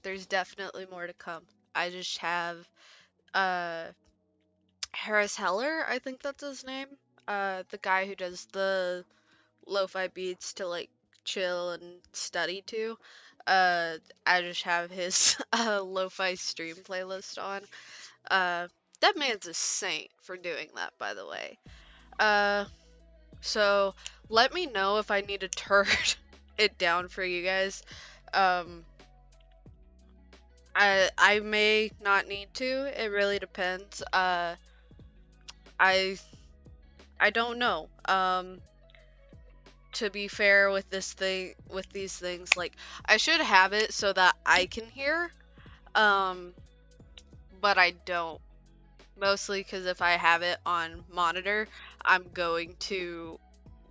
there's definitely more to come. I just have uh Harris Heller, I think that's his name. The guy who does the lo-fi beats to like chill and study to. Uh, I just have his lo-fi stream playlist on. Uh, that man's a saint for doing that, by the way. Uh, so let me know if I need to turn it down for you guys. Um, I may not need to. It really depends. I I don't know. To be fair with these things, like I should have it so that I can hear. Um, but I don't. Mostly because if I have it on monitor, I'm going to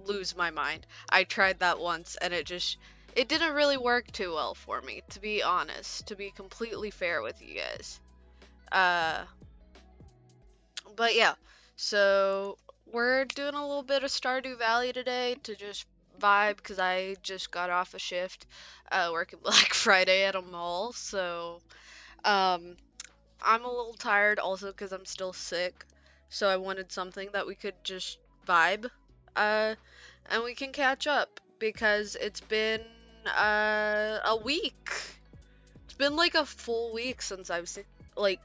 lose my mind. I tried that once and it didn't really work too well for me, to be honest, to be completely fair with you guys. Uh, but yeah, so we're doing a little bit of Stardew Valley today to just vibe because I just got off a shift working Black Friday at a mall, so um, I'm a little tired also because I'm still sick, so I wanted something that we could just vibe, uh, and we can catch up because it's been a week. It's been like a full week since like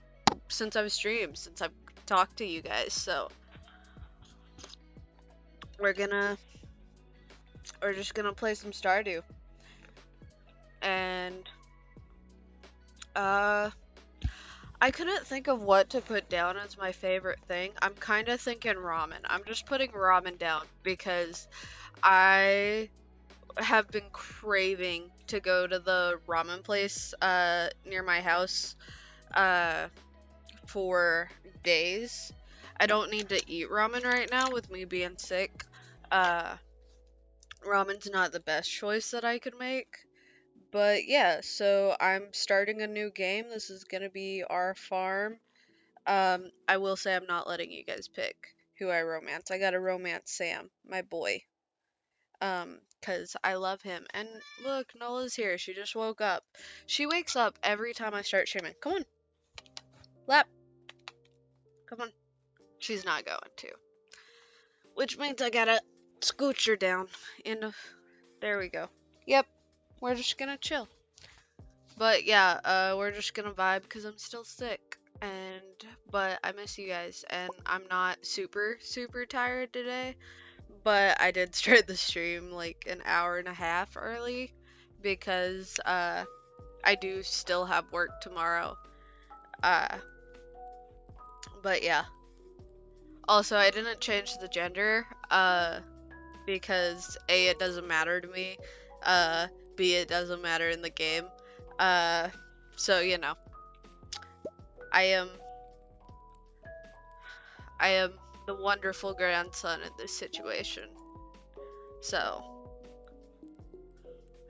since I've streamed, since I've talked to you guys. So we're gonna we're just gonna play some Stardew, and uh, I couldn't think of what to put down as my favorite thing. I'm kind of thinking ramen. I'm just putting ramen down because I have been craving to go to the ramen place near my house uh for days. I don't need to eat ramen right now with me being sick. Uh Ramen's not the best choice that I could make. But yeah, so I'm starting a new game. This is gonna be our farm. I will say I'm not letting you guys pick who I romance. I gotta romance Sam, my boy. 'Cause I love him. And look, Nola's here. She just woke up. She wakes up every time I start streaming. Come on, lap. Come on. She's not going to. Which means I gotta scooch her down. And there we go. Yep, we're just gonna chill. But yeah, we're just gonna vibe because I'm still sick. But I miss you guys, and I'm not super tired today. But I did start the stream like an hour and a half early because I do still have work tomorrow. Uh, but yeah. Also, I didn't change the gender because A, it doesn't matter to me. Uh, B, it doesn't matter in the game. Uh, so you know, I am I am the wonderful grandson in this situation. So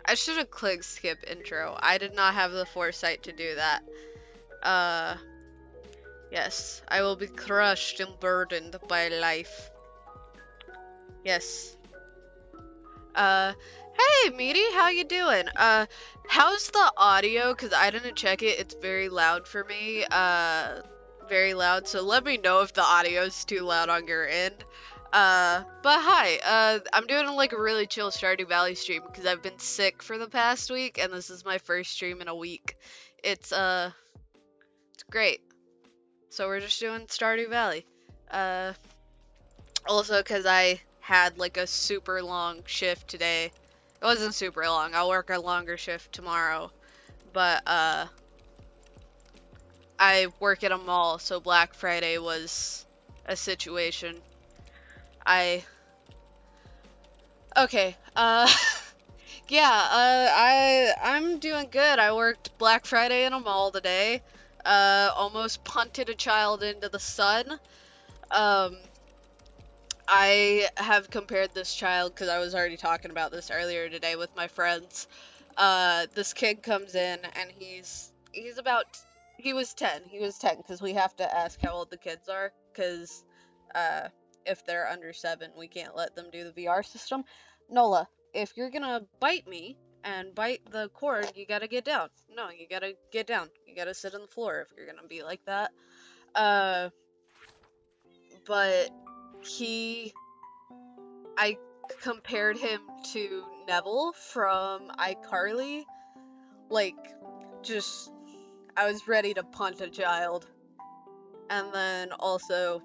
I should have clicked skip intro. I did not have the foresight to do that. Uh, yes, I will be crushed and burdened by life. Yes. Uh, hey, Meaty, how you doing? How's the audio? Because I didn't check it. It's very loud for me. Very loud. So let me know if the audio is too loud on your end. But hi. I'm doing like a really chill Stardew Valley stream because I've been sick for the past week, and this is my first stream in a week. It's great. So we're just doing Stardew Valley. Uh, Also because I had like a super long shift today. It wasn't super long. I'll work a longer shift tomorrow. But I work at a mall, so Black Friday was a situation. I Okay. Yeah, I'm doing good. I worked Black Friday in a mall today. Almost punted a child into the sun. Um I have compared this child, because I was already talking about this earlier today with my friends. This kid comes in and he's about he was 10. He was 10 because we have to ask how old the kids are because uh if they're under 7, we can't let them do the VR system. Nola, if you're gonna bite me and bite the cord, you gotta get down. No, you gotta get down. You gotta sit on the floor if you're gonna be like that. But I compared him to Neville from iCarly. Like, just, I was ready to punt a child. And then also,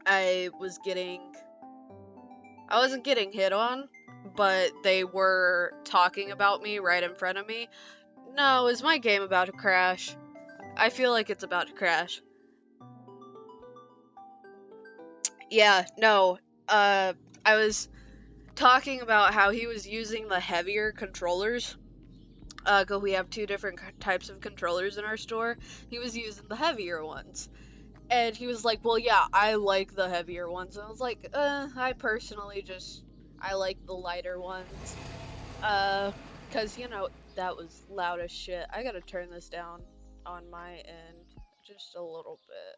I wasn't getting hit on, but they were talking about me right in front of me. No, is my game about to crash? I feel like it's about to crash. Yeah, no. I was talking about how he was using the heavier controllers. Cause we have two different types of controllers in our store. He was using the heavier ones. And he was like, well, yeah, I like the heavier ones. And I was like, I personally I like the lighter ones. Cause, that was loud as shit. I gotta turn this down on my end just a little bit.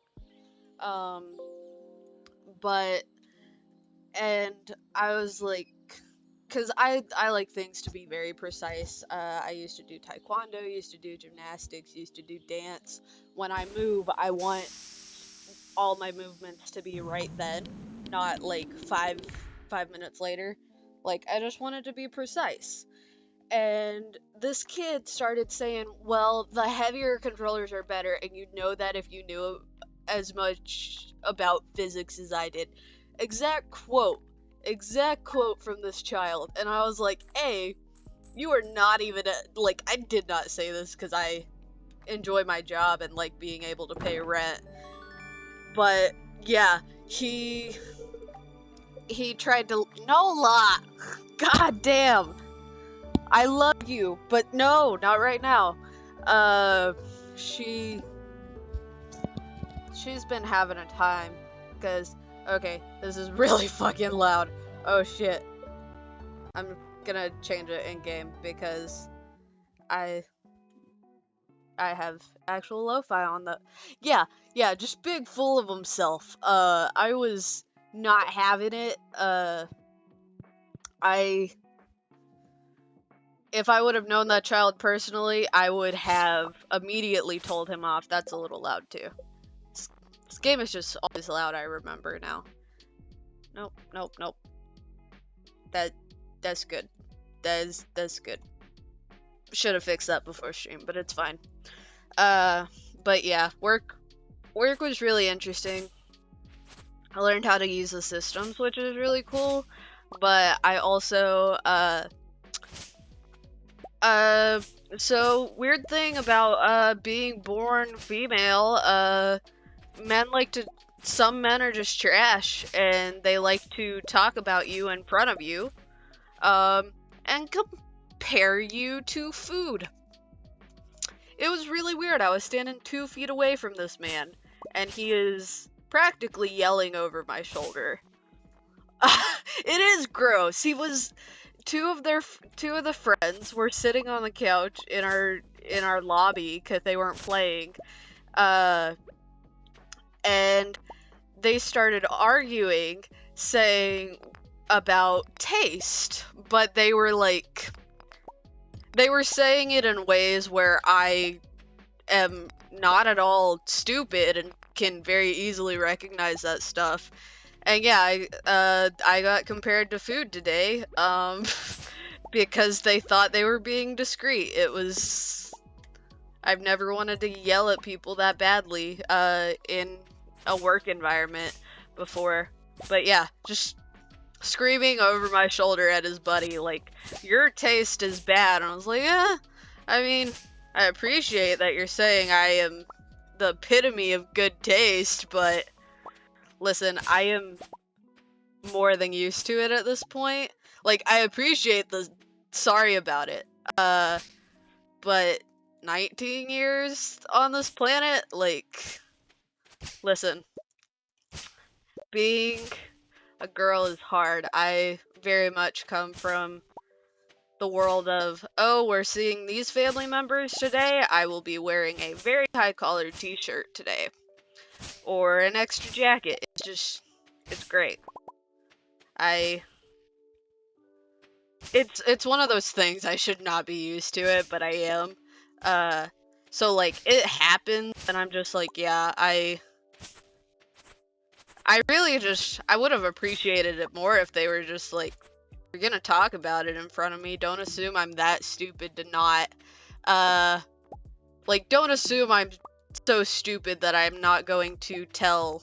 And I was like, because I like things to be very precise. I used to do taekwondo, used to do gymnastics, used to do dance. When I move, I want all my movements to be right then, not like five minutes later. Like, I just wanted to be precise. And this kid started saying, well, the heavier controllers are better, and you'd know that if you knew as much about physics as I did. Exact quote from this child. And I was like, hey, you are not even like, I did not say this because I enjoy my job and like being able to pay rent. But yeah, he tried to, no, lot. God damn. I love you, but no, not right now. She's been having a time, because, okay, this is really fucking loud. Oh shit. I'm gonna change it in game because I have actual lo-fi on the, yeah, just big full of himself. I was not having it. If I would have known that child personally, I would have immediately told him off. That's a little loud too. This game is just always loud, I remember now. Nope. That's good. That's good. Should have fixed that before stream, but it's fine. But yeah, work was really interesting. I learned how to use the systems, which is really cool. But I also, so weird thing about, being born female, some men are just trash, and they like to talk about you in front of you, and compare you to food. It was really weird. I was standing 2 feet away from this man, and he is practically yelling over my shoulder. It is gross. Two of the friends were sitting on the couch in our lobby because they weren't playing, and they started arguing, saying about taste, but they were saying it in ways where I am not at all stupid and can very easily recognize that stuff. And yeah, I got compared to food today, because they thought they were being discreet. I've never wanted to yell at people that badly, in a work environment before. But yeah, just screaming over my shoulder at his buddy, like, your taste is bad. And I was like, yeah, I mean, I appreciate that you're saying I am the epitome of good taste, but listen, I am more than used to it at this point. Like, I appreciate the sorry about it. But 19 years on this planet, like, listen, being a girl is hard. I very much come from the world of, oh, we're seeing these family members today, I will be wearing a very high-collared t-shirt today. Or an extra jacket. It's great. it's one of those things I should not be used to it, but I am. Uh, so like it happens, and I'm just like, yeah, I really just I would have appreciated it more if they were just like, you're gonna talk about it in front of me. Don't assume I'm that stupid to not. Uh, like don't assume I'm so stupid that I'm not going to tell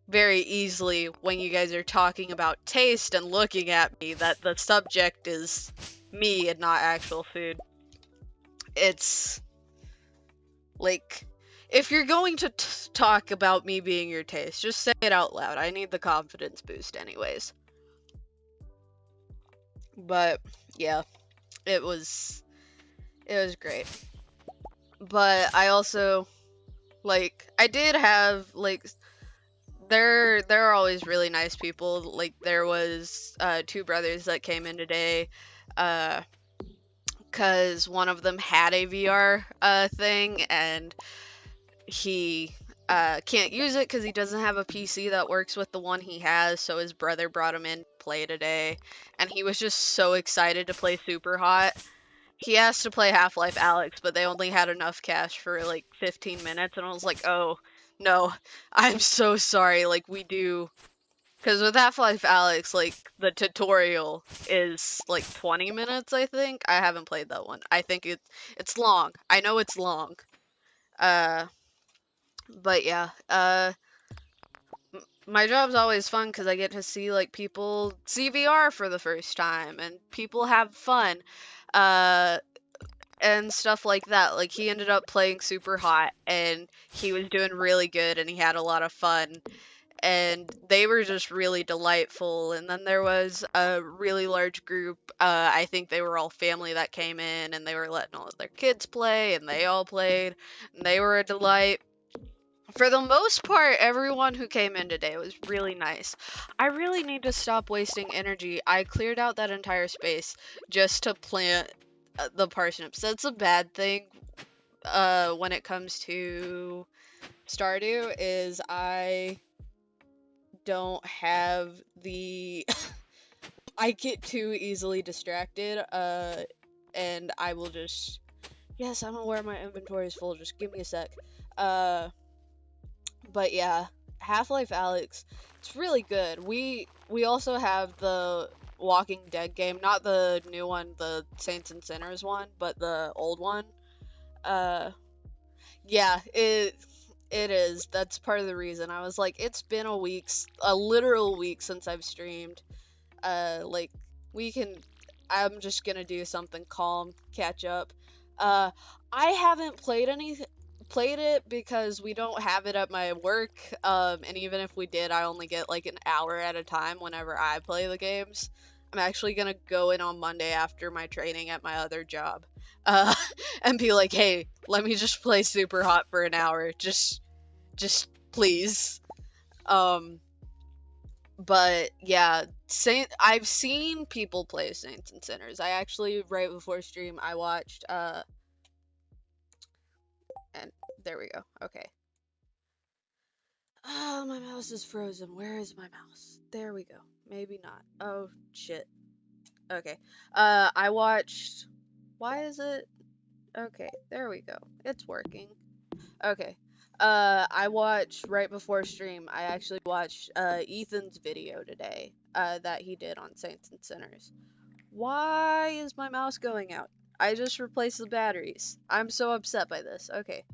very easily when you guys are talking about taste and looking at me that the subject is me and not actual food. It's like, if you're going to talk about me being your taste, just say it out loud. I need the confidence boost, anyways. But yeah, it was great. But I also I did have they're always really nice people. Like there was two brothers that came in today, because one of them had a VR thing, and he can't use it because he doesn't have a PC that works with the one he has. So his brother brought him in to play today, and he was just so excited to play Super Hot. He asked to play Half-Life Alyx, but they only had enough cash for like 15 minutes, and I was like, oh no, I'm so sorry. Like we do. Because with Half-Life Alyx, like, the tutorial is, like, 20 minutes, I think. I haven't played that one. I think it's long. I know it's long. Uh, but yeah. My job's always fun because I get to see, like, people see VR for the first time, and people have fun. Uh, and stuff like that. Like, he ended up playing Super Hot, and he was doing really good, and he had a lot of fun. And they were just really delightful. And then there was a really large group. I think they were all family that came in, and they were letting all of their kids play, and they all played, and they were a delight. For the most part, everyone who came in today was really nice. I really need to stop wasting energy. I cleared out that entire space just to plant the parsnips. That's a bad thing when it comes to Stardew, is I don't have the I get too easily distracted, and I will just, yes, I'm aware my inventory is full, just give me a sec. But yeah, Half-Life Alyx, it's really good. We also have the Walking Dead game, not the new one, the Saints and Sinners one, but the old one. Uh, yeah, it is. That's part of the reason. I was like, it's been a literal week since I've streamed. Like we can I'm just gonna do something calm, catch up. Uh I haven't played it because we don't have it at my work. And even if we did, I only get like an hour at a time whenever I play the games. I'm actually gonna go in on Monday after my training at my other job. Uh and be like, hey, let me just play Super Hot for an hour. Just please. Um but yeah, I've seen people play Saints and Sinners. I actually, right before stream, I watched and there we go. Okay. Oh, my mouse is frozen. Where is my mouse? There we go. Maybe not. Oh shit. Okay. I watched, why is it? Okay, there we go. It's working. Okay. I watched right before stream. I actually watched Ethan's video today that he did on Saints and Sinners. Why is my mouse going out? I just replaced the batteries. I'm so upset by this. Okay.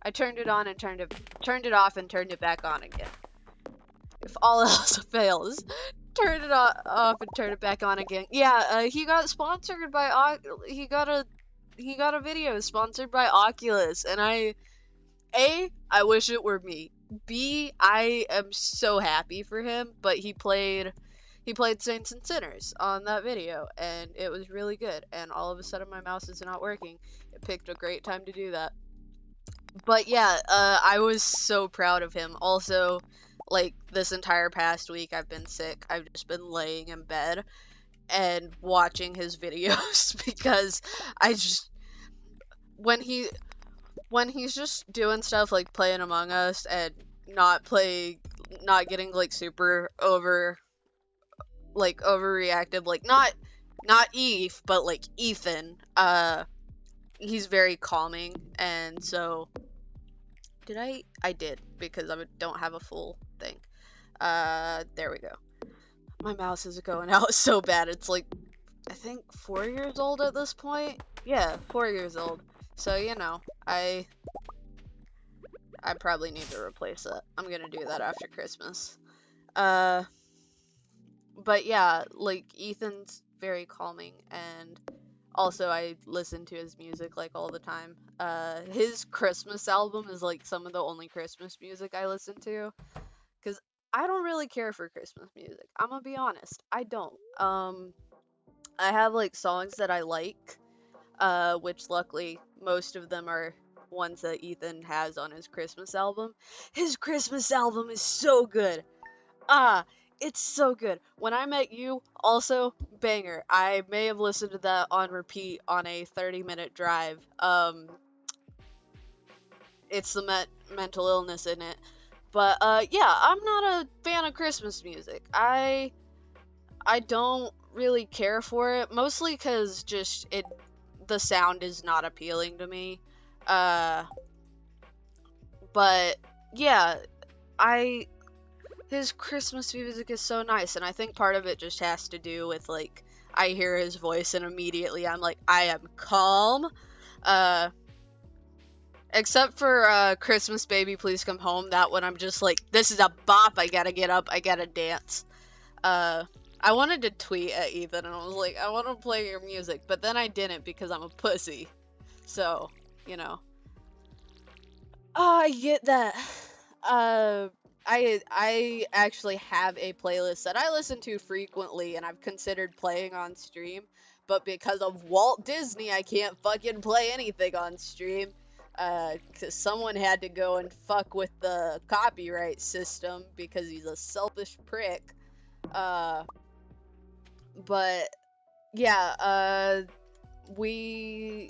I turned it on and turned it off and turned it back on again. If all else fails, turn it off and turn it back on again. Yeah, he got sponsored by he got a video sponsored by Oculus, and I wish it were me. B, I am so happy for him, but he played Saints and Sinners on that video, and it was really good, and all of a sudden my mouse is not working. It picked a great time to do that. But yeah, I was so proud of him. Also, like, this entire past week I've been sick. I've just been laying in bed and watching his videos because I just, when he's just doing stuff like playing Among Us and not getting like super overreactive, like not not Eve, but like Ethan. He's very calming, and so did I did because I don't have a full thing. There we go. My mouse is going out so bad. It's like I think 4 years old at this point. Yeah, 4 years old. So you know, I probably need to replace it. I'm gonna do that after Christmas. Uh, but yeah, like Ethan's very calming, and also I listen to his music like all the time. His Christmas album is like some of the only Christmas music I listen to, because I don't really care for Christmas music. I'm gonna be honest, I don't. I have like songs that I like, which luckily most of them are ones that Ethan has on his Christmas album. His Christmas album is so good. Ah, it's so good. When I Met You, also banger. I may have listened to that on repeat on a 30-minute drive. It's the mental illness in it. But yeah, I'm not a fan of Christmas music. I don't really care for it, mostly cuz just the sound is not appealing to me. Uh but yeah, I his Christmas music is so nice, and I think part of it just has to do with like I hear his voice and immediately I'm like I am calm. Uh except for Christmas Baby Please Come Home, that one I'm just like this is a bop, I got to get up, I got to dance. Uh I wanted to tweet at Ethan and I was like I want to play your music, but then I didn't because I'm a pussy. So, you know. Oh, I get that. Uh, I actually have a playlist that I listen to frequently, and I've considered playing on stream, but because of Walt Disney, I can't fucking play anything on stream. Cause someone had to go and fuck with the copyright system because he's a selfish prick. Uh, but yeah, we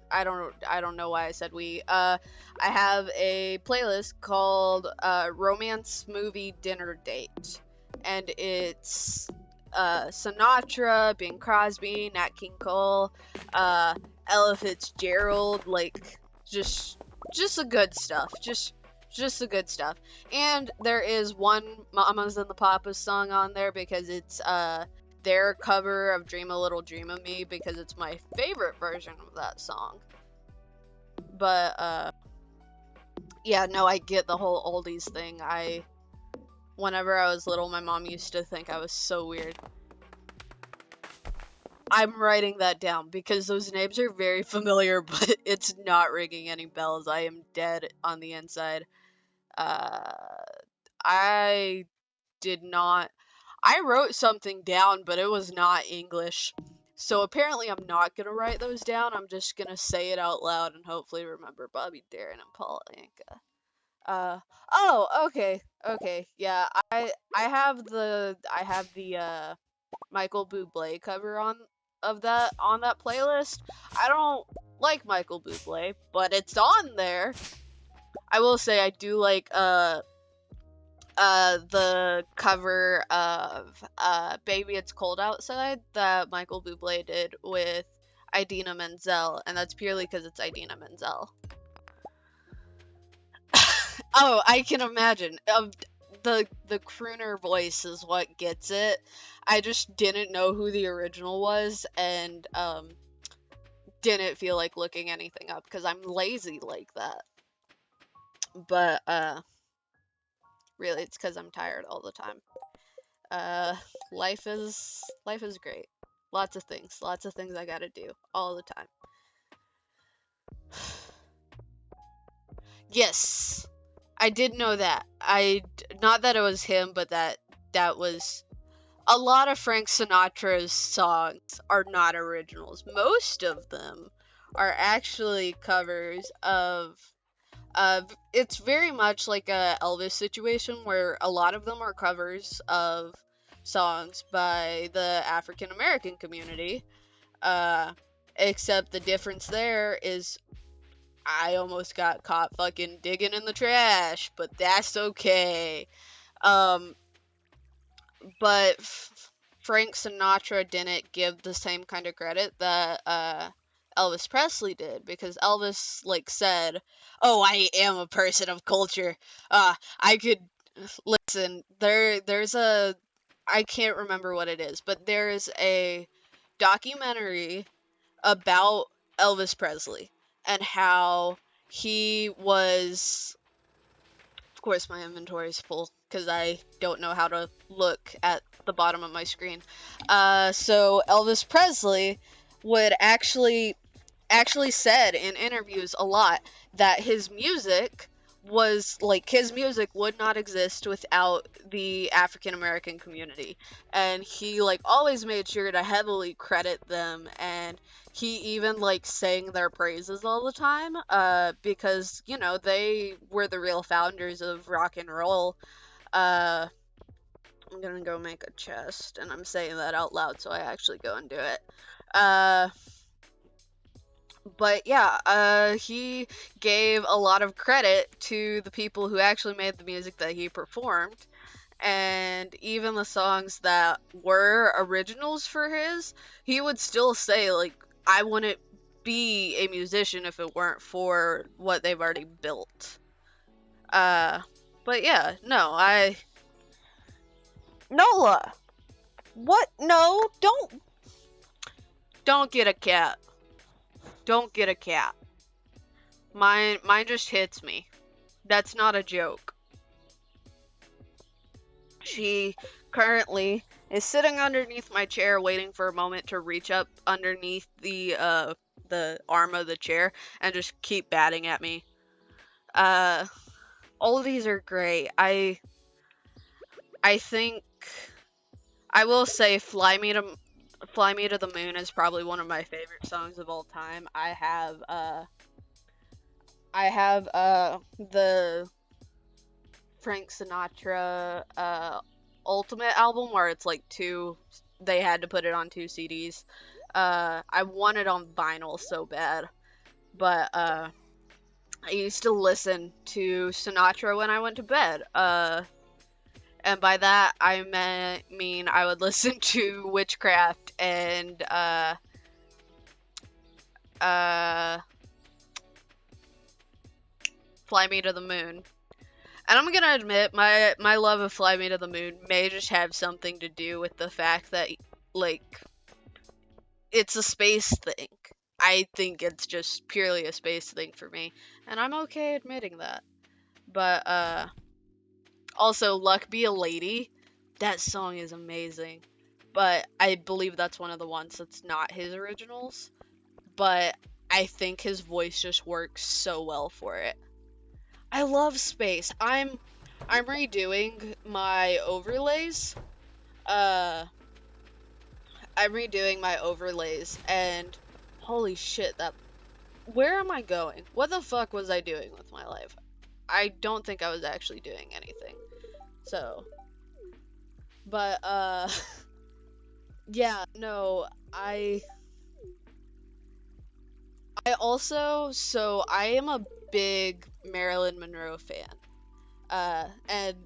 I don't know why I said we. I have a playlist called Romance Movie Dinner Date, and it's Sinatra, Bing Crosby, Nat King Cole, uh, Ella Fitzgerald, like just just the good stuff, just the good stuff. And there is one Mamas and the Papas song on there because it's their cover of Dream a Little Dream of Me because it's my favorite version of that song. But yeah, no, I get the whole oldies thing. Whenever I was little, my mom used to think I was so weird. I'm writing that down because those names are very familiar, but it's not ringing any bells. I am dead on the inside. Uh, I did not. I wrote something down, but it was not English. So apparently I'm not gonna write those down. I'm just gonna say it out loud and hopefully remember Bobby Darin and Paul Anka. Oh, okay. Okay. Yeah, I have the Michael Bublé cover of that on that playlist. I don't like Michael Bublé, but it's on there. I will say I do like the cover of Baby It's Cold Outside that Michael Bublé did with Idina Menzel, and that's purely because it's Idina Menzel. Oh, I can imagine. The crooner voice is what gets it. I just didn't know who the original was, and didn't feel like looking anything up because I'm lazy like that. But really, it's because I'm tired all the time. Uh, life is great. Lots of things I gotta do all the time. Yes, I did know that. Not that it was him, but that was a lot of Frank Sinatra's songs are not originals. Most of them are actually covers of it's very much like a Elvis situation where a lot of them are covers of songs by the African American community. Uh except the difference there is I almost got caught fucking digging in the trash, but that's okay. Um but Frank Sinatra didn't give the same kind of credit that Elvis Presley did, because Elvis like said, "Oh, I am a person of culture. I could listen. There's a I can't remember what it is, but there's a documentary about Elvis Presley and how he was. Of course, my inventory is full because I don't know how to look at the bottom of my screen. So Elvis Presley would actually said in interviews a lot that his music would not exist without the African American community, and he like always made sure to heavily credit them, and he even like sang their praises all the time, because they were the real founders of rock and roll. uh I'm gonna go make a chest, and I'm saying that out loud so I actually go and do it. uh but yeah, he gave a lot of credit to the people who actually made the music that he performed, and even the songs that were originals for his, he would still say like, I wouldn't be a musician if it weren't for what they've already built. Uh, but yeah, no, Nola, what? No, don't get a cat. Don't get a cat. Mine just hits me. That's not a joke. She currently is sitting underneath my chair waiting for a moment to reach up underneath the arm of the chair and just keep batting at me. Uh all of these are great. I think I will say Fly Me to the Moon is probably one of my favorite songs of all time. I have the Frank Sinatra Ultimate album where it's like they had to put it on two CDs. I want it on vinyl so bad, but I used to listen to Sinatra when I went to bed. And by that mean I would listen to Witchcraft and uh Fly Me to the Moon. And I'm gonna admit, my love of Fly Me to the Moon may just have something to do with the fact that, like, it's a space thing. I think it's just purely a space thing for me, and I'm okay admitting that. But also, Luck Be a Lady, that song is amazing. But I believe that's one of the ones that's not his originals. But I think his voice just works so well for it. I love space. I'm redoing my overlays. Uh I'm redoing my overlays, and holy shit, that where am I going? What the fuck was I doing with my life? I don't think I was actually doing anything. So, but yeah, no, I am a big Marilyn Monroe fan. And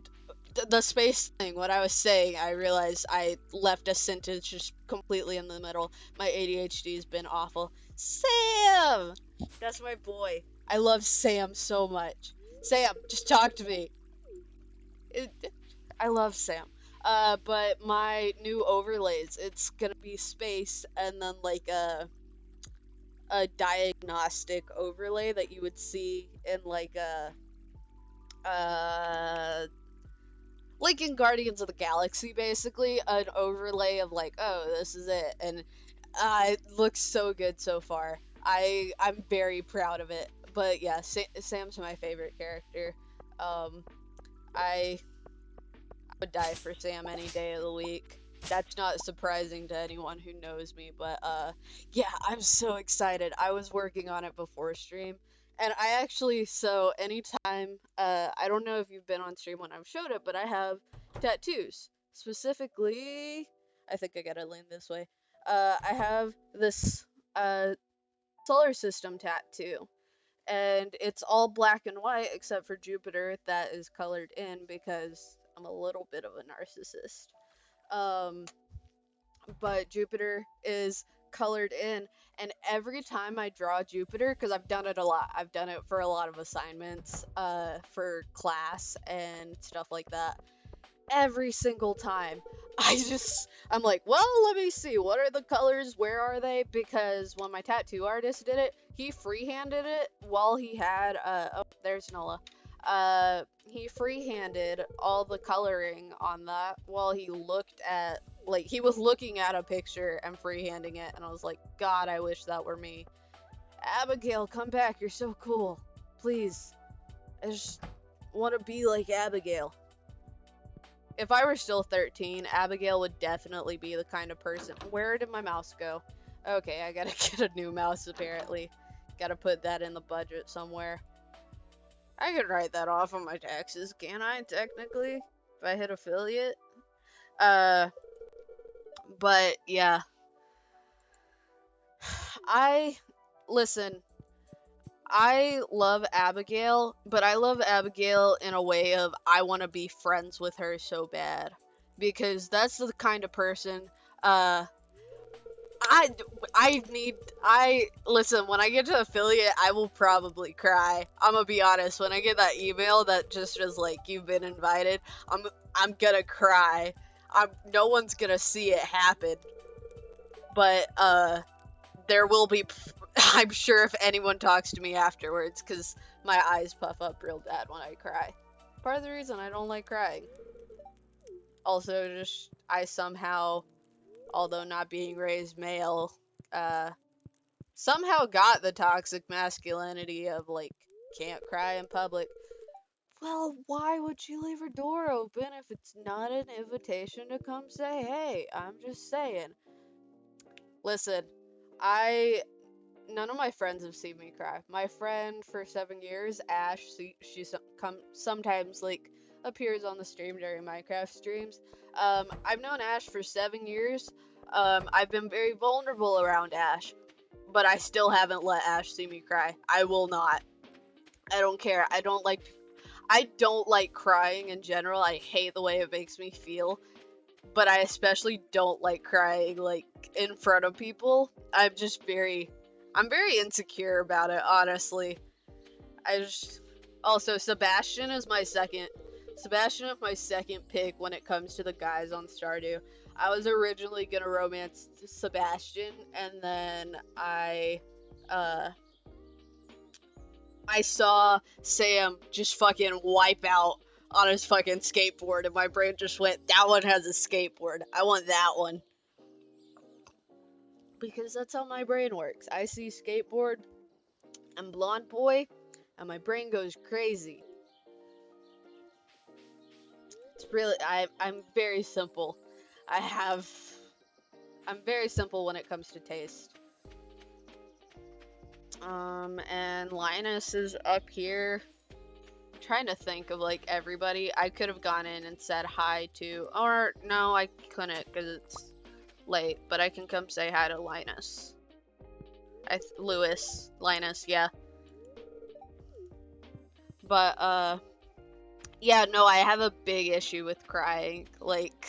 the space thing, what I was saying, I realized I left a sentence just completely in the middle. My ADHD has been awful. Sam! That's my boy. I love Sam so much. Sam, just talk to me. It, I love Sam. But my new overlays, it's gonna be space and then like a diagnostic overlay that you would see in uh like in Guardians of the Galaxy, basically, an overlay of like, oh, this is it, and it looks so good so far. I'm very proud of it. But yeah, Sam's my favorite character. Um, I would die for Sam any day of the week. That's not surprising to anyone who knows me, but yeah, I'm so excited. I was working on it before stream, and I actually, so anytime, I don't know if you've been on stream when I've showed it, but I have tattoos. Specifically, I think I gotta lean this way. I have this uh solar system tattoo, and it's all black and white except for Jupiter that is colored in because I'm a little bit of a narcissist. Um, but Jupiter is colored in. And every time I draw Jupiter, because I've done it a lot, I've done it for a lot of assignments, for class and stuff like that. Every single time, I'm like, well, let me see, what are the colors? Where are they? Because when my tattoo artist did it, he freehanded it while he had, oh, there's Nola. He freehanded all the coloring on that while he looked at, like, he was looking at a picture and freehanding it, and I was like, God, I wish that were me. Abigail, come back, you're so cool. Please. I just want to be like Abigail. If I were still 13, Abigail would definitely be the kind of person. Where did my mouse go? Okay, I gotta get a new mouse apparently. Gotta put that in the budget somewhere. I could write that off on my taxes, can I, technically? If I hit affiliate? Uh, but yeah. Listen, I love Abigail, but I love Abigail in a way of I want to be friends with her so bad. Because that's the kind of person, uh, I, listen, when I get to affiliate, I will probably cry. I'm gonna be honest, when I get that email that just is like, you've been invited, I'm gonna cry. No one's gonna see it happen. But, there will be, I'm sure if anyone talks to me afterwards, because my eyes puff up real bad when I cry. Part of the reason I don't like crying. Also, just, I somehow, although not being raised male, somehow got the toxic masculinity of, like, can't cry in public. Well, why would you leave her door open if it's not an invitation to come say hey? I'm just saying. Listen, none of my friends have seen me cry. My friend for 7 years, Ash, she sometimes, like, appears on the stream during Minecraft streams. I've known Ash for 7 years. I've been very vulnerable around Ash, but I still haven't let Ash see me cry. I will not. I don't care. I don't like crying in general. I hate the way it makes me feel. But I especially don't like crying, like, in front of people. I'm very insecure about it, honestly. Also, Sebastian is my second pick when it comes to the guys on Stardew. I was originally gonna romance Sebastian, and then I saw Sam just fucking wipe out on his fucking skateboard, and my brain just went, that one has a skateboard. I want that one. Because that's how my brain works. I see skateboard and blonde boy, and my brain goes crazy. It's really, I'm very simple. I'm very simple when it comes to taste. And Linus is up here. I'm trying to think of, like, everybody. I could have gone in and said hi to, or no, I couldn't because it's late, but I can come say hi to Linus. Linus, yeah. But, yeah, no, I have a big issue with crying. Like,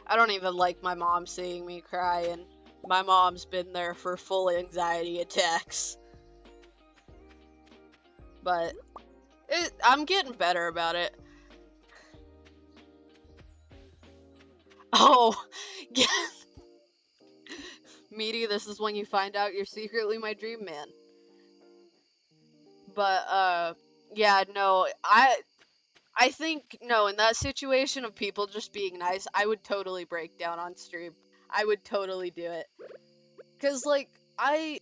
I don't even like my mom seeing me cry, and my mom's been there for full anxiety attacks. But I'm getting better about it. Oh, yeah. Meaty, this is when you find out you're secretly my dream man. But, yeah, no, I think, no, in that situation of people just being nice, I would totally break down on stream. I would totally do it. Because, like, I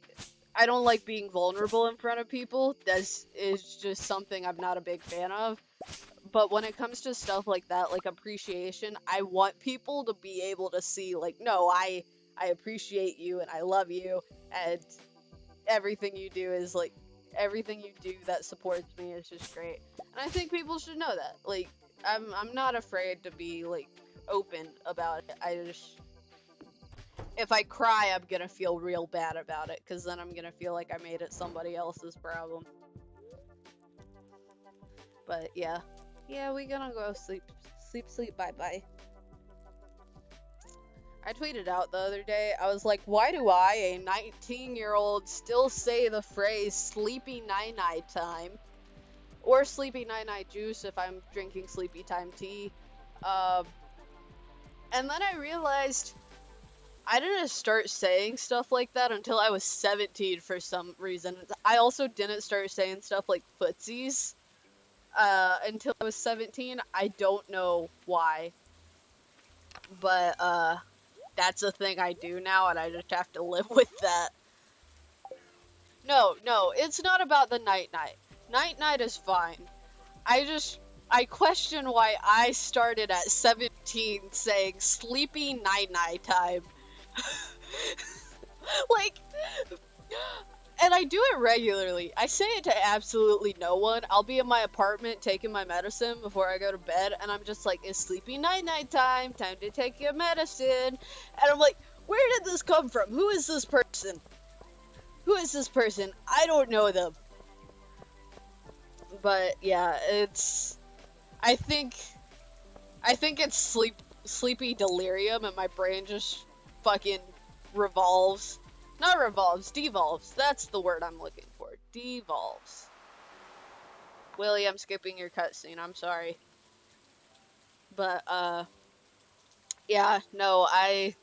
don't like being vulnerable in front of people. That is just something I'm not a big fan of. But when it comes to stuff like that, like appreciation, I want people to be able to see, like, no, I appreciate you and I love you, and everything you do is, like, everything you do that supports me is just great. And I think people should know that. Like, I'm not afraid to be, like, open about it. If I cry, I'm gonna feel real bad about it, because then I'm gonna feel like I made it somebody else's problem. But yeah. Yeah, we gonna go sleep, bye-bye. I tweeted out the other day, I was like, why do I, a 19-year-old, still say the phrase sleepy night-night time? Or sleepy night-night juice if I'm drinking sleepy time tea. And then I realized I didn't start saying stuff like that until I was 17 for some reason. I also didn't start saying stuff like footsies until I was 17. I don't know why. But that's a thing I do now, and I just have to live with that. No, it's not about the night-night. Night-night is fine. I question why I started at 17 saying sleepy night-night time. Like, and I do it regularly. I say it to absolutely no one. I'll be in my apartment taking my medicine before I go to bed, and I'm just like, it's sleepy night-night time, time to take your medicine. And I'm like, where did this come from? Who is this person? Who is this person? I don't know them. But yeah, I think it's sleepy delirium, and my brain just fucking revolves. Not revolves, devolves. That's the word I'm looking for. Devolves. Willie, I'm skipping your cutscene. I'm sorry. But yeah, no, I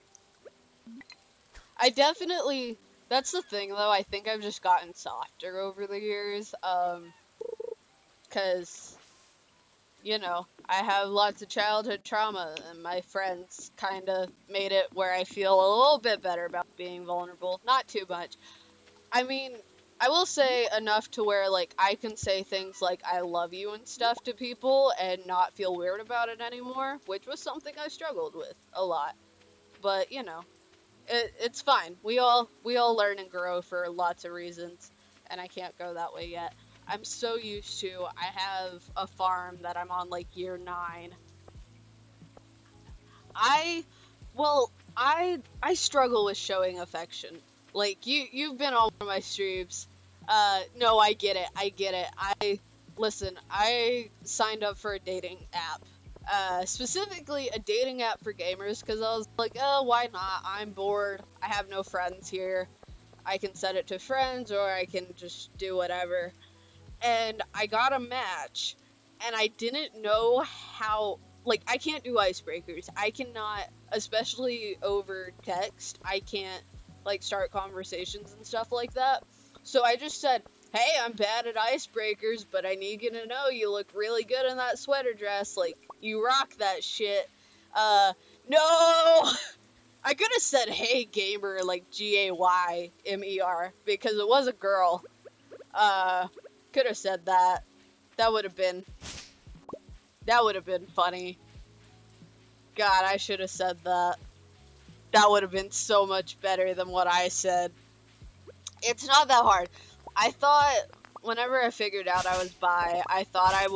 definitely. That's the thing, though. I think I've just gotten softer over the years. 'Cause you know, I have lots of childhood trauma, and my friends kind of made it where I feel a little bit better about being vulnerable. Not too much. I mean, I will say enough to where, like, I can say things like, I love you and stuff to people and not feel weird about it anymore, which was something I struggled with a lot. But, you know, it's fine. We all learn and grow for lots of reasons, and I can't go that way yet. I'm so used to, I have a farm that I'm on, like, year 9. Well, I struggle with showing affection. Like, you've been on one of my streams. No, I get it. Listen, I signed up for a dating app. Specifically a dating app for gamers, because I was like, oh, why not? I'm bored. I have no friends here. I can set it to friends, or I can just do whatever. And I got a match, and I didn't know how, like, I can't do icebreakers. I cannot, especially over text, I can't, like, start conversations and stuff like that. So I just said, hey, I'm bad at icebreakers, but I need you to know you look really good in that sweater dress. Like, you rock that shit. No! I could have said, hey, gamer, like, Gaymer, because it was a girl. Could have said that. That would have been funny. God, I should have said that. That would have been so much better than what I said. It's not that hard. I thought, whenever I figured out I was bi, I thought I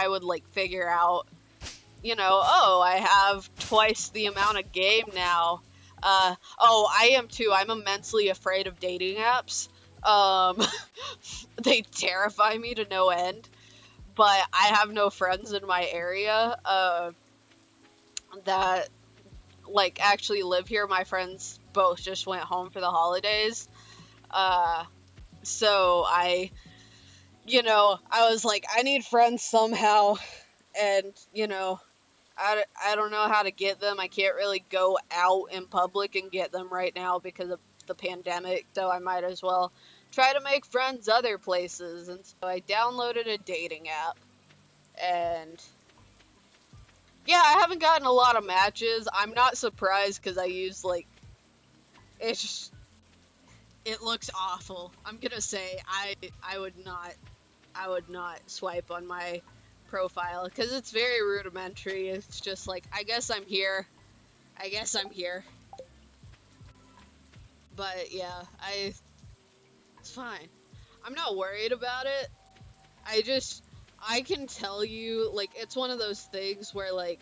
would, like, figure out, you know, oh, I have twice the amount of game now. Oh, I am too. I'm immensely afraid of dating apps. They terrify me to no end. But I have no friends in my area, that, like, actually live here. My friends both just went home for the holidays. So I was like, I need friends somehow. And, you know, I don't know how to get them. I can't really go out in public and get them right now because of the pandemic, so I might as well try to make friends other places. And so I downloaded a dating app, and yeah, I haven't gotten a lot of matches. I'm not surprised because I use, like, it's just, it looks awful. I'm gonna say I would not swipe on my profile because it's very rudimentary. It's just like, I guess I'm here. But yeah, it's fine. I'm not worried about it. I can tell you, like, it's one of those things where, like,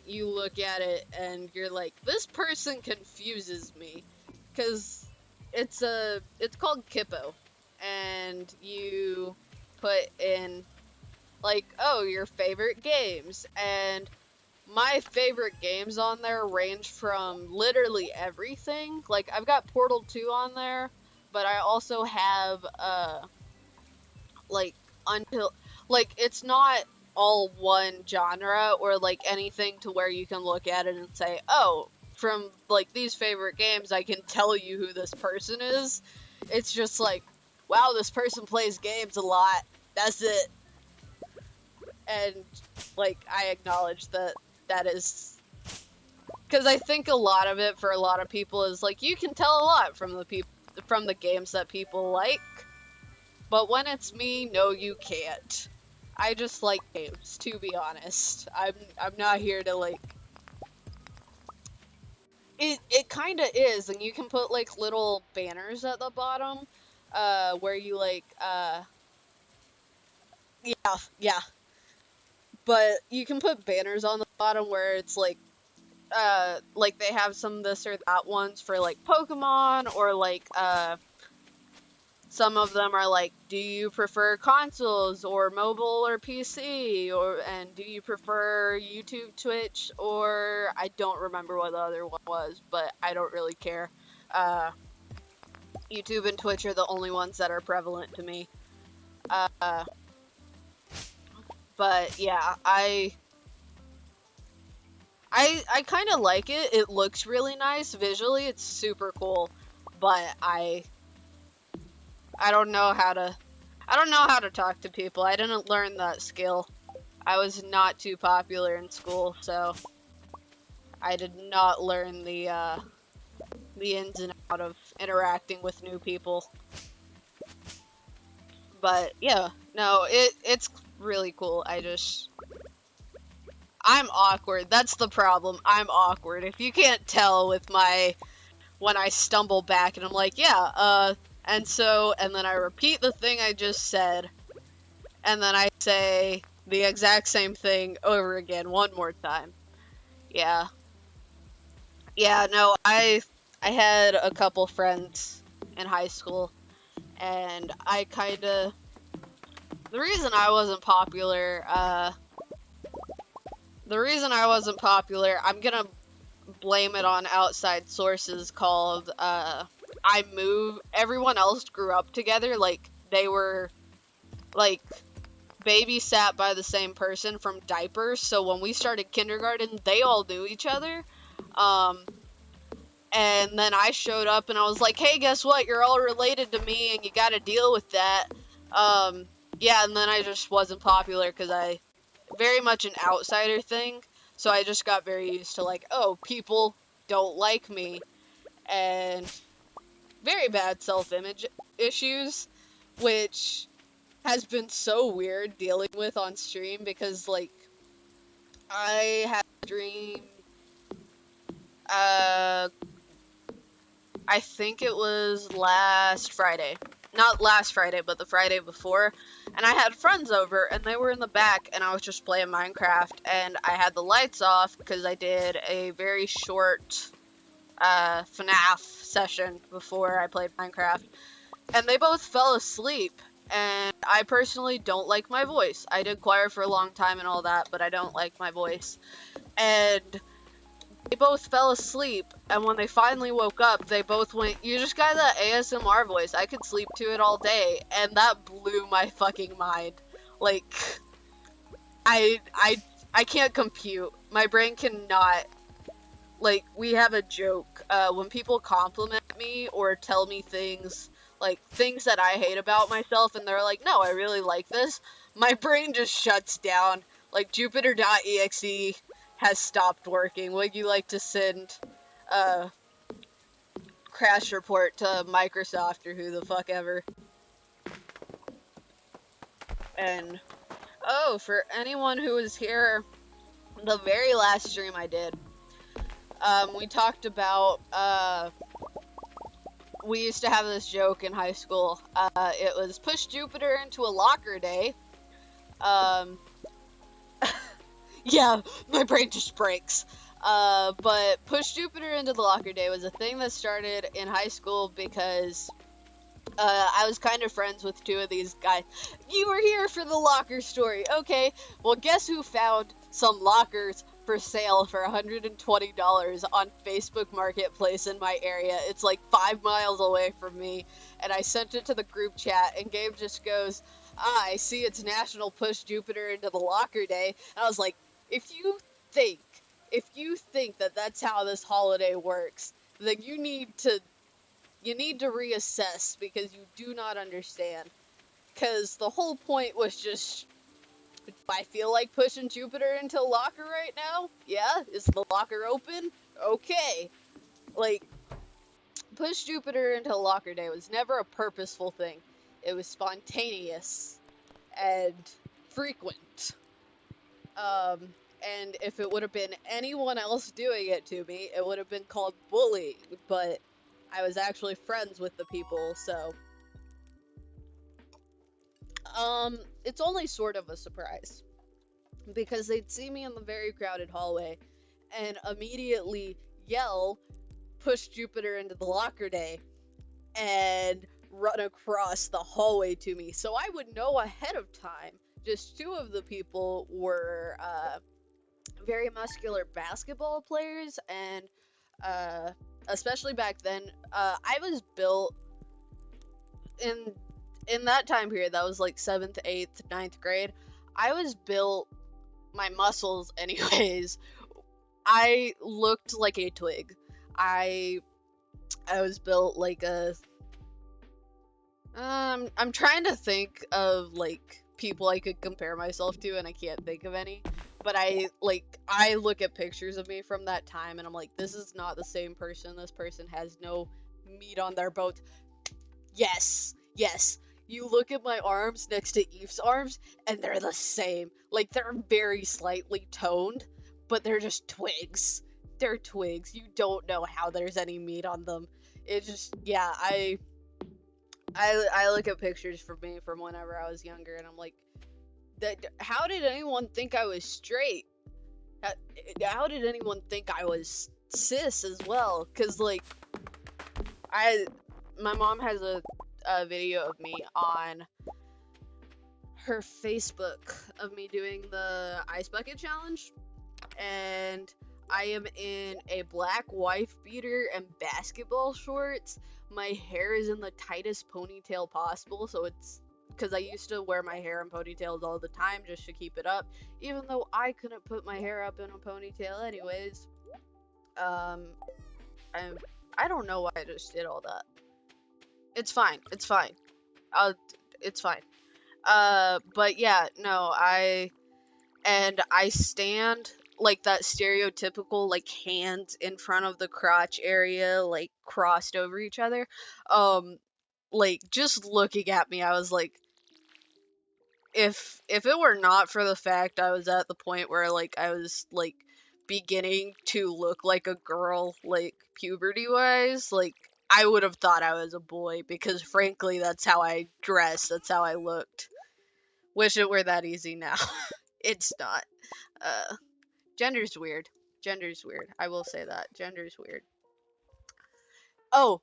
you look at it and you're like, this person confuses me, because it's called Kippo, and you put in, like, oh, your favorite games, and my favorite games on there range from literally everything. Like, I've got Portal 2 on there, but I also have, like, until, like, it's not all one genre or, like, anything to where you can look at it and say, oh, from, like, these favorite games, I can tell you who this person is. It's just like, wow, this person plays games a lot. That's it. And, like, I acknowledge that that is, because I think a lot of it for a lot of people is like, you can tell a lot from the games that people like, but when it's me, no, you can't. I just like games, to be honest. I'm not here to, like, it kind of is, and you can put like little banners at the bottom, where you like, yeah, but you can put banners on the bottom where it's like they have some this or that ones for like Pokemon, or like some of them are like, do you prefer consoles or mobile or PC, and do you prefer YouTube, Twitch, or I don't remember what the other one was, but I don't really care. YouTube and Twitch are the only ones that are prevalent to me. But yeah, I kind of like it. It looks really nice visually. It's super cool, but I don't know how to talk to people. I didn't learn that skill. I was not too popular in school, so I did not learn the ins and out of interacting with new people. But yeah, no, it's really cool. I'm awkward. That's the problem. I'm awkward. If you can't tell with when I stumble back and I'm like, yeah, and then I repeat the thing I just said, and then I say the exact same thing over again one more time. Yeah. Yeah, no, I had a couple friends in high school, and I kinda, the reason I wasn't popular, I'm gonna blame it on outside sources called, everyone else grew up together, like, they were, like, babysat by the same person from diapers, so when we started kindergarten, they all knew each other, and then I showed up and I was like, hey, guess what, you're all related to me, and you gotta deal with that, yeah, and then I just wasn't popular, because very much an outsider thing, so I just got very used to, like, oh, people don't like me, and very bad self-image issues, which has been so weird dealing with on stream, because, like, I had a dream, I think it was last Friday. Not last Friday, but the Friday before, and I had friends over, and they were in the back, and I was just playing Minecraft, and I had the lights off, because I did a very short, FNAF session before I played Minecraft, and they both fell asleep, and I personally don't like my voice. I did choir for a long time and all that, but I don't like my voice, and they both fell asleep, and when they finally woke up, they both went, you just got that ASMR voice, I could sleep to it all day, and that blew my fucking mind. Like, I can't compute. My brain cannot, like, we have a joke, when people compliment me or tell me things, like, things that I hate about myself, and they're like, no, I really like this, my brain just shuts down. Like, Jupiter.exe has stopped working. Would you like to send a crash report to Microsoft or who the fuck ever? And, oh, for anyone who was here, the very last stream I did, we talked about, we used to have this joke in high school. It was push Jupiter into a locker day. Yeah, my brain just breaks. But push Jupiter into the locker day was a thing that started in high school because I was kind of friends with two of these guys. You were here for the locker story. Okay, well, guess who found some lockers for sale for $120 on Facebook Marketplace in my area. It's like 5 miles away from me. And I sent it to the group chat, and Gabe just goes, I see it's National Push Jupiter into the Locker Day. And I was like, if you think, that that's how this holiday works, then you need to reassess, because you do not understand. Because the whole point was just, I feel like pushing Jupiter into locker right now. Yeah, is the locker open? Okay. Like, push Jupiter into locker day was never a purposeful thing. It was spontaneous and frequent. And if it would have been anyone else doing it to me, it would have been called bullying. But I was actually friends with the people, so it's only sort of a surprise, because they'd see me in the very crowded hallway and immediately yell, push Jupiter into the locker day, and run across the hallway to me. So I would know ahead of time. Just two of the people were very muscular basketball players, and especially back then, I was built in that time period. That was like 7th, 8th, 9th grade. I was built, my muscles anyways, I looked like a twig. I was built like a I'm trying to think of like people I could compare myself to, and I can't think of any. But I look at pictures of me from that time, and I'm like, this is not the same person. This person has no meat on their bones. Yes. You look at my arms next to Eve's arms, and they're the same. Like, they're very slightly toned, but they're just twigs. They're twigs. You don't know how there's any meat on them. It just, yeah, I look at pictures for me from whenever I was younger, and I'm like, how did anyone think I was straight? How did anyone think I was cis as well? Because, like, my mom has a video of me on her Facebook of me doing the ice bucket challenge, and I am in a black wife beater and basketball shorts. My hair is in the tightest ponytail possible, so it's because I used to wear my hair in ponytails all the time just to keep it up, even though I couldn't put my hair up in a ponytail anyways. I don't know why I just did all that. It's fine. It's fine. It's fine. But yeah, no, I stand like that stereotypical, like, hands in front of the crotch area, like, crossed over each other. Like, just looking at me, I was like, if it were not for the fact I was at the point where, like, I was, like, beginning to look like a girl, like, puberty-wise, like, I would have thought I was a boy, because frankly, that's how I dressed, that's how I looked. Wish it were that easy now. It's not. Gender's weird. I will say that. Gender's weird. Oh,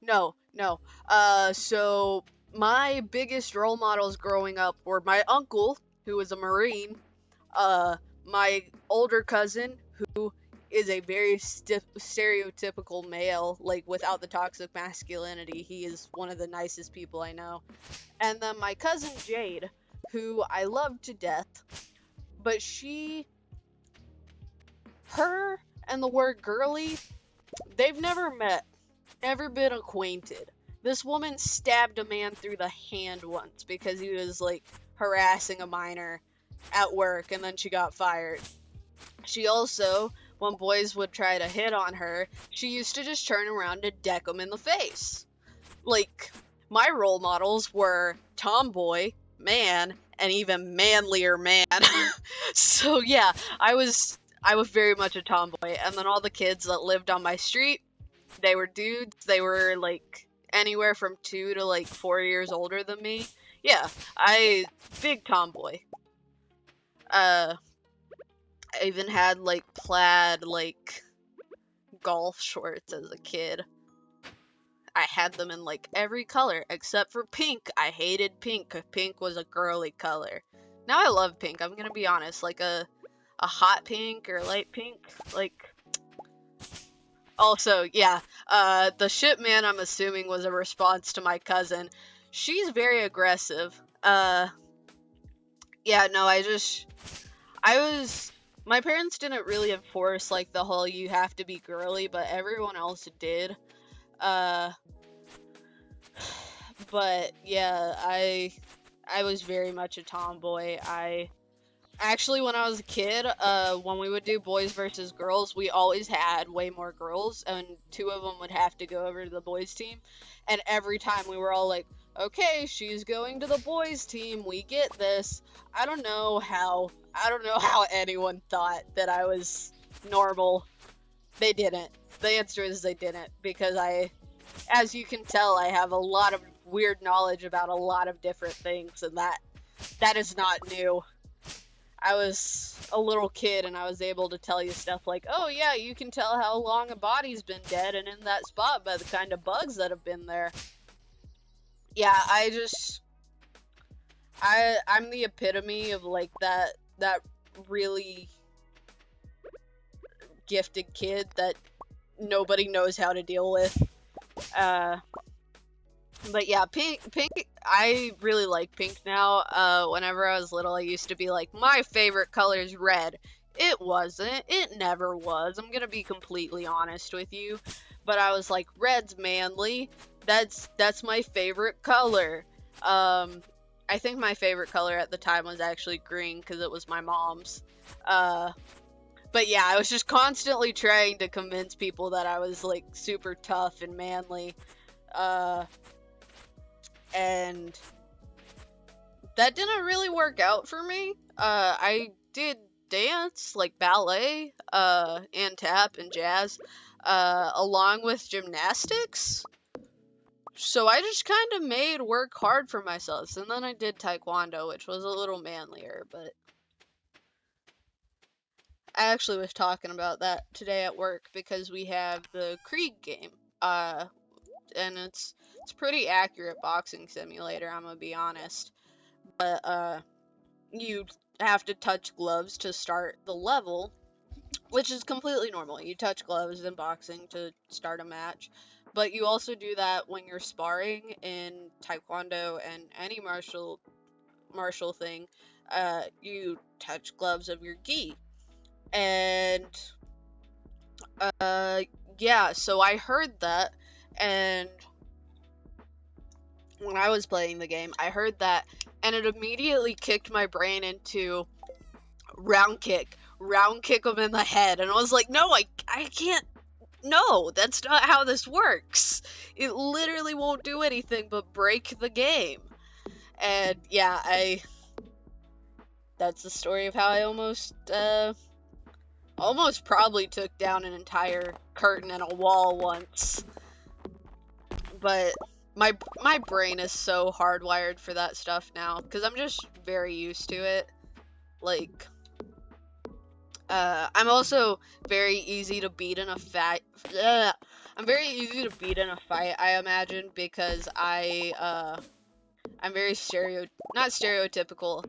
no. So my biggest role models growing up were my uncle, who was a Marine, my older cousin, who is a very stereotypical male, like, without the toxic masculinity. He is one of the nicest people I know. And then my cousin Jade, who I love to death, but her and the word girly, they've never met, never been acquainted. This woman stabbed a man through the hand once because he was, like, harassing a minor at work, and then she got fired. She also, when boys would try to hit on her, she used to just turn around and deck them in the face. Like, my role models were tomboy, man, and even manlier man. So yeah, I was very much a tomboy. And then all the kids that lived on my street, they were dudes. They were, like, anywhere from 2 to, like, 4 years older than me. Yeah, big tomboy. I even had, like, plaid, like, golf shorts as a kid. I had them in, like, every color except for pink. I hated pink because pink was a girly color. Now I love pink. I'm gonna be honest. Like, a a hot pink or light pink. Like, also, yeah, the ship man, I'm assuming, was a response to my cousin. She's very aggressive. Yeah, no, my parents didn't really enforce, like, the whole you have to be girly, but everyone else did. Uh, but, yeah, I was very much a tomboy. Actually, when I was a kid, when we would do boys versus girls, we always had way more girls, and 2 of them would have to go over to the boys team. And every time we were all like, okay, she's going to the boys team, we get this. I don't know how anyone thought that I was normal. They didn't. The answer is they didn't, because as you can tell, I have a lot of weird knowledge about a lot of different things, and that is not new. I was a little kid and I was able to tell you stuff like, oh yeah, you can tell how long a body's been dead and in that spot by the kind of bugs that have been there. Yeah, I'm the epitome of, like, that really gifted kid that nobody knows how to deal with. But yeah, pink, I really like pink now. Whenever I was little, I used to be like, my favorite color is red. It wasn't. It never was. I'm gonna be completely honest with you. But I was like, red's manly. That's my favorite color. I think my favorite color at the time was actually green, because it was my mom's. But yeah, I was just constantly trying to convince people that I was, like, super tough and manly. And that didn't really work out for me. I did dance, like ballet, and tap and jazz, along with gymnastics. So I just kind of made work hard for myself. And then I did taekwondo, which was a little manlier, but I actually was talking about that today at work because we have the Krieg game. And it's pretty accurate boxing simulator, I'm gonna be honest. But you have to touch gloves to start the level, which is completely normal. You touch gloves in boxing to start a match, but you also do that when you're sparring in taekwondo and any martial thing. You touch gloves of your gi, and yeah. So I heard that, and when I was playing the game, I heard that, and it immediately kicked my brain into round kick them in the head. And I was like, no, I can't. No, that's not how this works. It literally won't do anything but break the game. And yeah, that's the story of how I almost probably took down an entire curtain and a wall once. But my brain is so hardwired for that stuff now, because I'm just very used to it. Like, I'm also very easy to beat in a fight. I'm very easy to beat in a fight, I imagine, because I'm very not stereotypical.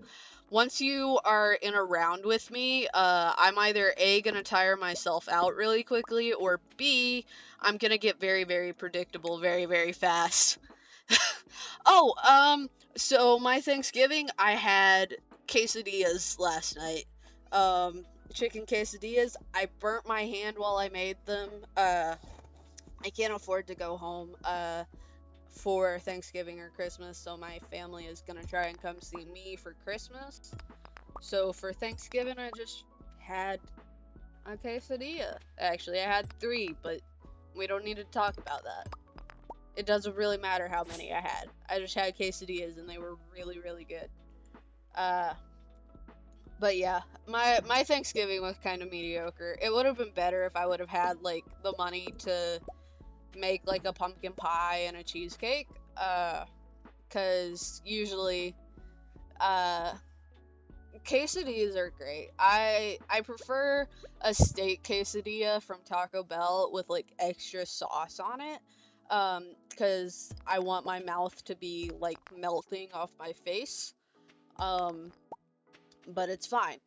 Once you are in a round with me, I'm either A, gonna tire myself out really quickly, or B, I'm gonna get very, very predictable very, very fast. Oh, so my Thanksgiving, I had quesadillas last night. Chicken quesadillas. I burnt my hand while I made them. I can't afford to go home, for Thanksgiving or Christmas, so my family is gonna try and come see me for Christmas. So for Thanksgiving, I just had a quesadilla. Actually, I had 3, but we don't need to talk about that. It doesn't really matter how many I had. I just had quesadillas, and they were really, really good. But yeah, my Thanksgiving was kind of mediocre. It would have been better if I would have had, like, the money to make, like, a pumpkin pie and a cheesecake. Cause usually, quesadillas are great. I prefer a steak quesadilla from Taco Bell with, like, extra sauce on it. Cause I want my mouth to be, like, melting off my face. But it's fine.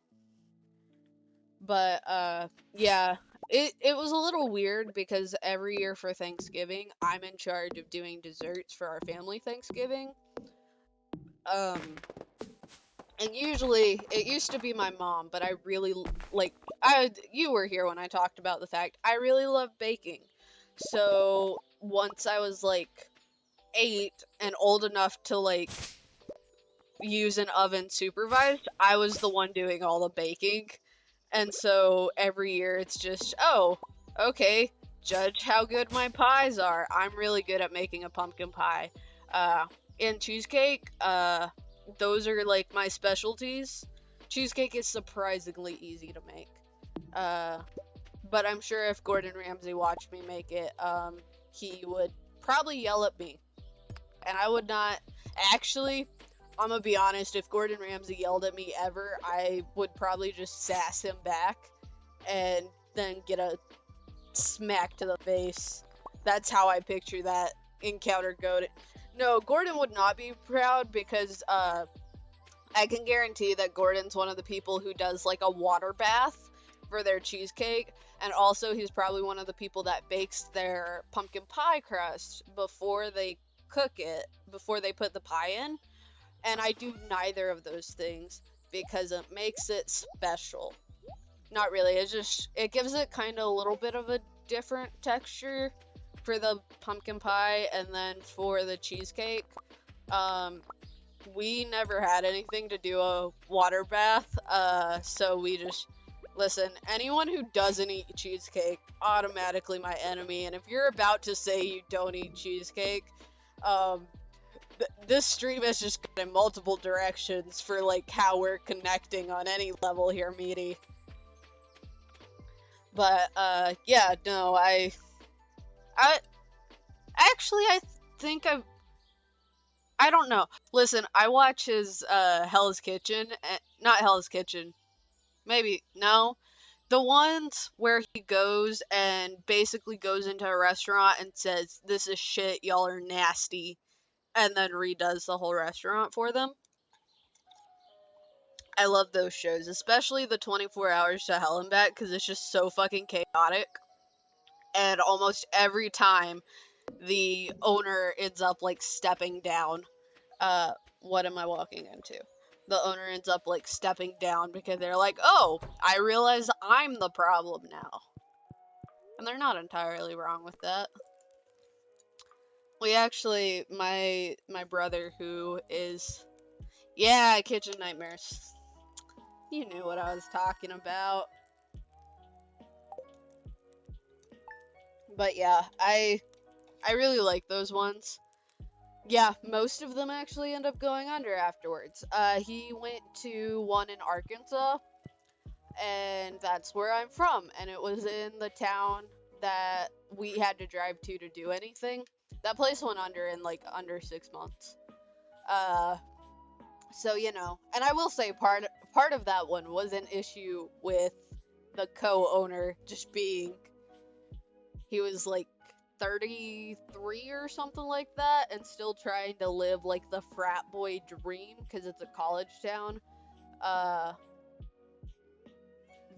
But yeah, it was a little weird because every year for Thanksgiving, I'm in charge of doing desserts for our family Thanksgiving. Um, and usually it used to be my mom, but I really like I you were here when I talked about the fact I really love baking. So once I was like 8 and old enough to like use an oven supervised, I was the one doing all the baking. And so every year it's just, oh, okay, judge how good my pies are. I'm really good at making a pumpkin pie. Uh, and cheesecake, those are like my specialties. Cheesecake is surprisingly easy to make. Uh, but I'm sure if Gordon Ramsay watched me make it, he would probably yell at me. And I would not actually. I'm gonna be honest, if Gordon Ramsay yelled at me ever, I would probably just sass him back and then get a smack to the face. That's how I picture that encounter go. No, Gordon would not be proud because I can guarantee that Gordon's one of the people who does like a water bath for their cheesecake, and also he's probably one of the people that bakes their pumpkin pie crust before they cook it, before they put the pie in. And I do neither of those things because it makes it special. Not really. It gives it kind of a little bit of a different texture for the pumpkin pie and then for the cheesecake. Um, we never had anything to do a water bath, so we just listen. Anyone who doesn't eat cheesecake automatically my enemy, and if you're about to say you don't eat cheesecake, um, this stream has just gone in multiple directions for like how we're connecting on any level here, meaty. But yeah, no, I actually I think I don't know. Listen, I watch his Hell's Kitchen, not Hell's Kitchen, maybe no, the ones where he goes and basically goes into a restaurant and says, "This is shit, y'all are nasty," and then redoes the whole restaurant for them. I love those shows, especially the 24 Hours to Hell and Back, because it's just so fucking chaotic. And almost every time, the owner ends up, like, stepping down. What am I walking into? The owner ends up, like, stepping down because they're like, oh, I realize I'm the problem now. And they're not entirely wrong with that. We actually, my brother who is, yeah, Kitchen Nightmares. You knew what I was talking about. But yeah, I really like those ones. Yeah, most of them actually end up going under afterwards. He went to one in Arkansas, and that's where I'm from, and it was in the town that we had to drive to do anything. That place went under in like under 6 months. Uh, so you know, and I will say part of that one was an issue with the co-owner just being, he was like 33 or something like that and still trying to live like the frat boy dream because it's a college town. Uh,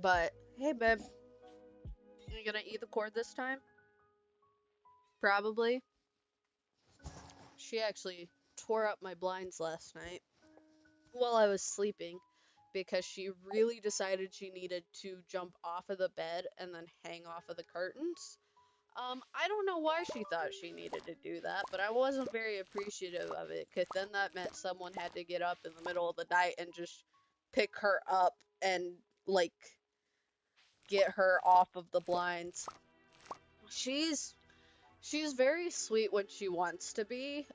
but hey, babe, you gonna eat the cord this time? Probably. She actually tore up my blinds last night while I was sleeping because she really decided she needed to jump off of the bed and then hang off of the curtains. I don't know why she thought she needed to do that, but I wasn't very appreciative of it, because then that meant someone had to get up in the middle of the night and just pick her up and, like, get her off of the blinds. She's she's very sweet when she wants to be.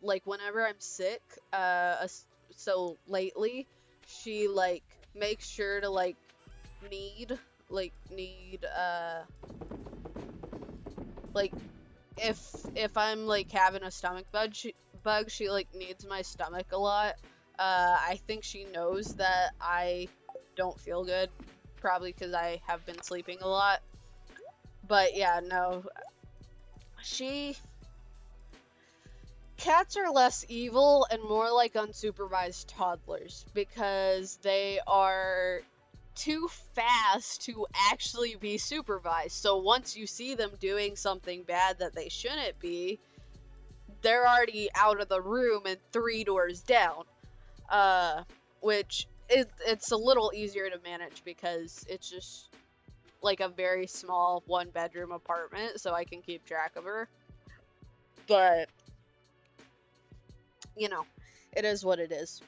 Like, whenever I'm sick, so lately, she, like, makes sure to, like, need, like, if I'm like having a stomach bug, she like needs my stomach a lot. I think she knows that I don't feel good, probably because I have been sleeping a lot. But yeah, no, she cats are less evil and more like unsupervised toddlers because they are too fast to actually be supervised. So once you see them doing something bad that they shouldn't be, they're already out of the room and 3 doors down. Which it's a little easier to manage because it's just like a very small 1-bedroom apartment, so I can keep track of her. But, you know, it is what it is.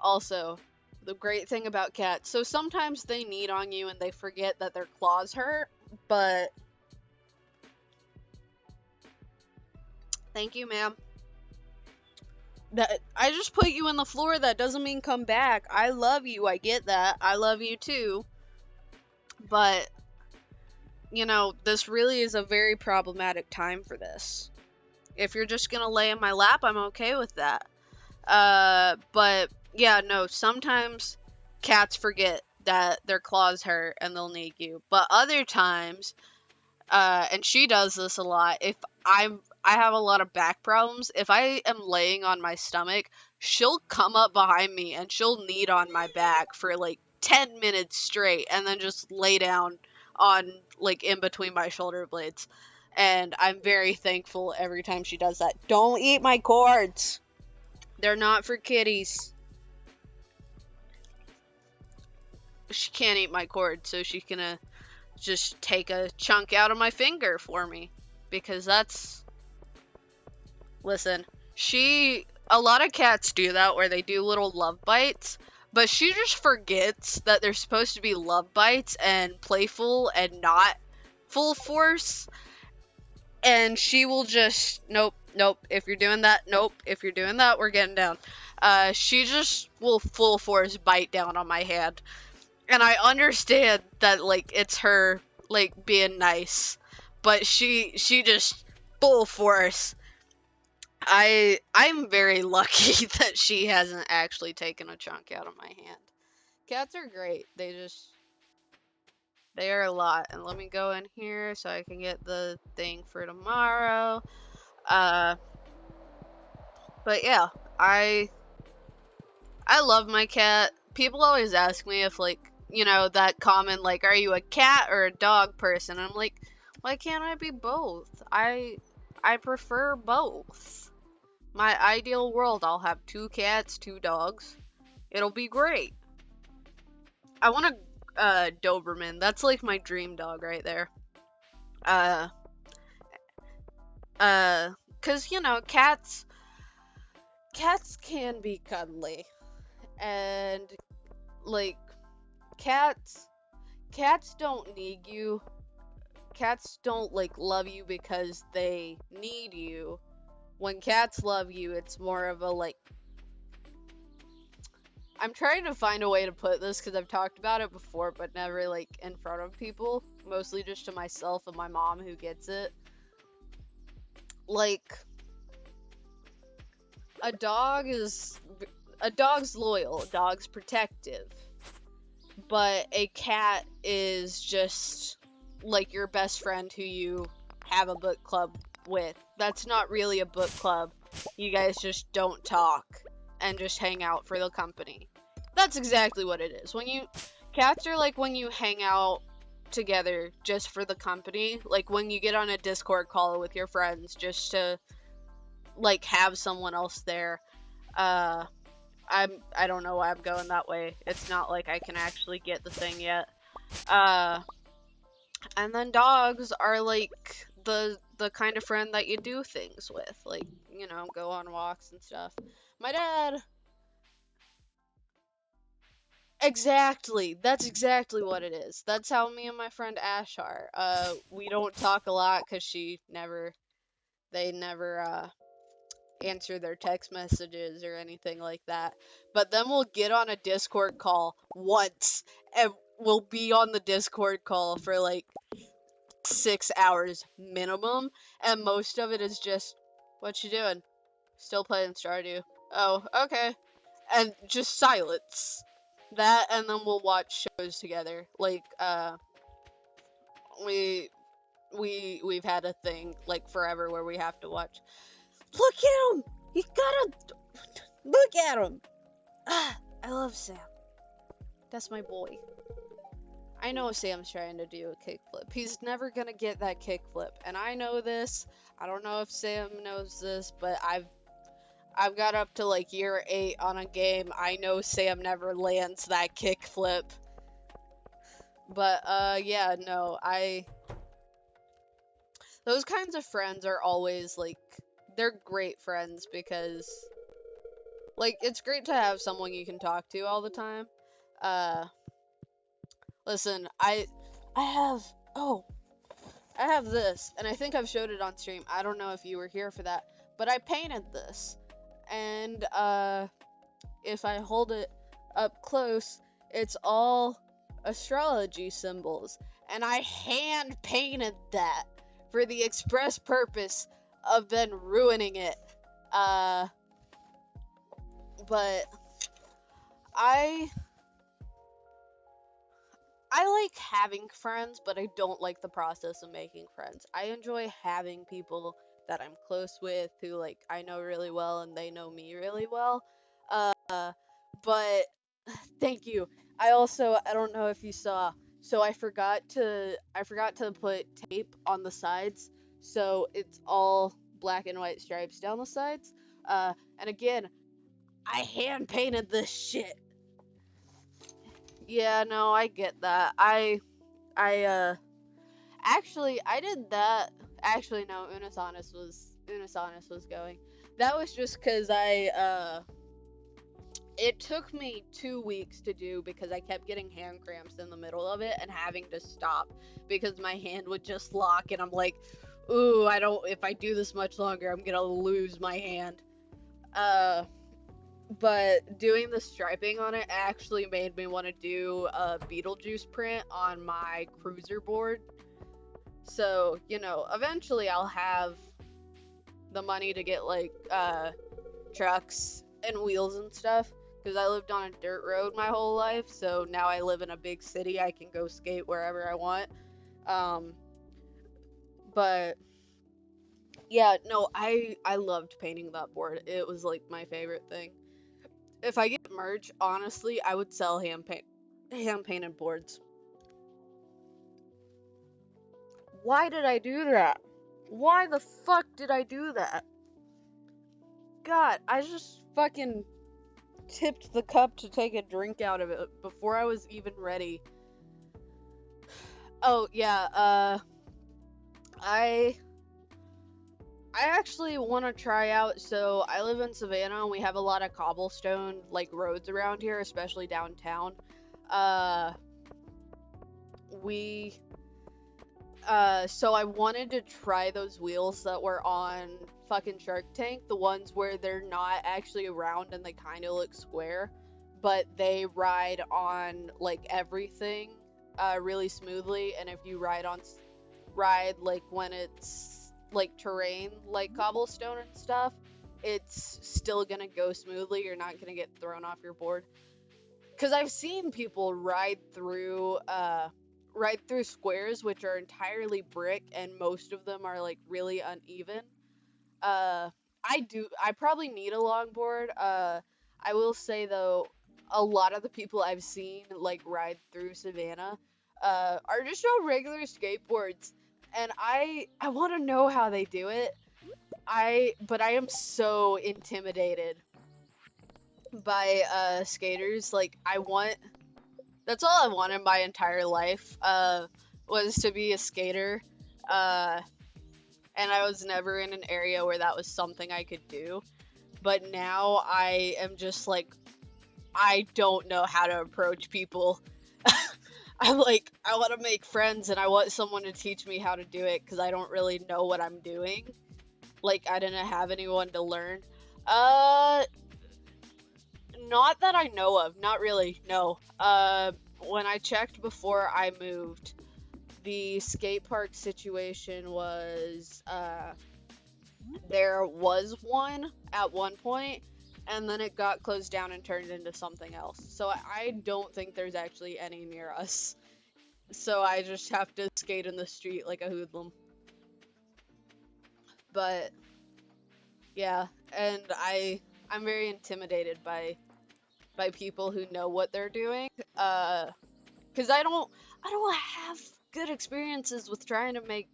Also, the great thing about cats, so sometimes they knead on you and they forget that their claws hurt, but thank you, ma'am. That I just put you in the floor, that doesn't mean come back. I love you, I get that. I love you too. But, you know, this really is a very problematic time for this. If you're just gonna lay in my lap, I'm okay with that. But yeah, no, sometimes cats forget that their claws hurt and they'll nag you. But other times, and she does this a lot, if I have a lot of back problems, if I am laying on my stomach, she'll come up behind me and she'll knead on my back for like 10 minutes straight and then just lay down on like in between my shoulder blades. And I'm very thankful every time she does that. Don't eat my cords. They're not for kitties. She can't eat my cord, so she's gonna just take a chunk out of my finger for me. Because that's... Listen, a lot of cats do that where they do little love bites, but she just forgets that they're supposed to be love bites and playful and not full force. And she will just, nope, if you're doing that, nope, if you're doing that, we're getting down. She just will full force bite down on my hand. And I understand that, like, it's her, like, being nice, but she just full force. I'm very lucky that she hasn't actually taken a chunk out of my hand. Cats are great. They are a lot. And let me go in here so I can get the thing for tomorrow. But yeah, I love my cat. People always ask me if, like, you know, that common, like, are you a cat or a dog person? And I'm like, why can't I be both? I prefer both. My ideal world, I'll have 2 cats, 2 dogs. It'll be great. I want a Doberman. That's like my dream dog right there. Uh, 'Cause, you know, cats can be cuddly. And, like, cats don't need you. Cats don't, like, love you because they need you. When cats love you, it's more of a, like... I'm trying to find a way to put this because I've talked about it before, but never, like, in front of people. Mostly just to myself and my mom, who gets it. Like, a dog's loyal, a dog's protective. But a cat is just like your best friend who you have a book club with. That's not really a book club. You guys just don't talk and just hang out for the company. That's exactly what it is. Cats are like when you hang out together just for the company. Like when you get on a Discord call with your friends just to, like, have someone else there. I don't know why I'm going that way. It's not like I can actually get the thing yet. And then dogs are like the kind of friend that you do things with, like, you know, go on walks and stuff. My dad. Exactly. That's exactly what it is. That's how me and my friend Ash are. We don't talk a lot because they never answer their text messages or anything like that. But then we'll get on a Discord call once, and we'll be on the Discord call for like 6 hours minimum, and most of it is just, what you doing? Still playing Stardew. Oh, okay. And just silence. That, and then we'll watch shows together. Like, we've had a thing, like, forever where we have to watch. Look at him! He's got a... Look at him! Ah, I love Sam. That's my boy. I know Sam's trying to do a kickflip. He's never gonna get that kickflip, and I know this. I don't know if Sam knows this, but I've got up to like year 8 on a game. I know Sam never lands that kickflip. But yeah, no, those kinds of friends are always like, they're great friends because like it's great to have someone you can talk to all the time. Listen, I have this, and I think I've showed it on stream. I don't know if you were here for that, but I painted this. And if I hold it up close, it's all astrology symbols. And I hand painted that for the express purpose of then ruining it. But I like having friends, but I don't like the process of making friends. I enjoy having people that I'm close with who like I know really well and they know me really well. But thank you. I don't know if you saw, so I forgot to put tape on the sides, so it's all black and white stripes down the sides. And again, I hand painted this shit. Yeah, no, I get that. Actually, I did that. Actually, no, Unisonus was going. That was just because it took me 2 weeks to do because I kept getting hand cramps in the middle of it and having to stop because my hand would just lock and I'm like, ooh, if I do this much longer, I'm gonna lose my hand. But doing the striping on it actually made me want to do a Beetlejuice print on my cruiser board. So, eventually I'll have the money to get like trucks and wheels and stuff because I lived on a dirt road my whole life, so now I live in a big city. I can go skate wherever I want. But yeah, no, I loved painting that board. It was like my favorite thing. If I get merch, honestly, I would sell hand painted boards. Why did I do that? Why the fuck did I do that? God, I just fucking tipped the cup to take a drink out of it before I was even ready. Oh, yeah, I actually want to try out, so I live in Savannah and we have a lot of cobblestone, like, roads around here, especially downtown. So I wanted to try those wheels that were on fucking Shark Tank, the ones where they're not actually round and they kind of look square, but they ride on, like, everything, really smoothly, and if you ride like when it's like terrain like cobblestone and stuff, it's still gonna go smoothly. You're not gonna get thrown off your board, because I've seen people ride through squares which are entirely brick and most of them are like really uneven. I probably need a longboard. I will say though, a lot of the people I've seen like ride through Savannah are just on regular skateboards, and I want to know how they do it. But I am so intimidated by skaters. Like, that's all I wanted my entire life, was to be a skater. And I was never in an area where that was something I could do. But now I am just like, I don't know how to approach people. I want to make friends and I want someone to teach me how to do it because I don't really know what I'm doing. Like, I didn't have anyone to learn. Not that I know of. Not really, no. When I checked before I moved, the skate park situation was, there was one at one point, and then it got closed down and turned into something else. So I don't think there's actually any near us. So I just have to skate in the street like a hoodlum. But yeah, and I'm very intimidated by people who know what they're doing. Because I I don't have good experiences with trying to make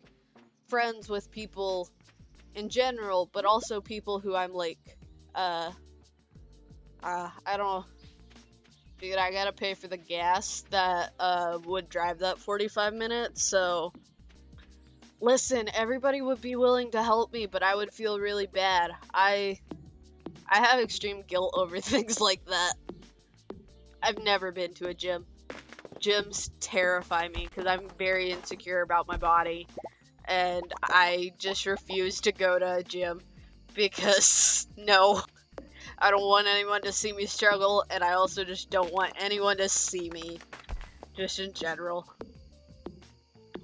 friends with people in general, but also people who I'm like, I don't, dude, I gotta pay for the gas that, would drive that 45 minutes, so, listen, everybody would be willing to help me, but I would feel really bad. I have extreme guilt over things like that. I've never been to a gym. Gyms terrify me because I'm very insecure about my body, and I just refuse to go to a gym because no, I don't want anyone to see me struggle, and I also just don't want anyone to see me, just in general.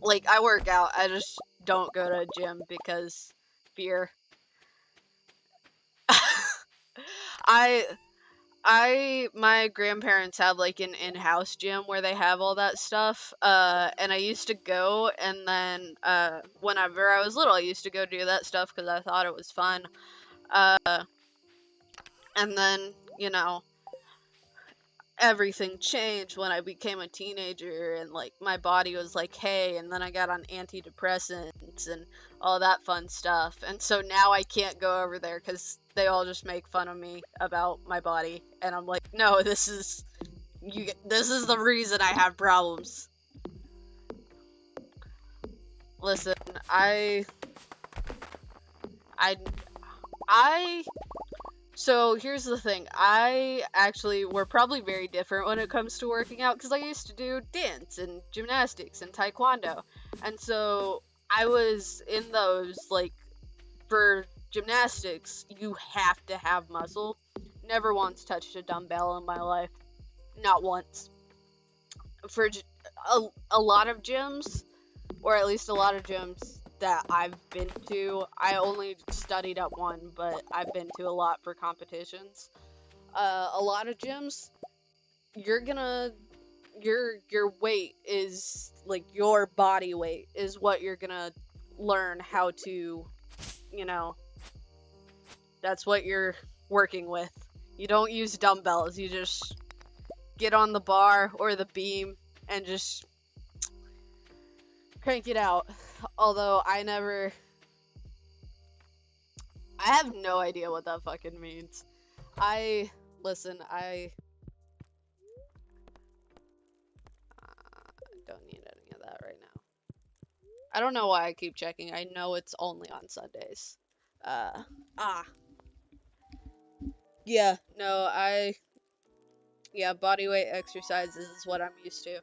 Like, I work out, I just don't go to a gym because fear. I my grandparents have like an in-house gym where they have all that stuff. And I used to go, and then whenever I was little, I used to go do that stuff because I thought it was fun. Uh, and then, you know, everything changed when I became a teenager, and like my body was like, hey, and then I got on antidepressants and all that fun stuff. And so now I can't go over there because they all just make fun of me about my body, and I'm like, no, this is the reason I have problems. Listen, I I so here's the thing. We're probably very different when it comes to working out because I used to do dance and gymnastics and taekwondo. And so I was in those, like, for gymnastics, you have to have muscle. Never once touched a dumbbell in my life. Not once. For a lot of gyms, or at least a lot of gyms that I've been to, I only studied at one, but I've been to a lot for competitions. A lot of gyms, you're gonna your weight is like your body weight is what you're gonna learn how to, you know, that's what you're working with. You don't use dumbbells, you just get on the bar or the beam and just crank it out. Although I have no idea what that fucking means. Listen, I don't need any of that right now. I don't know why I keep checking. I know it's only on Sundays. Uh, ah. Yeah, no, yeah, body weight exercises is what I'm used to.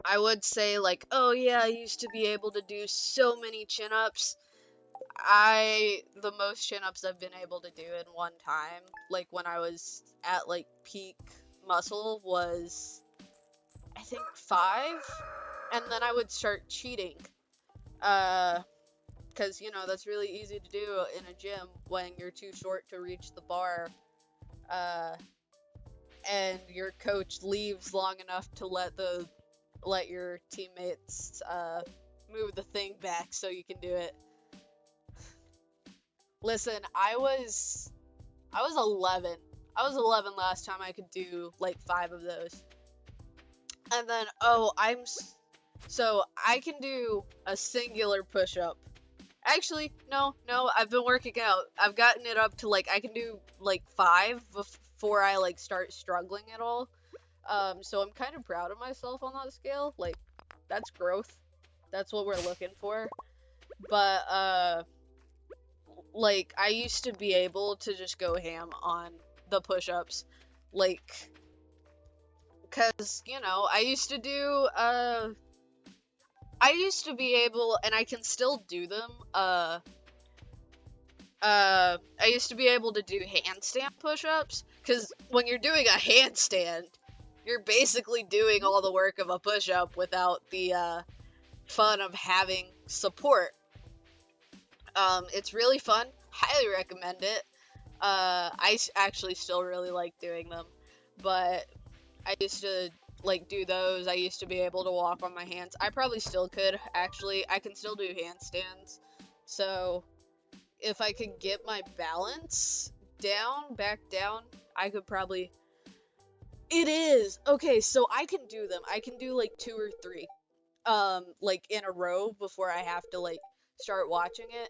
I would say, like, oh yeah, I used to be able to do so many chin-ups. The most chin-ups I've been able to do in one time, like when I was at like peak muscle, was I think 5, and then I would start cheating. Because, you know, that's really easy to do in a gym when you're too short to reach the bar, uh, and your coach leaves long enough to let your teammates, move the thing back so you can do it. Listen, I was 11. I was 11 last time I could do like 5 of those. And then, so I can do a singular push-up. Actually, no, I've been working out. I've gotten it up to like, I can do like 5 before I like start struggling at all. So I'm kind of proud of myself on that scale. Like, that's growth. That's what we're looking for. But, like, I used to be able to just go ham on the push-ups. Like, cause, you know, I used to be able, and I can still do them, I used to be able to do handstand push-ups, cause when you're doing a handstand, you're basically doing all the work of a push-up without the, fun of having support. It's really fun, highly recommend it. Actually still really like doing them, but I used to like do those. I used to be able to walk on my hands. I probably still could, actually. I can still do handstands. So if I could get my balance back down, I could probably It is. Okay, so I can do them. I can do like 2 or 3 like in a row before I have to like start watching it.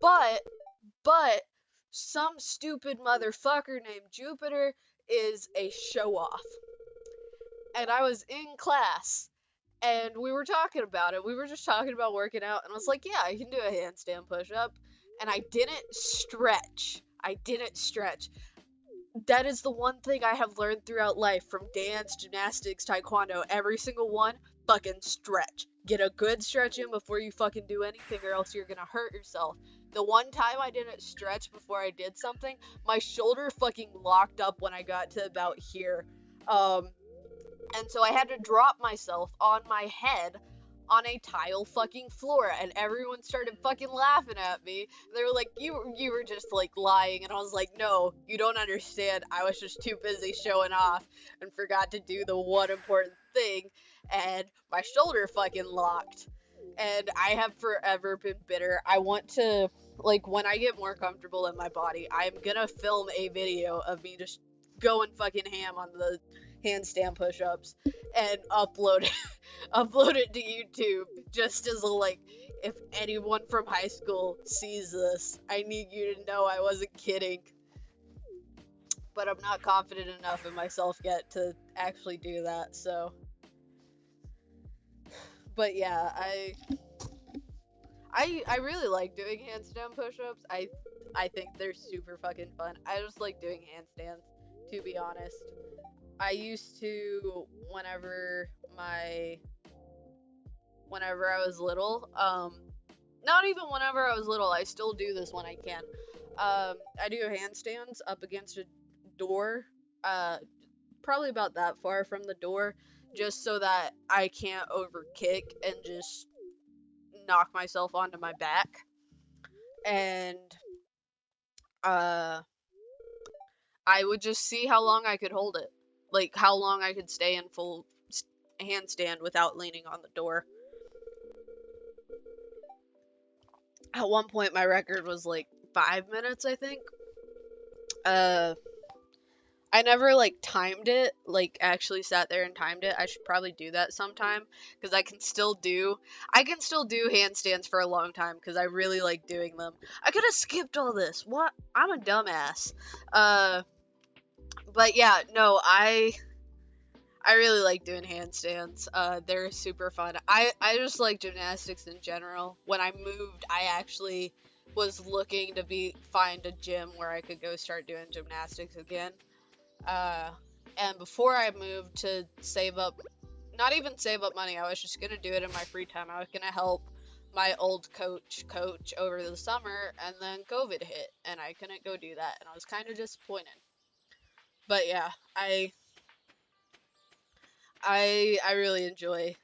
But but some stupid motherfucker named Jupiter is a show off. And I was in class and we were talking about it. We were just talking about working out and I was like, "Yeah, I can do a handstand push-up." And I didn't stretch. I didn't stretch. That is the one thing I have learned throughout life from dance, gymnastics, taekwondo, every single one, fucking stretch. Get a good stretch in before you fucking do anything or else you're gonna hurt yourself. The one time I didn't stretch before I did something, my shoulder fucking locked up when I got to about here. Um, and so I had to drop myself on my head on a tile fucking floor and everyone started fucking laughing at me. They were like, you were just like lying, and I was like, no, you don't understand. I was just too busy showing off and forgot to do the one important thing, and my shoulder fucking locked. And I have forever been bitter. I want to, like, when I get more comfortable in my body, I'm gonna film a video of me just going fucking ham on the handstand push-ups and upload it to YouTube, just as a, like, if anyone from high school sees this, I need you to know I wasn't kidding. But I'm not confident enough in myself yet to actually do that, so. But yeah, I really like doing handstand push-ups. I think they're super fucking fun. I just like doing handstands, to be honest. I used to, whenever I was little, not even whenever I was little, I still do this when I can. I do handstands up against a door, uh, probably about that far from the door, just so that I can't overkick and just knock myself onto my back. And, uh, I would just see how long I could hold it. Like, how long I could stay in full handstand without leaning on the door. At one point, my record was like 5 minutes, I think. Uh, I never like timed it, like actually sat there and timed it. I should probably do that sometime because I can still do handstands for a long time because I really like doing them. I could have skipped all this. What? I'm a dumbass. Uh, but yeah, no, I really like doing handstands. They're super fun. I just like gymnastics in general. When I moved, I actually was looking to find a gym where I could go start doing gymnastics again. Uh, and before I moved to save up, not even save up money, I was just gonna do it in my free time. I was gonna help my old coach over the summer, and then COVID hit, and I couldn't go do that, and I was kind of disappointed. But yeah, I really enjoy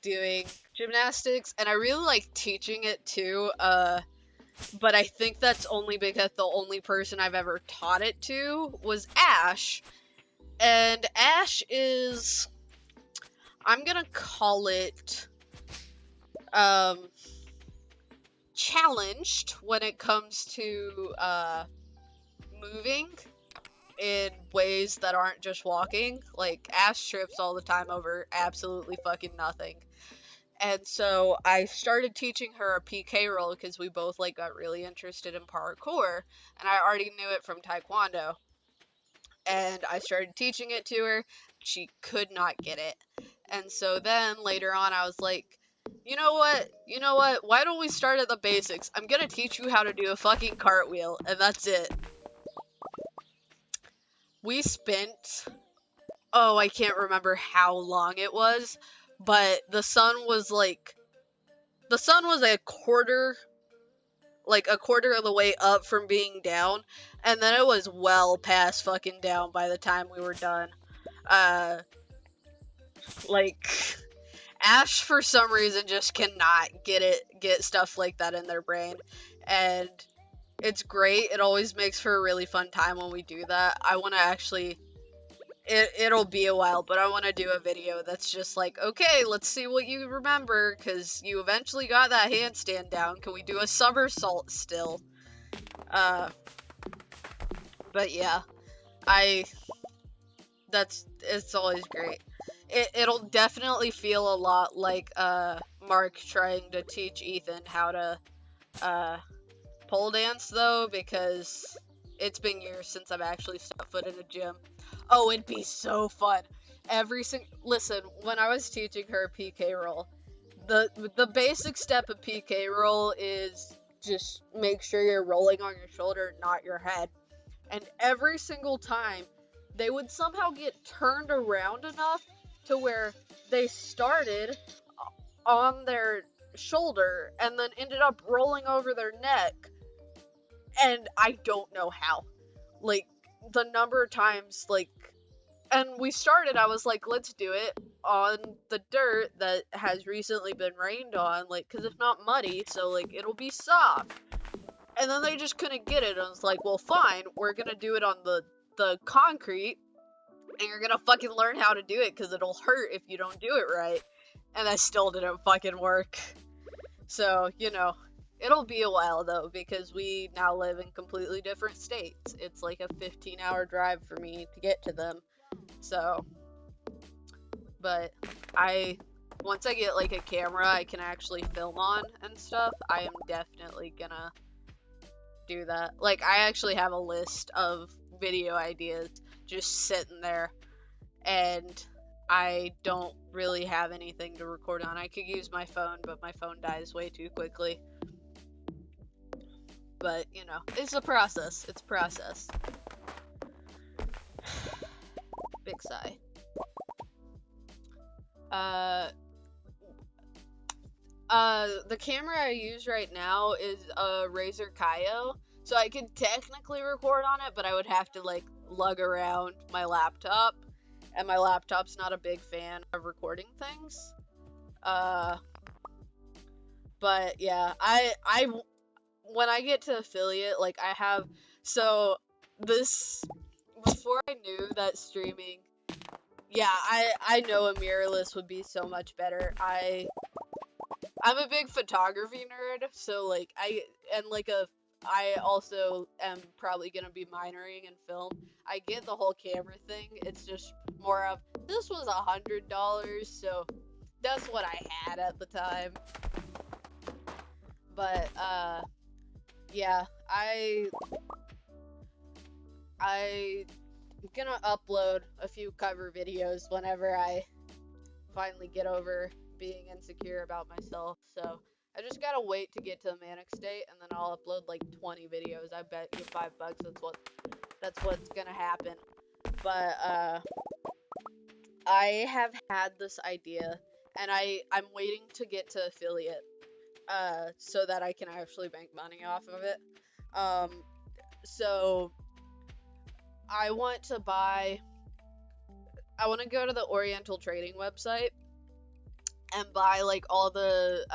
doing gymnastics, and I really like teaching it too. But I think that's only because the only person I've ever taught it to was Ash, and Ash is, I'm gonna call it challenged when it comes to moving in ways that aren't just walking. Like, Ash trips all the time over absolutely fucking nothing. And so I started teaching her a PK roll because we both like got really interested in parkour, and I already knew it from taekwondo. And I started teaching it to her. She could not get it. And so then later on I was like, you know what? You know what? Why don't we start at the basics? I'm gonna teach you how to do a fucking cartwheel, and that's it. We spent, oh, I can't remember how long it was, but the sun was a quarter of the way up from being down, and then it was well past fucking down by the time we were done. Uh, like, Ash for some reason just cannot get stuff like that in their brain, and it's great. It always makes for a really fun time when we do that. I want to actually, it'll be a while, but I want to do a video that's just like, okay, let's see what you remember, because you eventually got that handstand down. Can we do a somersault still? Uh, but yeah. I it's always great. It'll definitely feel a lot like Mark trying to teach Ethan how to uh pole dance though, because it's been years since I've actually stepped foot in a gym. Oh, it'd be so fun. Listen, when I was teaching her PK roll, the basic step of PK roll is just make sure you're rolling on your shoulder, not your head. And every single time, they would somehow get turned around enough to where they started on their shoulder and then ended up rolling over their neck, and I don't know how. Like, the number of times, like, and we started, I was like, let's do it on the dirt that has recently been rained on, like, because it's not muddy, so, like, it'll be soft. And then they just couldn't get it, and I was like, well, fine, we're gonna do it on the concrete, and you're gonna fucking learn how to do it, because it'll hurt if you don't do it right. And that still didn't fucking work. So, you know, it'll be a while though, because we now live in completely different states. It's like a 15-hour drive for me to get to them. So, but once I get like a camera I can actually film on and stuff, I am definitely gonna do that. Like, I actually have a list of video ideas just sitting there, and I don't really have anything to record on. I could use my phone, but my phone dies way too quickly. But, you know, it's a process. It's a process. Big sigh. The camera I use right now is a Razer Kaio, so I could technically record on it, but I would have to, like, lug around my laptop, and my laptop's not a big fan of recording things. But yeah, when I get to affiliate, like, before I knew that streaming, yeah, I know a mirrorless would be so much better. I'm a big photography nerd, so, like, I also am probably gonna be minoring in film. I get the whole camera thing, it's just more of, this was $100, so that's what I had at the time. But, yeah, I'm gonna upload a few cover videos whenever I finally get over being insecure about myself. So I just gotta wait to get to a manic state, and then I'll upload like 20 videos. I bet you $5 that's what's gonna happen. But I have had this idea, and I'm waiting to get to affiliate so that I can actually make money off of it. So I want to go to the Oriental Trading website and buy like all the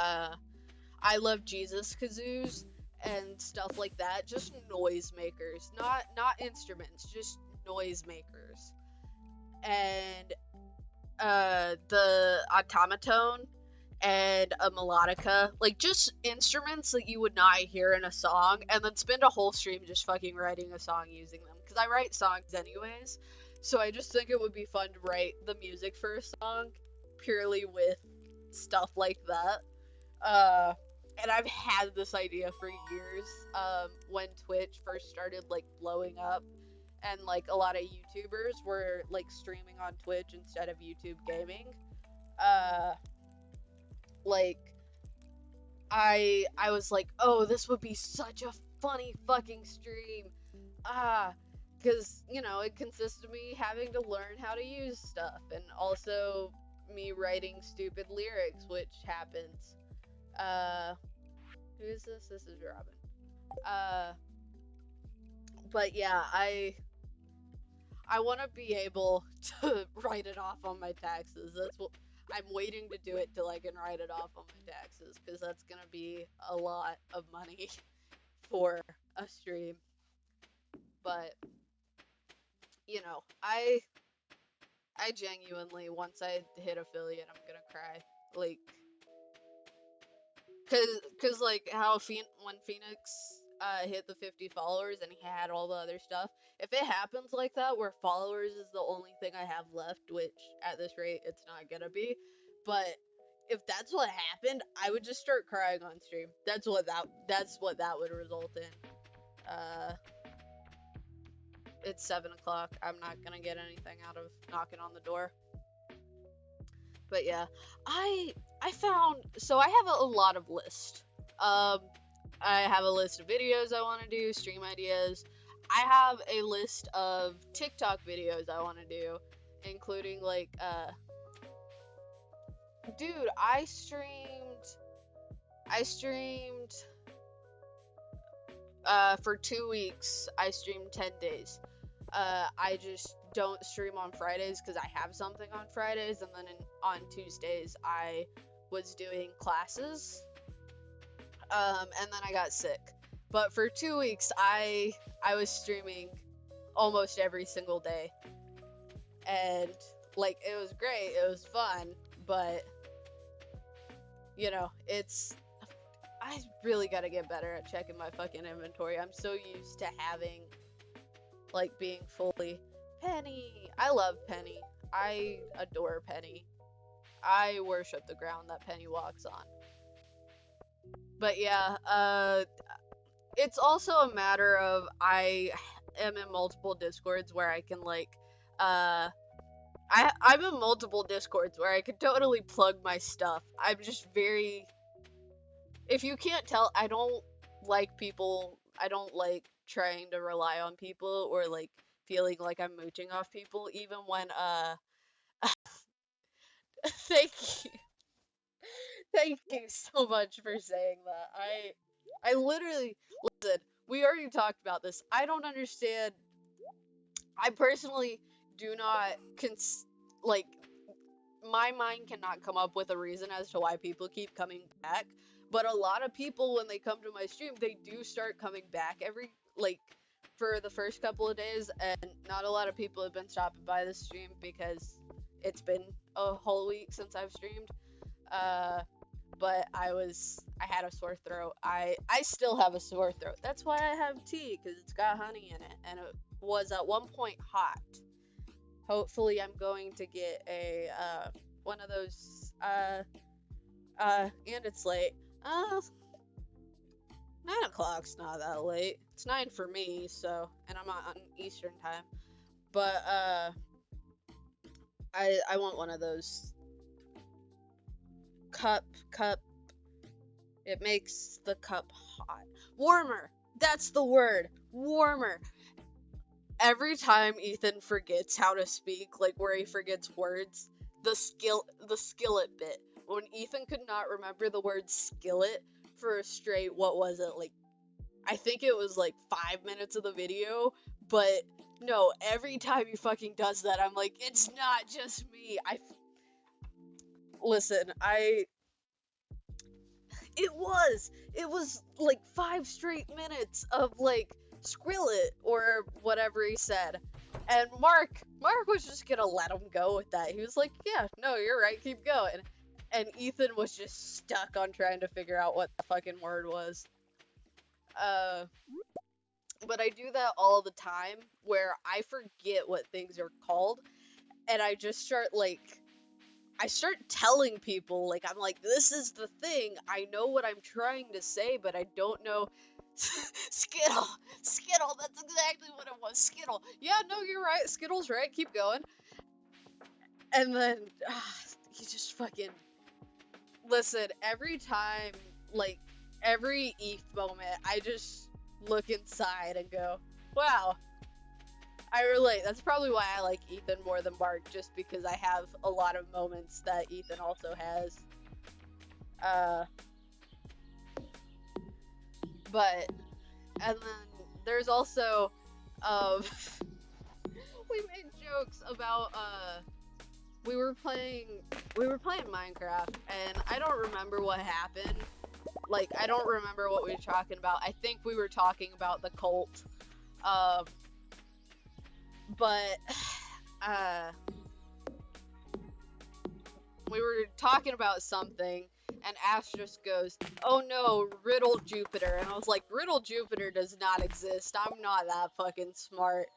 I Love Jesus kazoos and stuff like that. Just noise makers, not instruments, just noise makers. And the automaton and a melodica, like just instruments that you would not hear in a song, and then spend a whole stream just fucking writing a song using them, because I write songs anyways, so I just think it would be fun to write the music for a song purely with stuff like that. And I've had this idea for years, when Twitch first started like blowing up, and like a lot of YouTubers were like streaming on Twitch instead of YouTube gaming. Uh, like I was like, oh, this would be such a funny fucking stream. Because, you know, it consists of me having to learn how to use stuff, and also me writing stupid lyrics, which happens. Who is this? This is Robin. But yeah, I want to be able to write it off on my taxes. That's what I'm waiting to do it till I can write it off on my taxes, because that's gonna be a lot of money for a stream. But you know, I genuinely, once I hit affiliate, I'm gonna cry. Like, cause like how when Phoenix hit the 50 followers and he had all the other stuff. If it happens like that, where followers is the only thing I have left, which at this rate it's not gonna be, but if that's what happened, I would just start crying on stream. That's what that would result in. It's 7 o'clock. I'm not gonna get anything out of knocking on the door. But yeah, I found, so I have a lot of lists. I have a list of videos I want to do, stream ideas. I have a list of TikTok videos I want to do, including like, dude, I streamed, for 2 weeks. I streamed 10 days. I just don't stream on Fridays because I have something on Fridays, and then on Tuesdays I was doing classes, and then I got sick. But for 2 weeks I was streaming almost every single day, and like it was great, it was fun, but you know, I really gotta get better at checking my fucking inventory. I'm so used to having, like, being fully... Penny! I love Penny. I adore Penny. I worship the ground that Penny walks on. But yeah, it's also a matter of I am in multiple Discords where I can, like, I'm in multiple Discords where I can totally plug my stuff. I'm just very... If you can't tell, I don't like trying to rely on people or, like, feeling like I'm mooching off people, even when, thank you. Thank you so much for saying that. I literally, listen, we already talked about this. I don't understand. I personally do not, like, my mind cannot come up with a reason as to why people keep coming back. But a lot of people, when they come to my stream, they do start coming back for the first couple of days, and not a lot of people have been stopping by the stream because it's been a whole week since I've streamed. But I had a sore throat. I still have a sore throat. That's why I have tea, because it's got honey in it, and it was at one point hot. Hopefully I'm going to get a, one of those, and it's late. 9 o'clock's not that late. It's 9 for me, so, and I'm on Eastern time. But, I want one of those cup, it makes the cup hot. Warmer! That's the word! Warmer! Every time Ethan forgets how to speak, like where he forgets words, the skillet bit. When Ethan could not remember the word skillet for a straight, what was it, like, I think it was like 5 minutes of the video, but no, every time he fucking does that, I'm like, it's not just me. Listen, it was like 5 straight minutes of like, Skrillet, or whatever he said. And Mark was just gonna let him go with that. He was like, yeah, no, you're right, keep going. And Ethan was just stuck on trying to figure out what the fucking word was. But I do that all the time, where I forget what things are called, and I just start telling people, like, I'm like, this is the thing, I know what I'm trying to say, but I don't know. Skittle, that's exactly what it was, Skittle. Yeah, no, you're right, Skittle's right, keep going. And then, you just fucking... Listen, every time, like, every ETH moment, I just look inside and go, wow, I relate. That's probably why I like Ethan more than Mark, just because I have a lot of moments that Ethan also has. But, and then there's also, we made jokes about, we were playing Minecraft, and I don't remember what happened. Like, I don't remember what we were talking about. I think we were talking about the cult. But, we were talking about something, And Ash just goes, "Oh no, Riddle Jupiter." And I was like, "Riddle Jupiter does not exist. I'm not that fucking smart."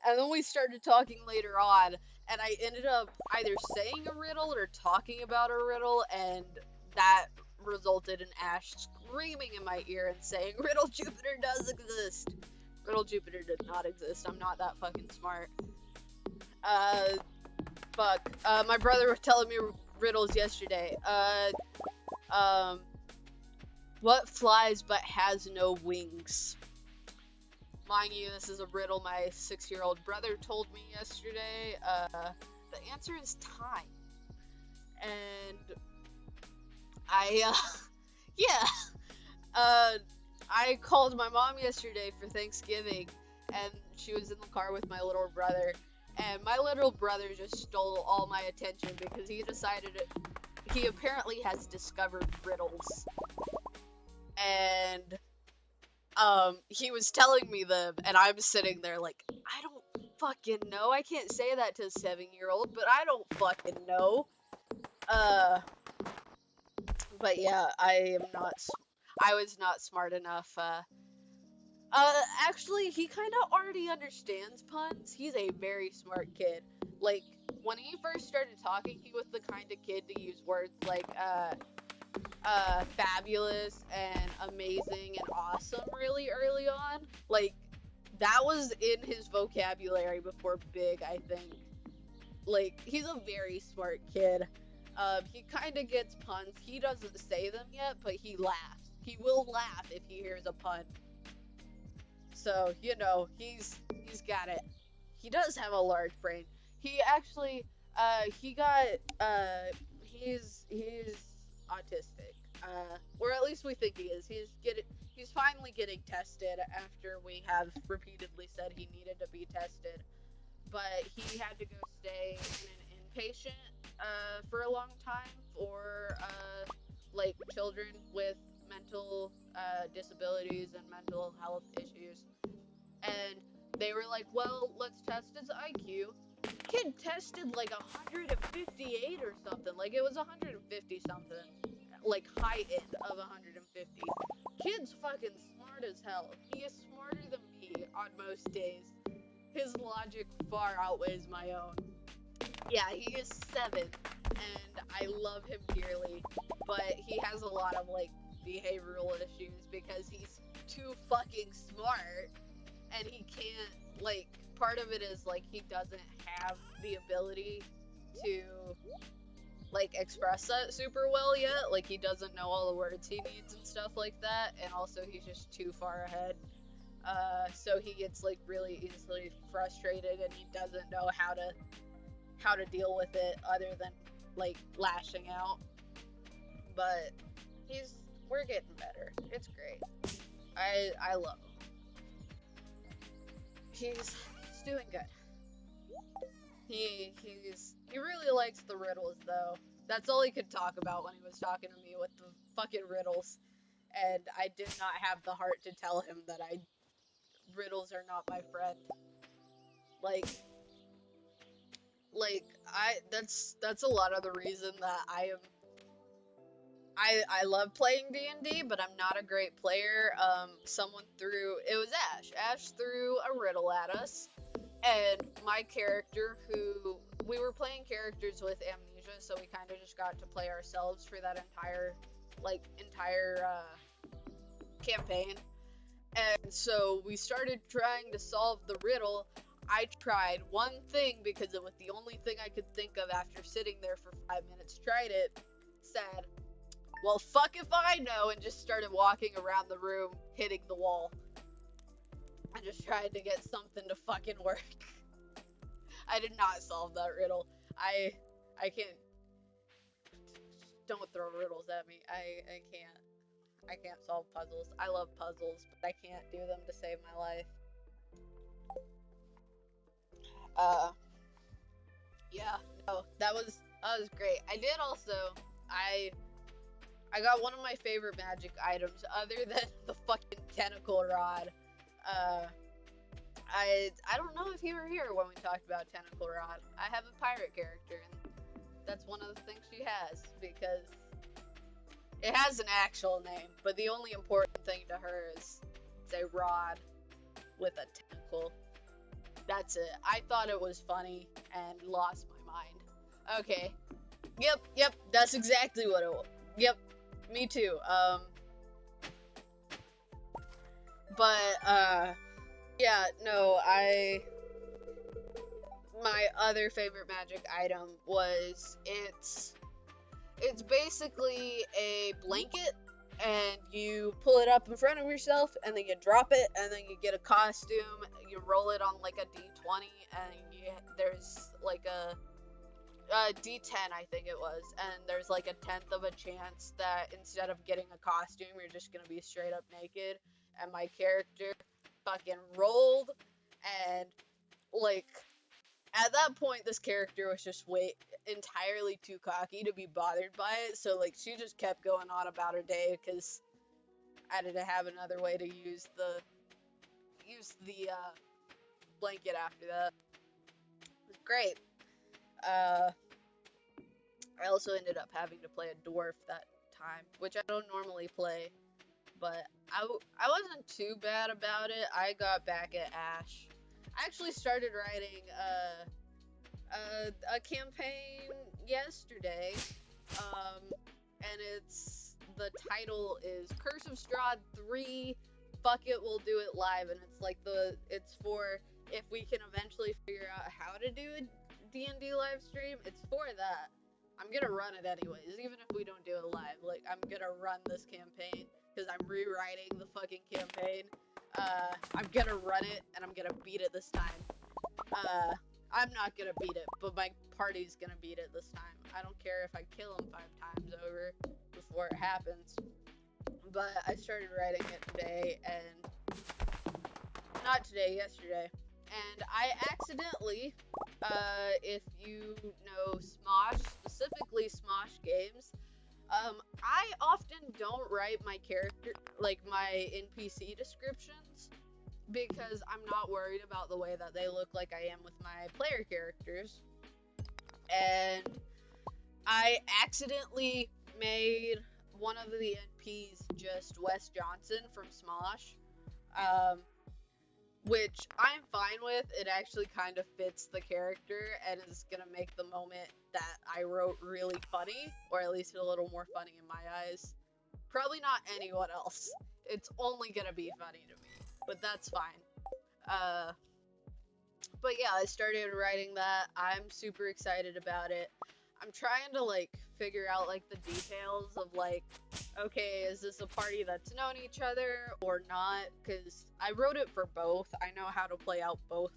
And then we started talking later on, and I ended up either saying a riddle or talking about a riddle, and that resulted in Ash screaming in my ear and saying, "Riddle Jupiter does exist." Riddle Jupiter did not exist. I'm not that fucking smart. Uh, fuck. My brother was telling me riddles yesterday. Um, what flies but has no wings? Mind you, this is a riddle my 6-year-old brother told me yesterday. The answer is time. And yeah, I called my mom yesterday for Thanksgiving, and she was in the car with my little brother. And my little brother just stole all my attention because he apparently has discovered riddles. And he was telling me them, and I'm sitting there like, I don't fucking know. I can't say that to a 7-year-old, but I don't fucking know. But yeah, I was not smart enough. Actually, he kind of already understands puns. He's a very smart kid. Like, when he first started talking, he was the kind of kid to use words like, fabulous and amazing and awesome really early on. Like, that was in his vocabulary before big, I think. Like, he's a very smart kid. He kind of gets puns. He doesn't say them yet, but he laughs. He will laugh if he hears a pun. So, you know, he's got it. He does have a large brain. He actually, he got, he's autistic. Or at least we think he is. He's finally getting tested after we have repeatedly said he needed to be tested. But he had to go stay in an inpatient, for a long time for, like, children with mental, disabilities and mental health issues. And they were like, well, let's test his IQ. Kid tested like 158 or something. Like, it was 150 something. Like, high end of 150. Kid's fucking smart as hell. He is smarter than me on most days. His logic far outweighs my own. Yeah, he is 7, and I love him dearly, but he has a lot of, like, behavioral issues because he's too fucking smart, and he can't, like, part of it is, like, he doesn't have the ability to, like, express that super well yet. Like, he doesn't know all the words he needs and stuff like that, and also he's just too far ahead. So he gets, like, really easily frustrated, and he doesn't know how to deal with it other than, like, lashing out. But we're getting better. It's great. I love him. He's doing good. He really likes the riddles though. That's all he could talk about when he was talking to me with the fucking riddles. And I did not have the heart to tell him that riddles are not my friend. Like that's a lot of the reason that I love playing D&D, but I'm not a great player. It was Ash. Ash threw a riddle at us, and my character, who we were playing characters with amnesia, so we kind of just got to play ourselves for that entire campaign. And so we started trying to solve the riddle. I tried one thing because it was the only thing I could think of after sitting there for 5 minutes. Tried it, said, well, fuck if I know, and just started walking around the room, hitting the wall. I just tried to get something to fucking work. I did not solve that riddle. I can't. Don't throw riddles at me. I can't. I can't solve puzzles. I love puzzles, but I can't do them to save my life. Yeah, no, that was great. I did also, I got one of my favorite magic items other than the fucking tentacle rod. I don't know if you were here when we talked about tentacle rod. I have a pirate character, and that's one of the things she has, because It has an actual name, but the only important thing to her is it's a rod with a tentacle. That's it. I thought it was funny and lost my mind. Okay. Yep, that's exactly what it was. Yep, me too. But yeah, no, my other favorite magic item was it's basically a blanket, and you pull it up in front of yourself, and then you drop it, and then you get a costume. You roll it on like a d20, and there's like a d10, I think it was, and there's like a tenth of a chance that instead of getting a costume, you're just gonna be straight up naked. And my character fucking rolled, and like at that point, this character was just entirely too cocky to be bothered by it. So like she just kept going on about her day because I didn't have another way to use the blanket after that. It was great. Uh, I also ended up having to play a dwarf that time, which I don't normally play, but I wasn't too bad about it. I got back at Ash. I actually started writing a campaign yesterday, and the title is Curse of Strahd 3. Fuck it, we'll do it live, and it's for if we can eventually figure out how to do a D&D live stream. It's for that. I'm gonna run it anyways, even if we don't do it live. Like, I'm gonna run this campaign because I'm rewriting the fucking campaign. I'm gonna run it, and I'm gonna beat it this time. I'm not gonna beat it, but my party's gonna beat it this time. I don't care if I kill him 5 times over before it happens. But I started writing it today, and not today, yesterday. And I accidentally, if you know Smosh, specifically Smosh games, I often don't write my character, like my NPC descriptions, because I'm not worried about the way that they look like I am with my player characters. And I accidentally made one of the NPs just Wes Johnson from Smosh, which I'm fine with. It actually kind of fits the character and is gonna make the moment that I wrote really funny, or at least a little more funny in my eyes. Probably not anyone else. It's only gonna be funny to me, but that's fine. But yeah, I started writing that. I'm super excited about it. I'm trying to like figure out like the details of like, okay, is this a party that's known each other or not? Because I wrote it for both. I know how to play out both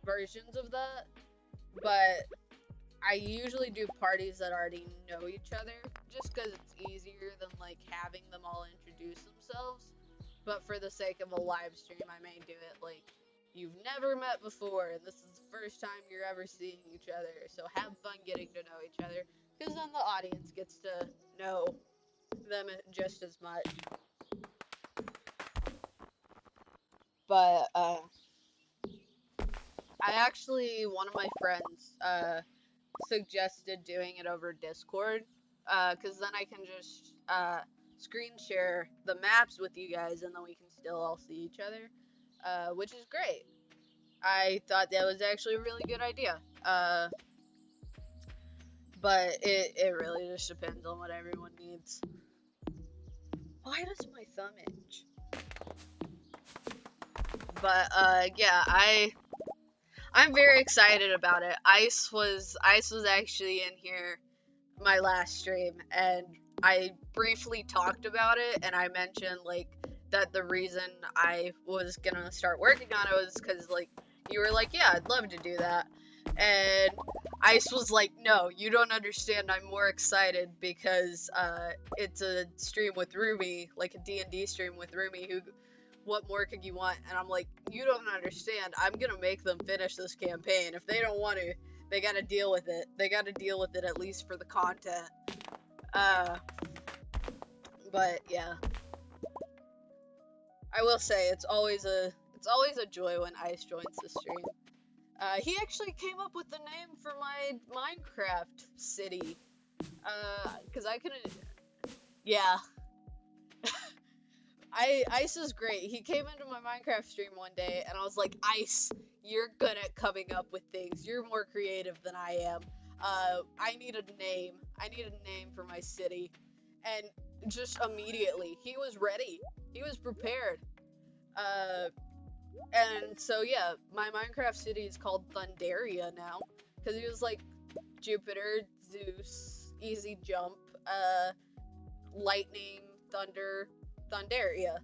versions of that, but I usually do parties that already know each other just because it's easier than like having them all introduce themselves. But for the sake of a live stream, I may do it like you've never met before, and this is the first time you're ever seeing each other. So have fun getting to know each other, because then the audience gets to know them just as much. But one of my friends suggested doing it over Discord, because then I can just screen share the maps with you guys, and then we can still all see each other, which is great. I thought that was actually a really good idea. But it really just depends on what everyone needs. Why does my thumb itch? But yeah, I'm very excited about it. Ice was actually in here my last stream, and I briefly talked about it, and I mentioned like that the reason I was gonna start working on it was because like you were like, yeah, I'd love to do that, and Ice was like, no, you don't understand. I'm more excited because it's a stream with Rumi, like a D&D stream with Rumi, who. What more could you want? And I'm like, you don't understand. I'm gonna make them finish this campaign. If they don't want to, they gotta deal with it. They gotta deal with it at least for the content. But yeah, I will say it's always a joy when Ice joins the stream. He actually came up with the name for my Minecraft city. Cause I couldn't. Yeah. Ice is great. He came into my Minecraft stream one day, and I was like, Ice, you're good at coming up with things. You're more creative than I am. I need a name. I need a name for my city. And just immediately, he was ready. He was prepared. And so, yeah, my Minecraft city is called Thundaria now. Because he was like, Jupiter, Zeus, easy jump, lightning, thunder, Thundaria.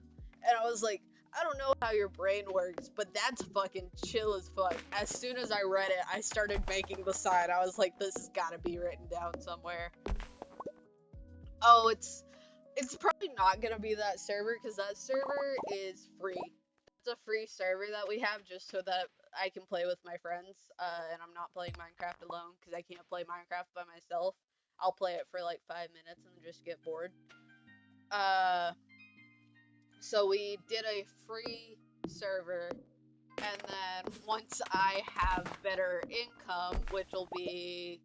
And I was like, I don't know how your brain works, but that's fucking chill as fuck. As soon as I read it, I started making the sign. I was like, this has gotta be written down somewhere. Oh, it's probably not gonna be that server, because that server is free. It's a free server that we have just so that I can play with my friends, and I'm not playing Minecraft alone, because I can't play Minecraft by myself. I'll play it for like 5 minutes and just get bored. So we did a free server, and then once I have better income, which will be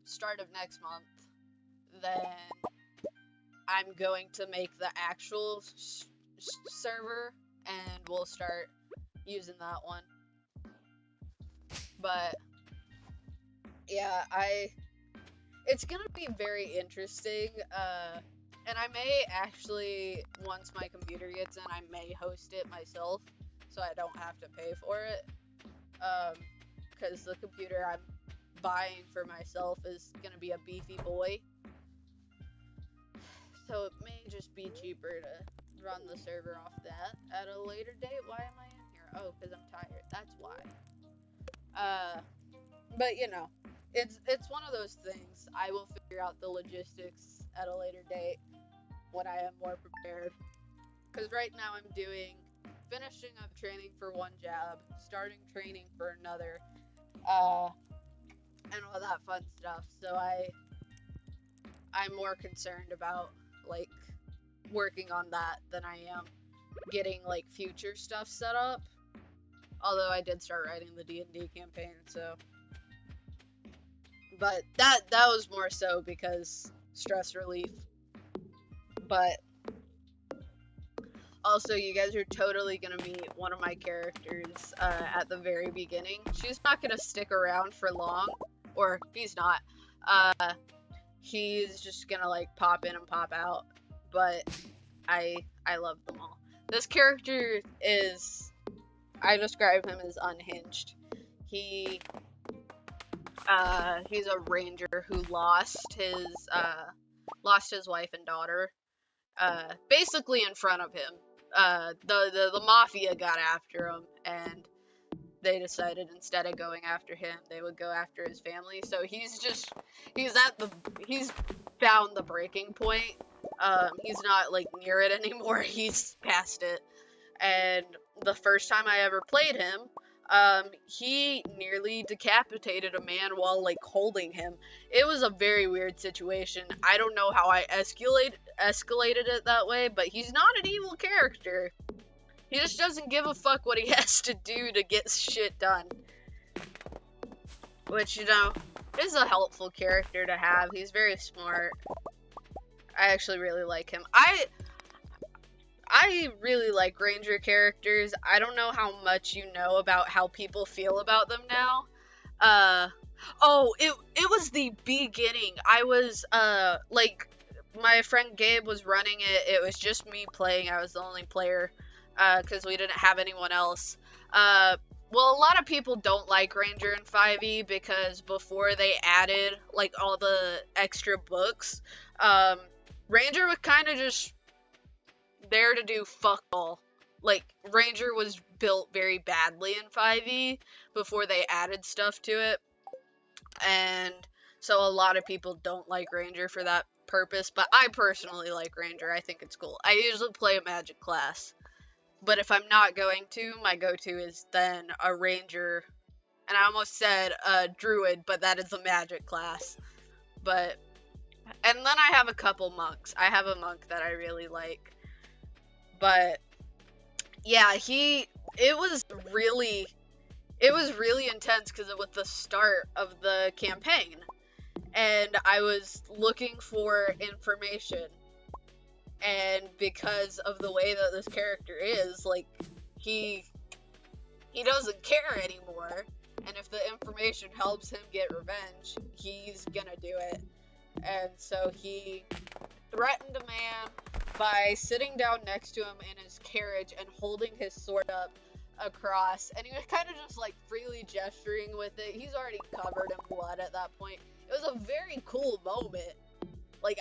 start of next month, then I'm going to make the actual server, and we'll start using that one. But yeah, it's gonna be very interesting. And I may actually, once my computer gets in, I may host it myself, so I don't have to pay for it. Because the computer I'm buying for myself is gonna be a beefy boy. So it may just be cheaper to run the server off that at a later date. Why am I in here? Oh, because I'm tired. That's why. But you know, it's one of those things. I will figure out the logistics at a later date when I am more prepared. Because right now I'm finishing up training for one job, starting training for another, and all that fun stuff. So I'm more concerned about like working on that than I am getting like future stuff set up. Although I did start writing the D&D campaign, so. But that was more so because stress relief. But also, you guys are totally gonna meet one of my characters at the very beginning. She's not gonna stick around for long, or he's not. He's just gonna like pop in and pop out. But I love them all. This character is, I describe him as unhinged. He's a ranger who lost his wife and daughter, basically in front of him. The mafia got after him, and they decided instead of going after him, they would go after his family. So he's found the breaking point. He's not like near it anymore. He's past it. And the first time I ever played him, he nearly decapitated a man while like holding him. It was a very weird situation. I don't know how I escalated it that way, but he's not an evil character. He just doesn't give a fuck what he has to do to get shit done. Which, you know, is a helpful character to have. He's very smart. I actually really like him. I really like ranger characters. I don't know how much you know about how people feel about them now. It was the beginning. I was, like, my friend Gabe was running it. It was just me playing. I was the only player, because we didn't have anyone else. Well, a lot of people don't like Ranger in 5e because before they added, like, all the extra books, Ranger was kind of just there to do fuck all. Like, Ranger was built very badly in 5e before they added stuff to it. And so a lot of people don't like Ranger for that purpose, but I personally like Ranger. I think it's cool. I usually play a magic class. But if I'm not going to, my go-to is then a ranger. And I almost said a druid, but that is a magic class. And then I have a couple monks. I have a monk that I really like. But yeah, it was really intense because it was the start of the campaign. And I was looking for information. and because of the way that this character is, like, he doesn't care anymore, and if the information helps him get revenge, he's gonna do it. And so he threatened a man by sitting down next to him in his carriage and holding his sword up across, and he was kind of just like freely gesturing with it. He's already covered in blood at that point. It was a very cool moment. Like,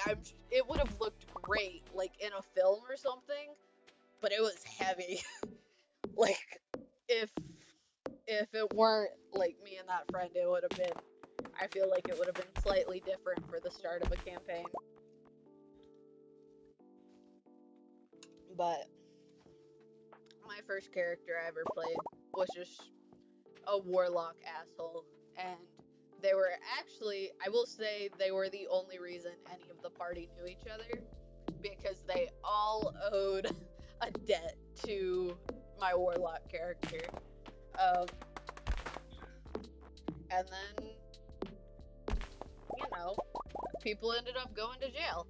it would have looked great, like, in a film or something, but it was heavy. Like, if it weren't, like, me and that friend, it would have been, I feel like it would have been slightly different for the start of a campaign. But my first character I ever played was just a warlock asshole, and they were actually, I will say, they were the only reason any of the party knew each other, because they all owed a debt to my warlock character. And then, you know, people ended up going to jail,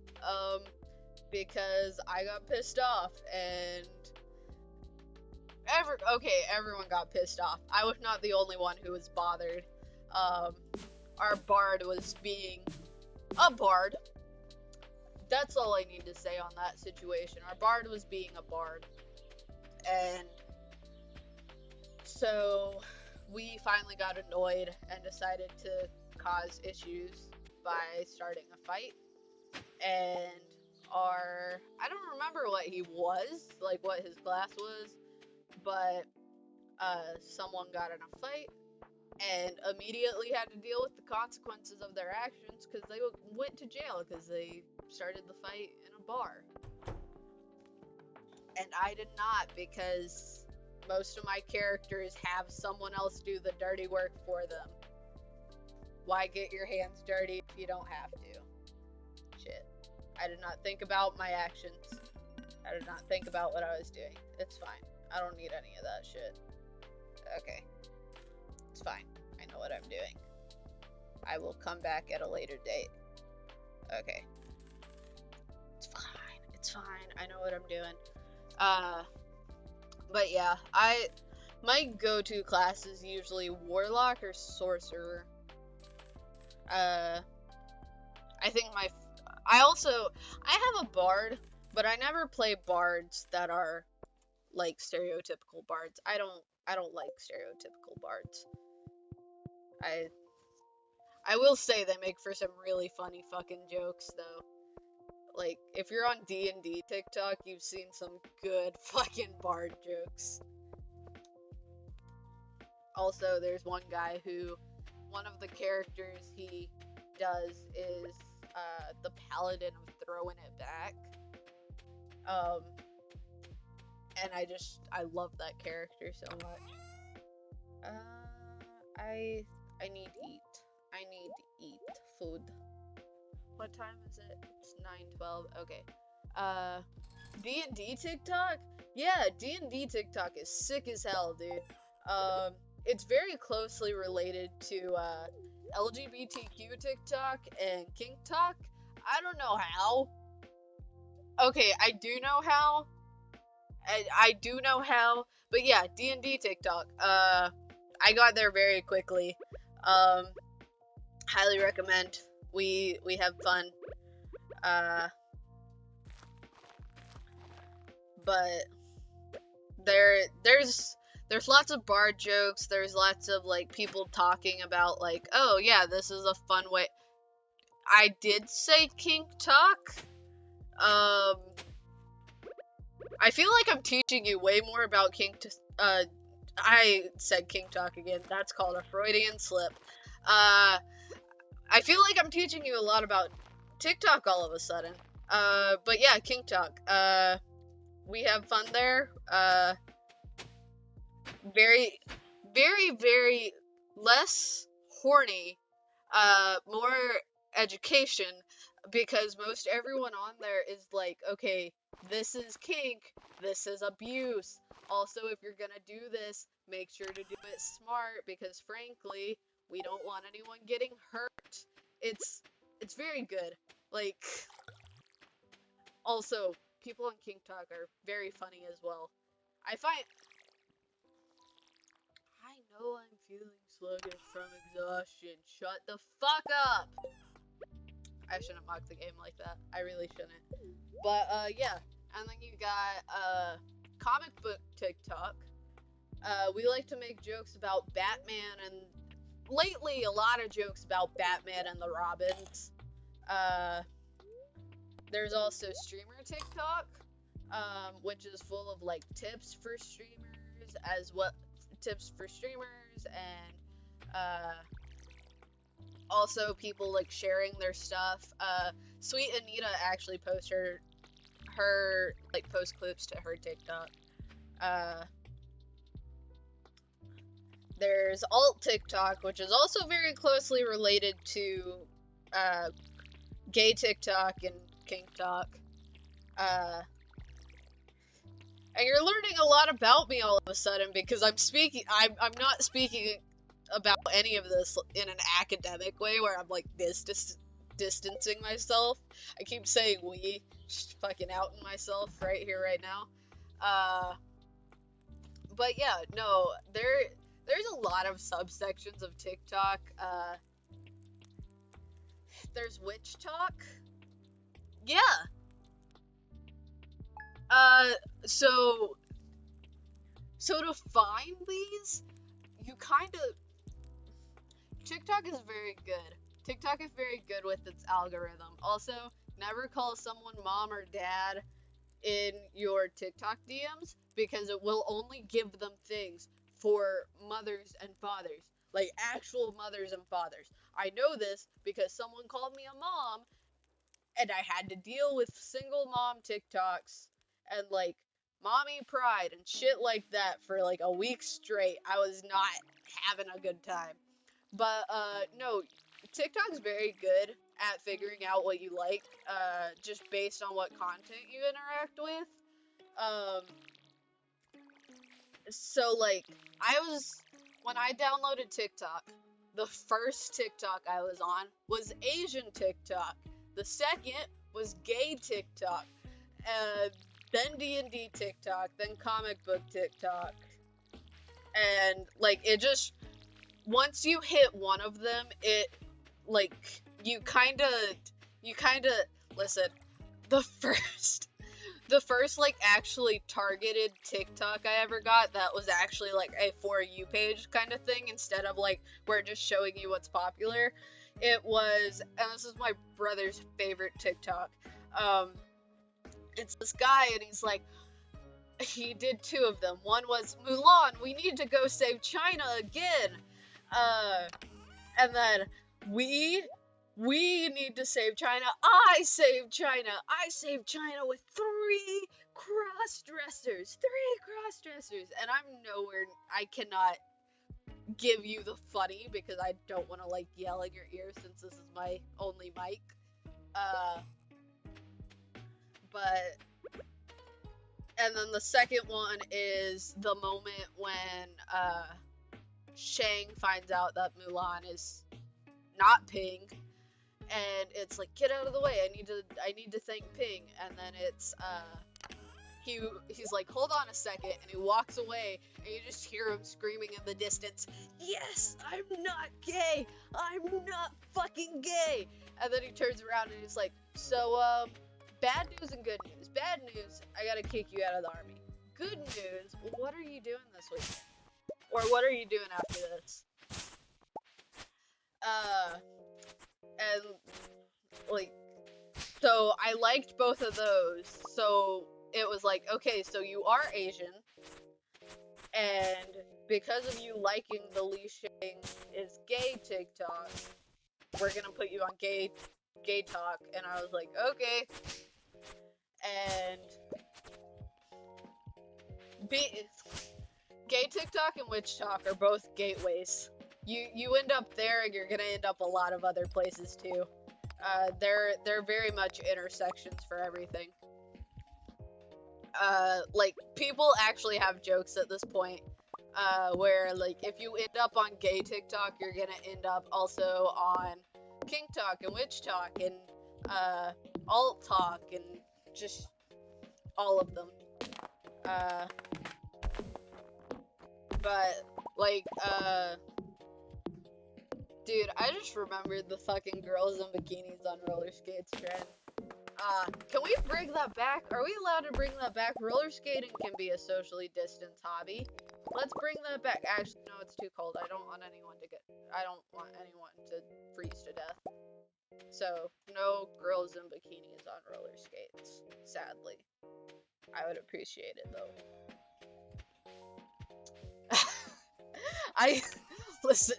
because I got pissed off, and everyone got pissed off. I was not the only one who was bothered. Our bard was being a bard. That's all I need to say on that situation. Our bard was being a bard. And so we finally got annoyed and decided to cause issues by starting a fight. And I don't remember what he was, like what his class was, but someone got in a fight and immediately had to deal with the consequences of their actions because they went to jail because they started the fight in a bar. And I did not, because most of my characters have someone else do the dirty work for them. Why get your hands dirty if you don't have to? Shit. I did not think about my actions. I did not think about what I was doing. It's fine. I don't need any of that shit. Okay. It's fine. I know what I'm doing. I will come back at a later date. Okay. It's fine. It's fine. I know what I'm doing. But yeah, my go-to class is usually Warlock or Sorcerer. I think I have a Bard, but I never play Bards that are like stereotypical Bards. I don't like stereotypical Bards. I will say they make for some really funny fucking jokes, though. Like, if you're on D&D TikTok, you've seen some good fucking bard jokes. Also, there's one guy who, one of the characters he does is the Paladin of Throwing It Back. And I love that character so much. I need to eat. I need to eat food. What time is it? It's 9:12. Okay. D&D TikTok? Yeah, D&D TikTok is sick as hell, dude. It's very closely related to LGBTQ TikTok and kink talk. I don't know how. Okay, I do know how. I do know how. But yeah, D&D TikTok. I got there very quickly. Highly recommend. We have fun. But there's lots of bard jokes. There's lots of like people talking about like, oh yeah, this is a fun way. I did say kink talk. I feel like I'm teaching you way more about kink. I said kink talk again. That's called a Freudian slip. I feel like I'm teaching you a lot about TikTok all of a sudden. But yeah, kink talk. We have fun there. Very, very, very less horny. More education, because most everyone on there is like, okay, this is kink, this is abuse. Also, if you're gonna do this, make sure to do it smart, because frankly, we don't want anyone getting hurt. It's very good. Like, also, people on King Talk are very funny as well. I find I know I'm feeling sluggish from exhaustion. Shut the fuck up. I shouldn't mock the game like that. I really shouldn't. But yeah. And then you got comic book TikTok. We like to make jokes about Batman, and lately a lot of jokes about Batman and the Robins. There's also streamer TikTok, which is full of like tips for streamers, and also people like sharing their stuff. Sweet Anita actually posts her like post clips to her TikTok. There's alt TikTok, which is also very closely related to gay TikTok and kink talk. And you're learning a lot about me all of a sudden, because I'm not speaking about any of this in an academic way where I'm like distancing myself. I keep saying we, just fucking outing myself right here, right now. But yeah, no, there's a lot of subsections of TikTok. There's witch talk. Yeah. So to find these, you kind of... TikTok is very good. TikTok is very good with its algorithm. Also, never call someone mom or dad in your TikTok DMs, because it will only give them things for mothers and fathers. Like, actual mothers and fathers. I know this because someone called me a mom, and I had to deal with single mom TikToks and like mommy pride and shit like that for like a week straight. I was not having a good time. But no, TikTok's very good at figuring out what you like, just based on what content you interact with. So like, when I downloaded TikTok, the first TikTok I was on was Asian TikTok. The second was gay TikTok. Then D&D TikTok, then comic book TikTok. And like, it just, once you hit one of them, it like, you kind of listen, the first like actually targeted TikTok I ever got that was actually like a For You page kind of thing, instead of like we're just showing you what's popular. It was, and this is my brother's favorite TikTok. It's this guy, and he's like, he did two of them. One was, Mulan, we need to go save China again. And then we need to save China. I saved China. I saved China with three cross-dressers. And I'm nowhere, I cannot give you the funny because I don't want to like yell in your ear since this is my only mic. But, and then the second one is the moment when Shang finds out that Mulan is not Ping, and it's like, get out of the way, I need to thank Ping. And then it's he's like, hold on a second, and he walks away, and you just hear him screaming in the distance, yes, I'm not gay, I'm not fucking gay. And then he turns around and he's like, so bad news and good news. Bad news, I gotta kick you out of the army. Good news, what are you doing this weekend? Or what are you doing after this? And like, so I liked both of those. So it was like, okay, so you are Asian, and because of you liking the Li Shang is gay TikTok, we're gonna put you on gay talk. And I was like, okay. And gay TikTok and witch talk are both gateways. You end up there, and you're gonna end up a lot of other places too. They're very much intersections for everything. Like, people actually have jokes at this point, where like, if you end up on gay TikTok, you're gonna end up also on kink talk and witch talk and alt talk, and just all of them. But, like, dude, I just remembered the fucking girls in bikinis on roller skates trend. Can we bring that back? Are we allowed to bring that back? Roller skating can be a socially distanced hobby. Let's bring that back. Actually, no, it's too cold. I don't want anyone to freeze to death. So, no girls in bikinis on roller skates, sadly. I would appreciate it, though. Listen,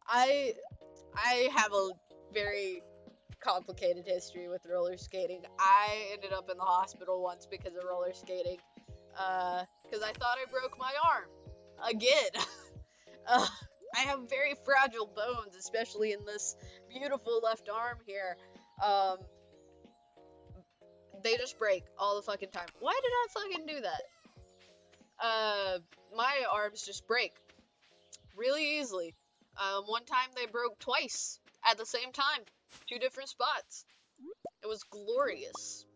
I have a very complicated history with roller skating. I ended up in the hospital once because of roller skating, because I thought I broke my arm, again. I have very fragile bones, especially in this beautiful left arm here. They just break all the fucking time. Why did I fucking do that? My arms just break really easily. One time they broke twice at the same time. 2 different spots. It was glorious.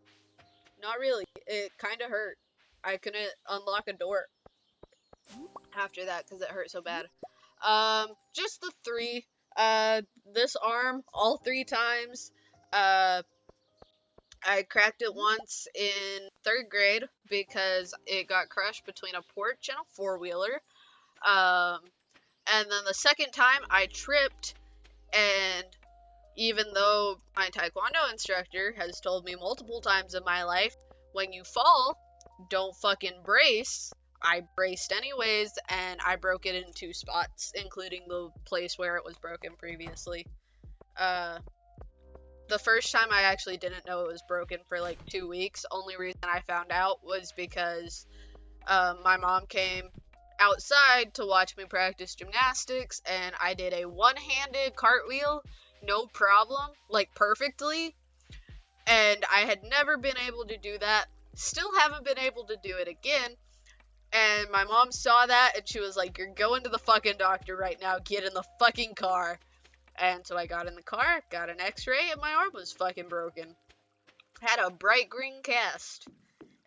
Not really. It kind of hurt. I couldn't unlock a door after that because it hurt so bad. Just the 3. This arm, all 3 times. I cracked it once in 3rd grade because it got crushed between a porch and a 4-wheeler. And then the 2nd time I tripped, and even though my taekwondo instructor has told me multiple times in my life, when you fall, don't fucking brace, I braced anyways, and I broke it in 2 spots, including the place where it was broken previously. The first time I actually didn't know it was broken for like 2 weeks. Only reason I found out was because my mom came outside to watch me practice gymnastics, and I did a one-handed cartwheel, no problem, like perfectly, and I had never been able to do that, still haven't been able to do it again, and my mom saw that, and she was like, you're going to the fucking doctor right now, get in the fucking car. And so I got in the car, got an x-ray, and my arm was fucking broken. Had a bright green cast.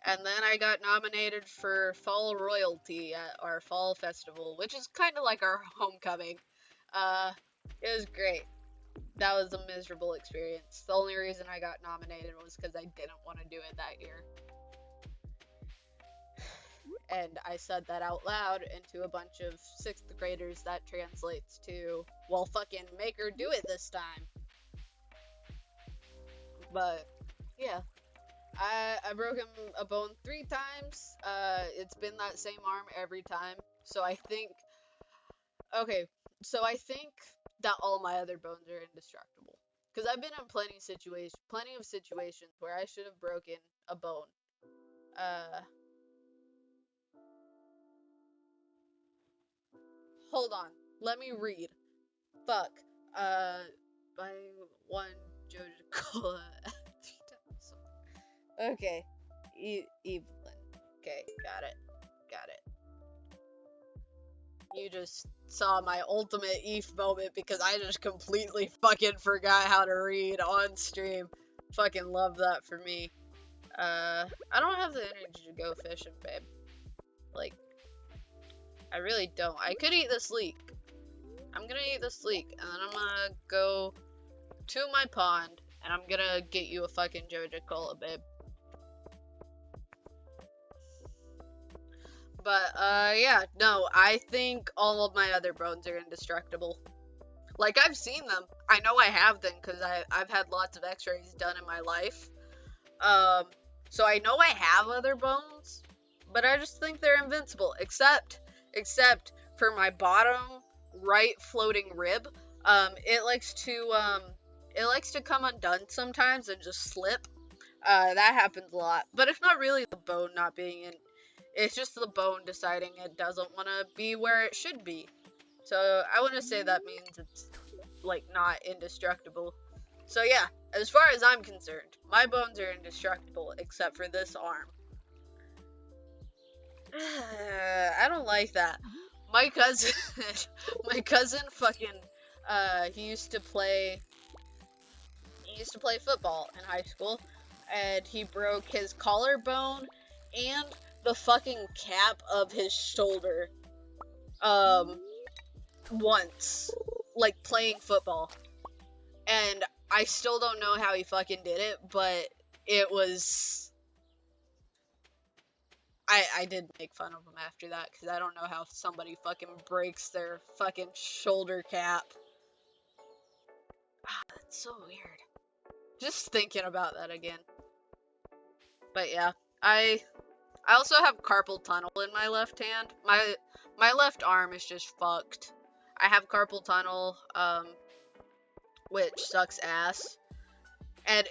And then I got nominated for Fall Royalty at our Fall Festival, which is kind of like our homecoming. It was great. That was a miserable experience. The only reason I got nominated was because I didn't want to do it that year. And I said that out loud, and to a bunch of 6th graders, that translates to, well, fucking make her do it this time. But, yeah. I broke a bone 3 times. It's been that same arm every time. So I think that all my other bones are indestructible. Because I've been in plenty of situations where I should have broken a bone. Hold on. Let me read. Fuck. Buying 1 Joja Cola 3 times. Okay. Evelyn. Okay, got it. You just saw my ultimate ETH moment because I just completely fucking forgot how to read on stream. Fucking love that for me. I don't have the energy to go fishing, babe. Like, I really don't. I could eat this leek. I'm gonna eat this leek, and then I'm gonna go to my pond, and I'm gonna get you a fucking Joja Cola, babe. But, yeah, no, I think all of my other bones are indestructible. Like, I've seen them. I know I have them, because I've had lots of x-rays done in my life. So I know I have other bones, but I just think they're invincible, except for my bottom right floating rib. It likes to come undone sometimes and just slip. That happens a lot, but it's not really the bone not being in. It's just the bone deciding it doesn't want to be where it should be. So I want to say that means it's, like, not indestructible. So yeah, as far as I'm concerned, my bones are indestructible except for this arm. I don't like that. My cousin fucking, he used to play football in high school. and he broke his collarbone and the fucking cap of his shoulder once, like playing football. And I still don't know how he fucking did it, but it was... I did make fun of him after that, because I don't know how somebody fucking breaks their fucking shoulder cap. Ah, that's so weird. Just thinking about that again. But yeah, I also have carpal tunnel in my left hand. My left arm is just fucked. I have carpal tunnel, which sucks ass. And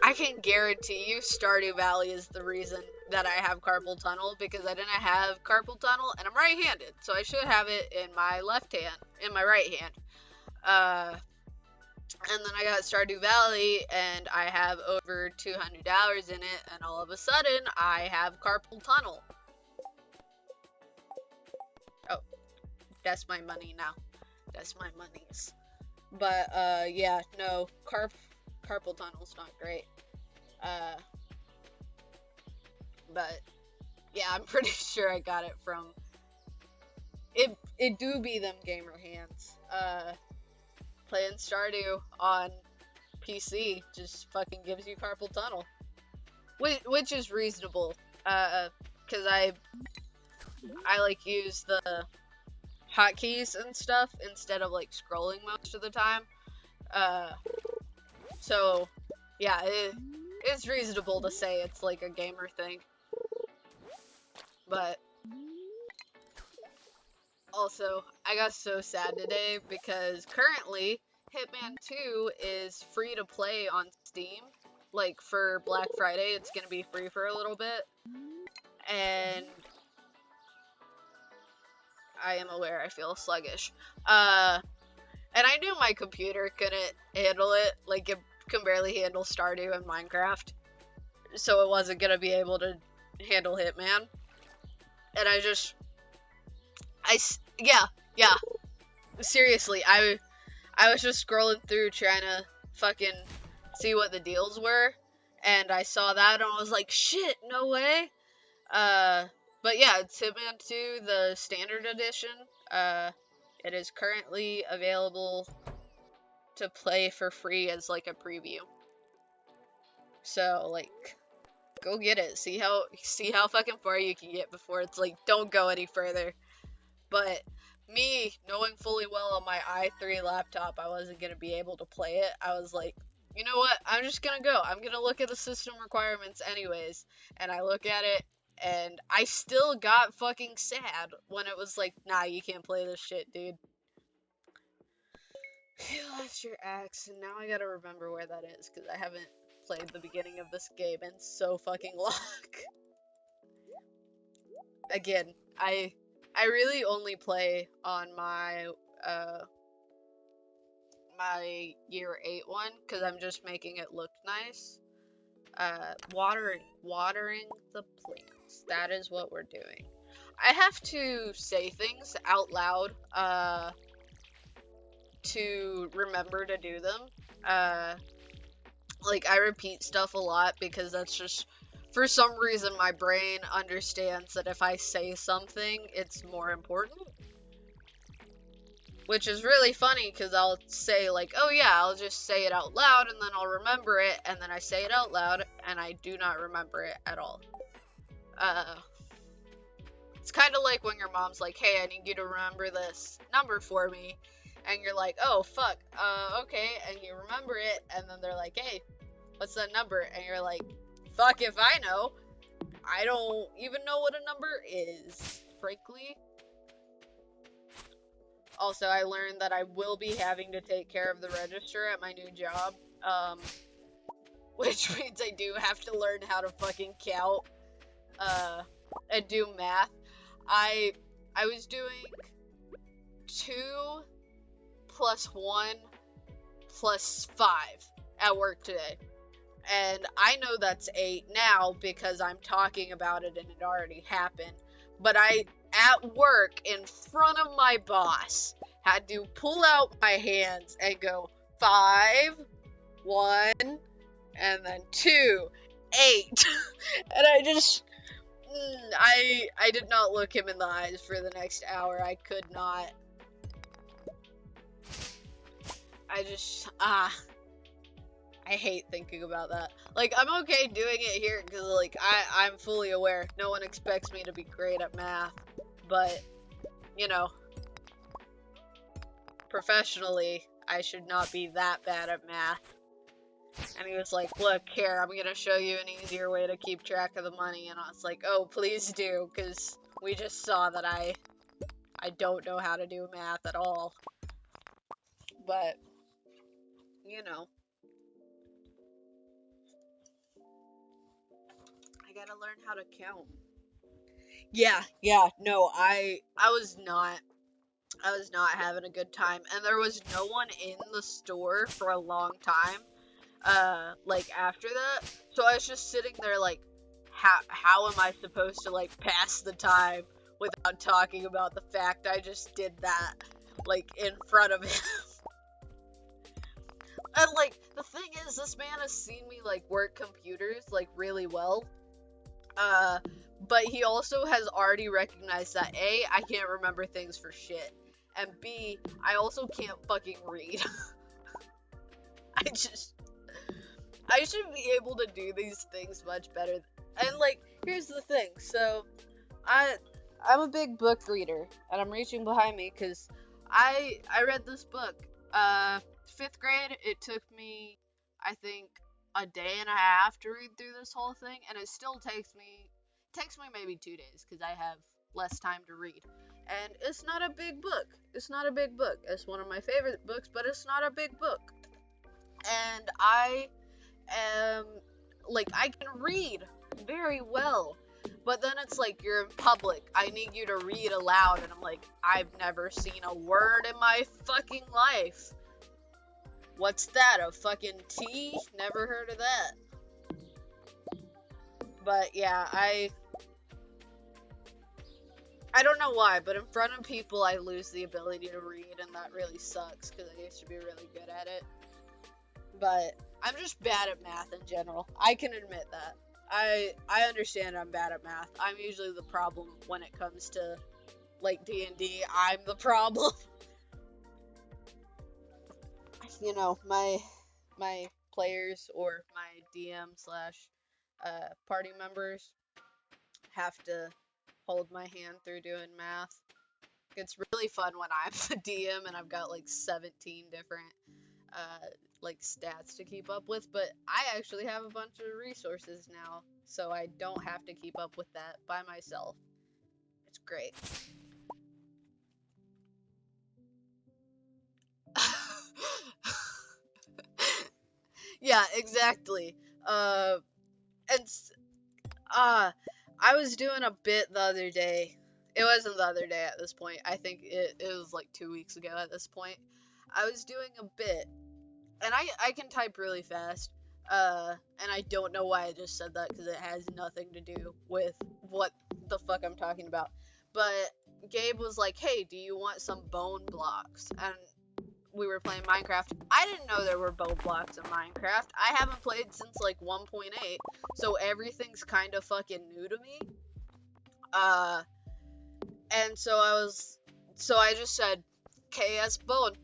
I can guarantee you Stardew Valley is the reason that I have carpal tunnel, because I didn't have carpal tunnel, and I'm right-handed, so I should have it in my left hand, in my right hand. And then I got Stardew Valley, and I have over 200 hours in it, and all of a sudden, I have carpal tunnel. Oh, that's my money now. That's my monies. But, yeah, no, carpal tunnel's not great. But, yeah, I'm pretty sure I got it from... It do be them gamer hands. Playing Stardew on PC just fucking gives you carpal tunnel. Which is reasonable. Cause I like use the hotkeys and stuff instead of like scrolling most of the time. So yeah, it's reasonable to say it's like a gamer thing. But also, I got so sad today because currently Hitman 2 is free to play on Steam. Like for Black Friday, it's gonna be free for a little bit. And I am aware I feel sluggish. And I knew my computer couldn't handle it. Like, it can barely handle Stardew and Minecraft. So it wasn't gonna be able to handle Hitman. And yeah. Seriously, I was just scrolling through trying to fucking see what the deals were. And I saw that and I was like, shit, no way. But yeah, it's Hitman 2, the standard edition. It is currently available to play for free as like a preview. So like, go get it. See how fucking far you can get before it's like, don't go any further. But me knowing fully well on my i3 laptop I wasn't gonna be able to play it, I was like, you know what? I'm just gonna go. I'm gonna look at the system requirements anyways. And I look at it, and I still got fucking sad when it was like, nah, you can't play this shit, dude. You lost your axe, and now I gotta remember where that is, because I haven't played the beginning of this game in so fucking long. Again, I really only play on my, my year 8 one, because I'm just making it look nice. Watering the plants. That is what we're doing. I have to say things out loud, to remember to do them. Like, I repeat stuff a lot because that's just, for some reason, my brain understands that if I say something, it's more important. Which is really funny, because I'll say, like, oh yeah, I'll just say it out loud, and then I'll remember it, and then I say it out loud, and I do not remember it at all. It's kind of like when your mom's like, hey, I need you to remember this number for me, and you're like, oh, fuck, okay, and you remember it, and then they're like, hey, what's that number? And you're like, fuck if I know. I don't even know what a number is, frankly. Also, I learned that I will be having to take care of the register at my new job, which means I do have to learn how to fucking count, and do math. I was doing 2 + 1 + 5 at work today. And I know that's 8 now because I'm talking about it and it already happened. But I, at work, in front of my boss, had to pull out my hands and go 5, 1, and then 2, 8. And I just, I did not look him in the eyes for the next hour. I could not. I just, I hate thinking about that. Like, I'm okay doing it here, because, like, I'm fully aware. No one expects me to be great at math. But, you know, professionally, I should not be that bad at math. And he was like, look, here, I'm gonna show you an easier way to keep track of the money. And I was like, oh, please do, because we just saw that I don't know how to do math at all. But, you know, I gotta learn how to count. Yeah, no, I was not having a good time, and there was no one in the store for a long time, like, after that, so I was just sitting there, like, how am I supposed to, like, pass the time without talking about the fact I just did that, like, in front of him? And, like, the thing is, this man has seen me, like, work computers, like, really well, but he also has already recognized that A, I can't remember things for shit, and B, I also can't fucking read. I should be able to do these things much better. And, like, here's the thing, so, I'm a big book reader, and I'm reaching behind me, because I read this book, 5th grade, it took me, I think, a day and a half to read through this whole thing, and it still takes me maybe 2 days, because I have less time to read. And it's not a big book. It's not a big book. It's one of my favorite books, but it's not a big book. And I am, like, I can read very well, but then it's like, you're in public, I need you to read aloud, and I'm like, I've never seen a word in my fucking life. What's that, a fucking T? Never heard of that. But yeah, I don't know why, but in front of people I lose the ability to read, and that really sucks, because I used to be really good at it. But I'm just bad at math in general. I can admit that. I understand I'm bad at math. I'm usually the problem when it comes to, like, D&D. I'm the problem. You know, my players, or my DM slash party members, have to hold my hand through doing math. It's really fun when I'm the DM and I've got, like, 17 different like, stats to keep up with, but I actually have a bunch of resources now, so I don't have to keep up with that by myself. It's great. Yeah, exactly. And I was doing a bit the other day. It wasn't the other day at this point. I think it was like 2 weeks ago at this point. I was doing a bit, and I can type really fast, and I don't know why I just said that, because it has nothing to do with what the fuck I'm talking about. But Gabe was like, hey, do you want some bone blocks? And we were playing Minecraft. I didn't know there were bone blocks in Minecraft. I haven't played since, like, 1.8, so everything's kind of fucking new to me. And so I just said, KS bone.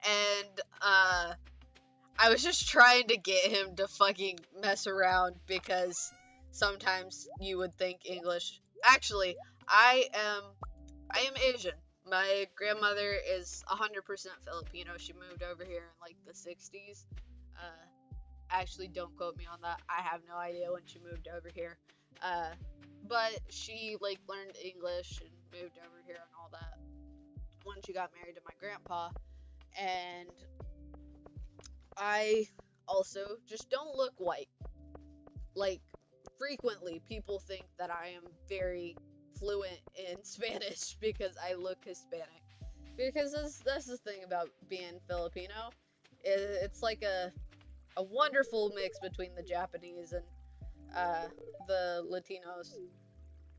And, I was just trying to get him to fucking mess around, because sometimes you would think English. Actually, I am Asian. My grandmother is 100% Filipino. She moved over here in, like, the 60s. Actually, don't quote me on that. I have no idea when she moved over here. But she, like, learned English and moved over here and all that when she got married to my grandpa. And I also just don't look white. Like, frequently people think that I am very fluent in Spanish because I look Hispanic. Because that's the thing about being Filipino. It's like a wonderful mix between the Japanese and the Latinos.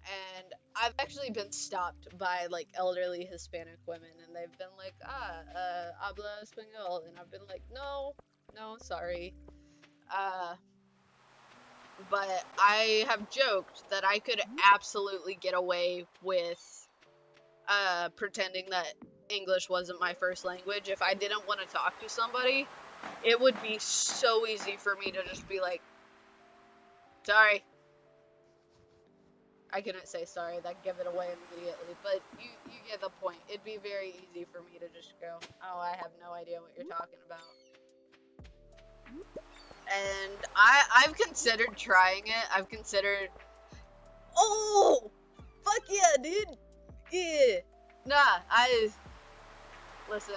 And I've actually been stopped by, like, elderly Hispanic women, and they've been like, habla español, and I've been like, no, sorry. Uh, but I have joked that I could absolutely get away with pretending that English wasn't my first language. If I didn't want to talk to somebody, it would be so easy for me to just be like, sorry. I couldn't say sorry, that'd give it away immediately, but you get the point. It'd be very easy for me to just go, oh, I have no idea what you're talking about. And I've considered trying it. I've considered, oh, fuck yeah, dude. Yeah. Nah, listen,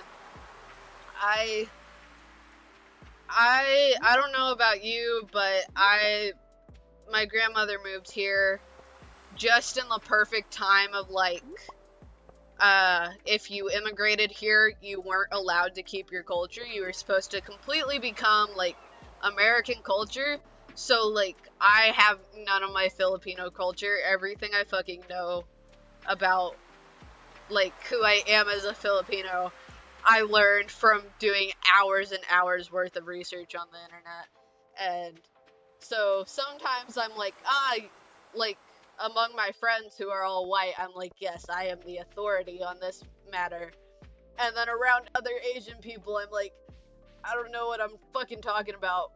I don't know about you, but my grandmother moved here just in the perfect time of, like, if you immigrated here, you weren't allowed to keep your culture. You were supposed to completely become, like, American culture. So, like, I have none of my Filipino culture. Everything I fucking know about, like, who I am as a Filipino, I learned from doing hours and hours worth of research on the internet. And so sometimes I'm like, like, among my friends who are all white, I'm like, yes, I am the authority on this matter. And then around other Asian people, I'm like, I don't know what I'm fucking talking about.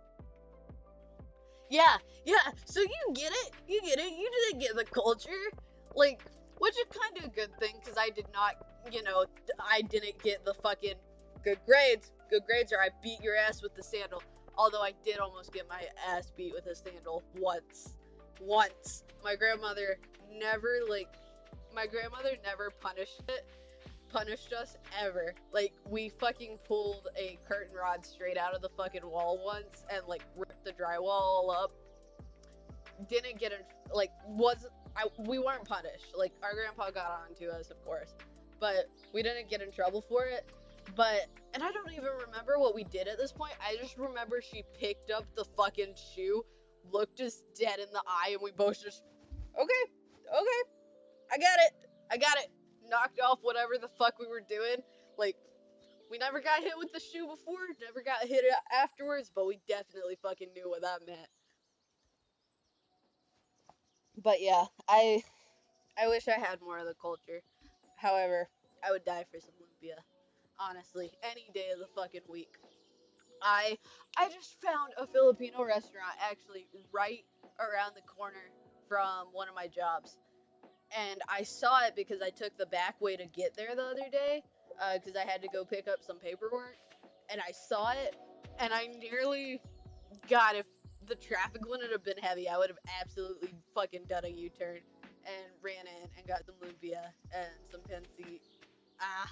Yeah, so you get it, you didn't get the culture, like, which is kind of a good thing, because I did not, I didn't get the fucking good grades or I beat your ass with the sandal, although I did almost get my ass beat with a sandal once. My grandmother never punished us ever. Like, we fucking pulled a curtain rod straight out of the fucking wall once and, like, ripped the drywall all up. Didn't get in, like, we weren't punished. Like, our grandpa got on to us, of course, but we didn't get in trouble for it. And I don't even remember what we did at this point. I just remember she picked up the fucking shoe, looked us dead in the eye, and we both just, okay, I got it. Knocked off whatever the fuck we were doing. Like, we never got hit with the shoe before, never got hit afterwards, but we definitely fucking knew what that meant. But yeah, I wish I had more of the culture. However, I would die for some lumpia. Honestly, any day of the fucking week. I just found a Filipino restaurant actually right around the corner from one of my jobs. And I saw it because I took the back way to get there the other day, because I had to go pick up some paperwork, and I saw it, and I nearly, God, if the traffic wouldn't have been heavy, I would have absolutely fucking done a U-turn, and ran in, and got some lumpia, and some pancit. Ah.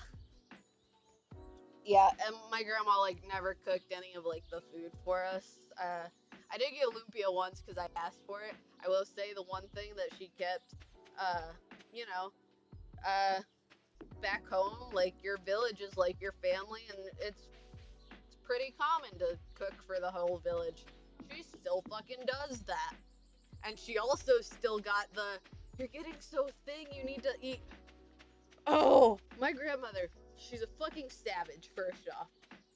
Yeah, and my grandma, like, never cooked any of, like, the food for us. I did get lumpia once because I asked for it. I will say the one thing that she kept, uh, you know, back home, like, your village is like your family, and it's pretty common to cook for the whole village. She still fucking does that. And she also still got you're getting so thin, you need to eat. Oh, my grandmother, she's a fucking savage, first off.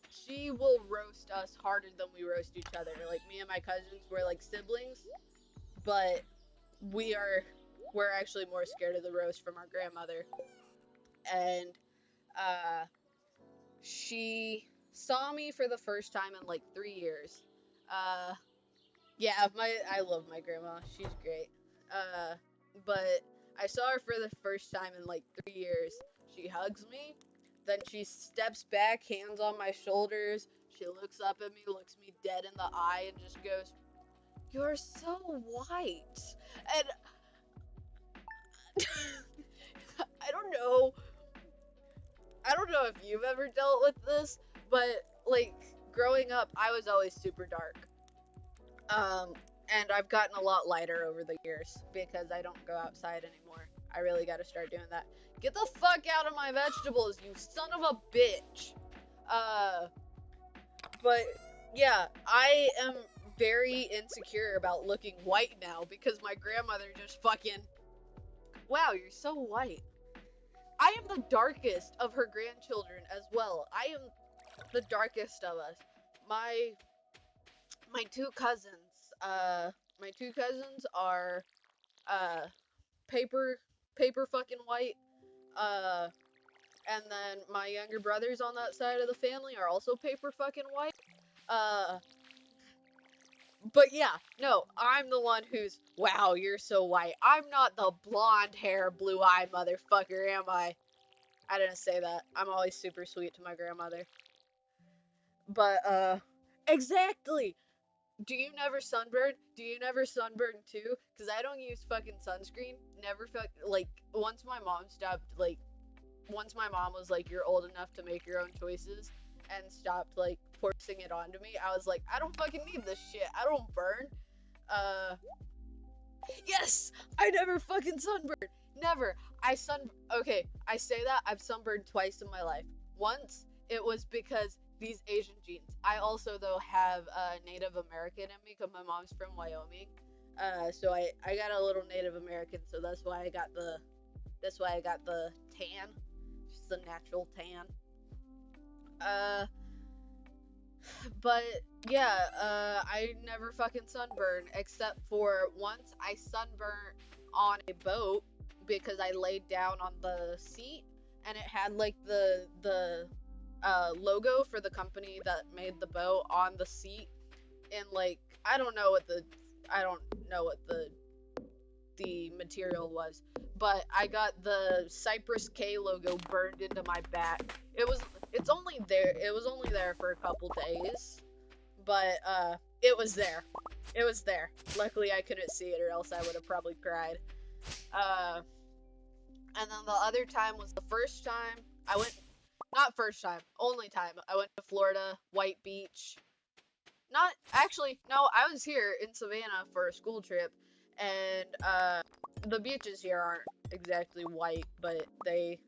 She will roast us harder than we roast each other. Like, me and my cousins, we're like siblings, but we're actually more scared of the roast from our grandmother. And she saw me for the first time in like 3 years. Yeah, I love my grandma. She's great. But I saw her for the first time in like 3 years. She hugs me, then she steps back, hands on my shoulders. She looks up at me, looks me dead in the eye, and just goes, "You're so white." And I don't know. I don't know if you've ever dealt with this, but, like, growing up, I was always super dark. And I've gotten a lot lighter over the years because I don't go outside anymore. I really gotta start doing that. Get the fuck out of my vegetables, you son of a bitch! But, yeah, I am very insecure about looking white now because my grandmother just fucking... Wow, you're so white. I am the darkest of her grandchildren as well. I am the darkest of us. My My two cousins, my two cousins are, uh, paper, paper fucking white, uh, and then my younger brothers on that side of the family are also paper fucking white. Uh, but yeah, no, I'm the one who's, wow, you're so white. I'm not the blonde hair, blue eye motherfucker, am I? I didn't say that. I'm always super sweet to my grandmother. But, exactly! Do you never sunburn? Do you never sunburn too? Because I don't use fucking sunscreen. Never like, once my mom was like, you're old enough to make your own choices, and stopped, like, forcing it onto me, I was like, I don't fucking need this shit. I don't burn. Uh, yes! I never fucking sunburned. Never. Okay, I say that, I've sunburned twice in my life. Once, it was because these Asian genes. I also, though, have Native American in me, because my mom's from Wyoming. So I got a little Native American, so that's why I got the tan. Just the natural tan. Uh, but yeah, I never fucking sunburn, except for once I sunburned on a boat because I laid down on the seat and it had like the logo for the company that made the boat on the seat, and like I don't know what the material was, but I got the Cypress K logo burned into my back. It was only there for a couple days, but it was there. It was there. Luckily I couldn't see it, or else I would have probably cried. Uh and then the other time was the first time I went, not first time, only time I went to Florida, White Beach. Not actually, no, I was here in Savannah for a school trip, and the beaches here aren't exactly white, but they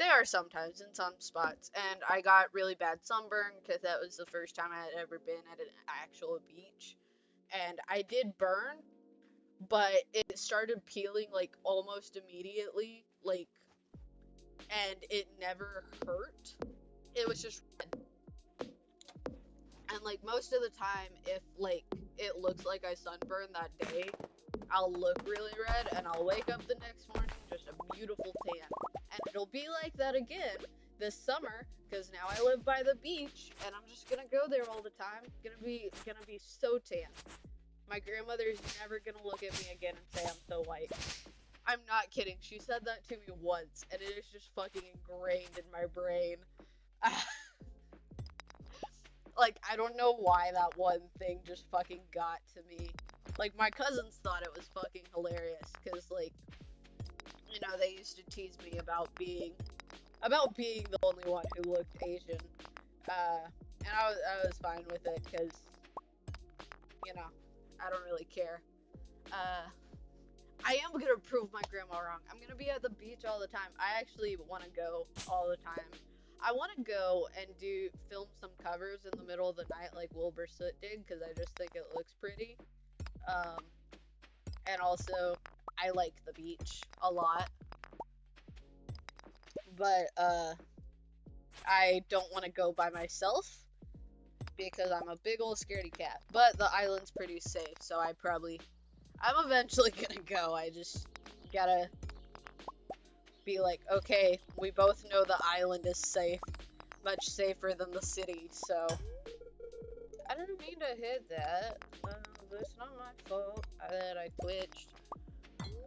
are sometimes in some spots. And I got really bad sunburn because that was the first time I had ever been at an actual beach, and I did burn, but it started peeling like almost immediately, like, and it never hurt. It was just red. And like most of the time, if like it looks like I sunburned that day, I'll look really red and I'll wake up the next morning just a beautiful tan. And it'll be like that again this summer because now I live by the beach and I'm just gonna go there all the time. Gonna be so tan. My grandmother's never gonna look at me again and say I'm so white. I'm not kidding. She said that to me once and it is just fucking ingrained in my brain. Like, I don't know why that one thing just fucking got to me. Like, my cousins thought it was fucking hilarious, because, like, you know, they used to tease me about being the only one who looked Asian. And I was fine with it, because, you know, I don't really care. I am gonna prove my grandma wrong. I'm gonna be at the beach all the time. I actually want to go all the time. I want to go and film some covers in the middle of the night like Wilbur Soot did, because I just think it looks pretty. And also, I like the beach a lot. But, I don't want to go by myself, because I'm a big old scaredy cat. But the island's pretty safe, so I'm eventually gonna go. I just gotta be like, okay, we both know the island is safe, much safer than the city, so I didn't mean to hit that. It's not my fault that I twitched.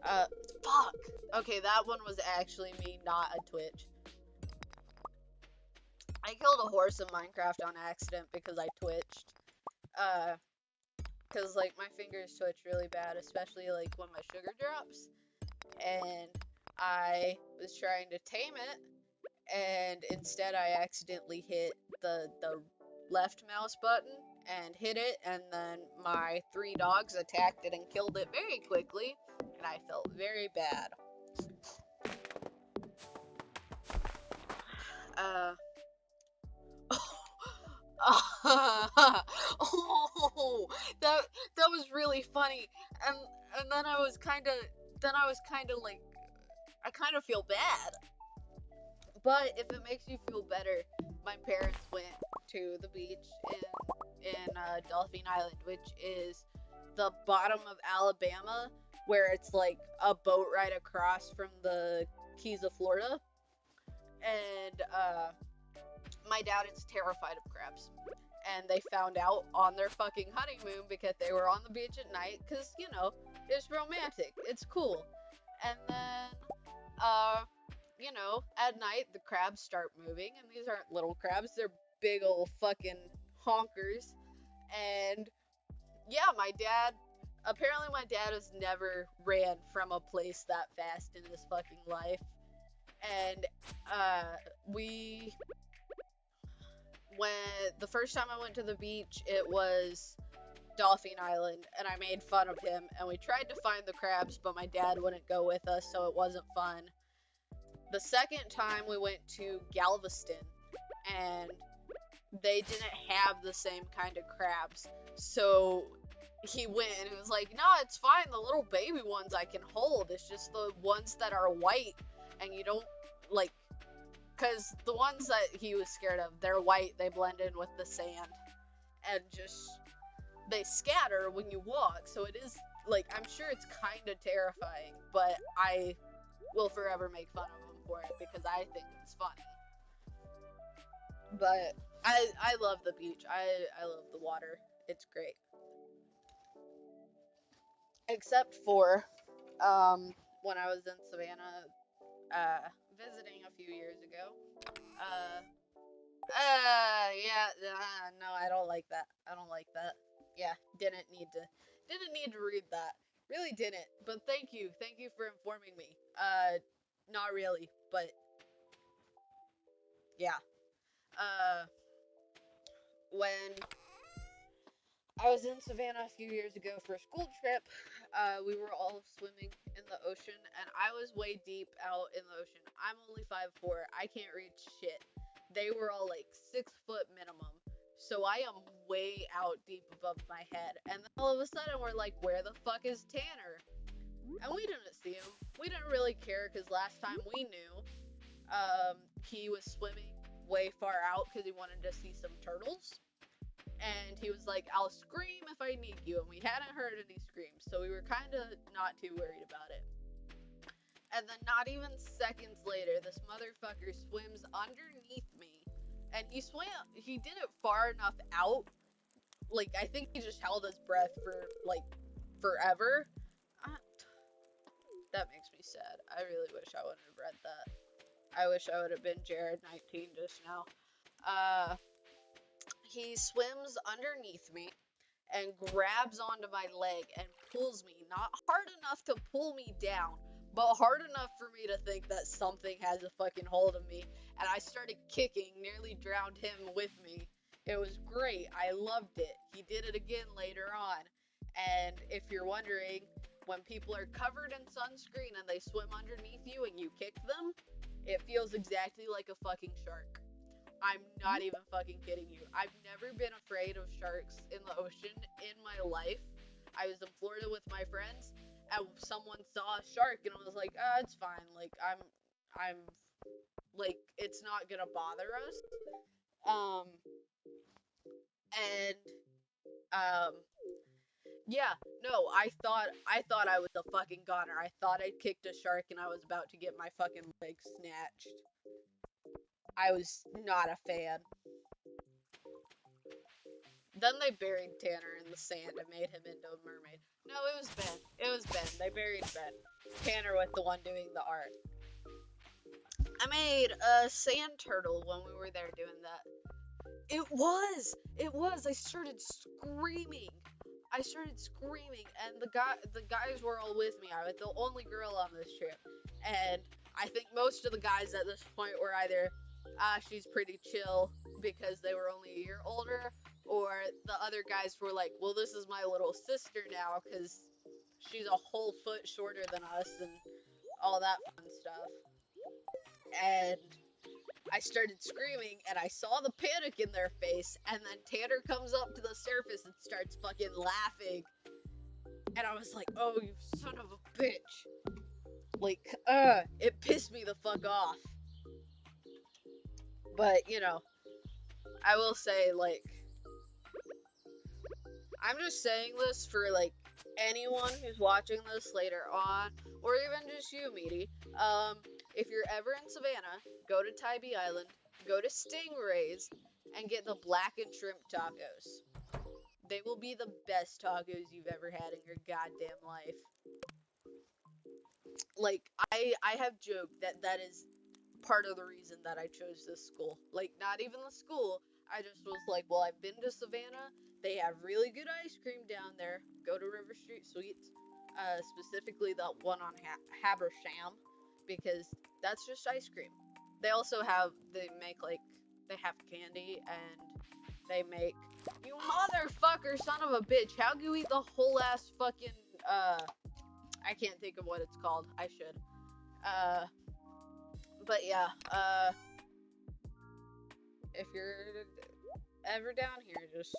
Fuck. Okay, that one was actually me, not a twitch. I killed a horse in Minecraft on accident because I twitched. Cause like my fingers twitch really bad, especially like when my sugar drops. And I was trying to tame it, and instead I accidentally hit the left mouse button and hit it, and then my 3 dogs attacked it and killed it very quickly, and I felt very bad. Oh, that was really funny, and then I was kind of like, I kind of feel bad. But if it makes you feel better, my parents went to the beach in Dolphin Island, which is the bottom of Alabama, where it's like a boat ride across from the Keys of Florida. And my dad is terrified of crabs. And they found out on their fucking honeymoon because they were on the beach at night, because, you know, it's romantic. It's cool. And then, you know, at night, the crabs start moving, and these aren't little crabs, they're big old fucking honkers. And yeah, apparently my dad has never ran from a place that fast in his fucking life. And we when the first time I went to the beach, it was Dolphin Island, and I made fun of him, and we tried to find the crabs, but my dad wouldn't go with us, so it wasn't fun. The second time we went to Galveston, and they didn't have the same kind of crabs, so he went and he was like, no, it's fine, the little baby ones I can hold, it's just the ones that are white, and you don't, like, because the ones that he was scared of, they're white, they blend in with the sand, and just, they scatter when you walk, so it is, like, I'm sure it's kind of terrifying, but I will forever make fun of him for it, because I think it's funny. But, I love the beach, I love the water, it's great. Except for, when I was in Savannah, visiting a few years ago, uh, yeah, no, I don't like that. I don't like that. Yeah, didn't need to read that. Really didn't. But thank you for informing me. Not really, but yeah. Uh, when I was in Savannah a few years ago for a school trip, we were all swimming in the ocean, and I was way deep out in the ocean. I'm only 5'4". I can't reach shit. They were all like 6 foot minimum. So I am way out deep above my head. And then all of a sudden we're like, where the fuck is Tanner? And we didn't see him. We didn't really care because last time we knew, he was swimming way far out because he wanted to see some turtles. And he was like, I'll scream if I need you. And we hadn't heard any screams. So we were kind of not too worried about it. And then not even seconds later, this motherfucker swims underneath me. And he did it far enough out. Like, I think he just held his breath for, like, forever. That makes me sad. I really wish I would have read that. I wish I would have been Jared 19 just now. He swims underneath me and grabs onto my leg and pulls me. Not hard enough to pull me down, but hard enough for me to think that something has a fucking hold of me. And I started kicking, nearly drowned him with me. It was great. I loved it. He did it again later on. And if you're wondering, when people are covered in sunscreen and they swim underneath you and you kick them, it feels exactly like a fucking shark. I'm not even fucking kidding you. I've never been afraid of sharks in the ocean in my life. I was in Florida with my friends, and someone saw a shark, and I was like, it's fine. Like, I'm, like, it's not gonna bother us. And, yeah, no, I thought I was a fucking goner. I thought I'd kicked a shark, and I was about to get my fucking leg snatched. I was not a fan. Then they buried Tanner in the sand and made him into a mermaid. No, it was Ben. It was Ben. They buried Ben. Tanner was the one doing the art. I made a sand turtle when we were there doing that. It was! I started screaming. And the guys were all with me. I was the only girl on this trip. And I think most of the guys at this point were either, she's pretty chill because they were only a year older, or the other guys were like, well, this is my little sister now because she's a whole foot shorter than us and all that fun stuff. And I started screaming, and I saw the panic in their face, and then Tanner comes up to the surface and starts fucking laughing. And I was like, oh, you son of a bitch. Like, it pissed me the fuck off. But, you know, I will say, like, I'm just saying this for, like, anyone who's watching this later on, or even just you, Meaty. If you're ever in Savannah, go to Tybee Island, go to Stingray's, and get the blackened shrimp tacos. They will be the best tacos you've ever had in your goddamn life. Like, I have joked that is part of the reason that I chose this school. Like, not even the school. I just was like, well, I've been to Savannah. They have really good ice cream down there. Go to River Street Sweets. Specifically the one on Habersham. Because that's just ice cream. They also they have candy and they make, you motherfucker son of a bitch. How do you eat the whole ass fucking, I can't think of what it's called. I should. But yeah, if you're ever down here, just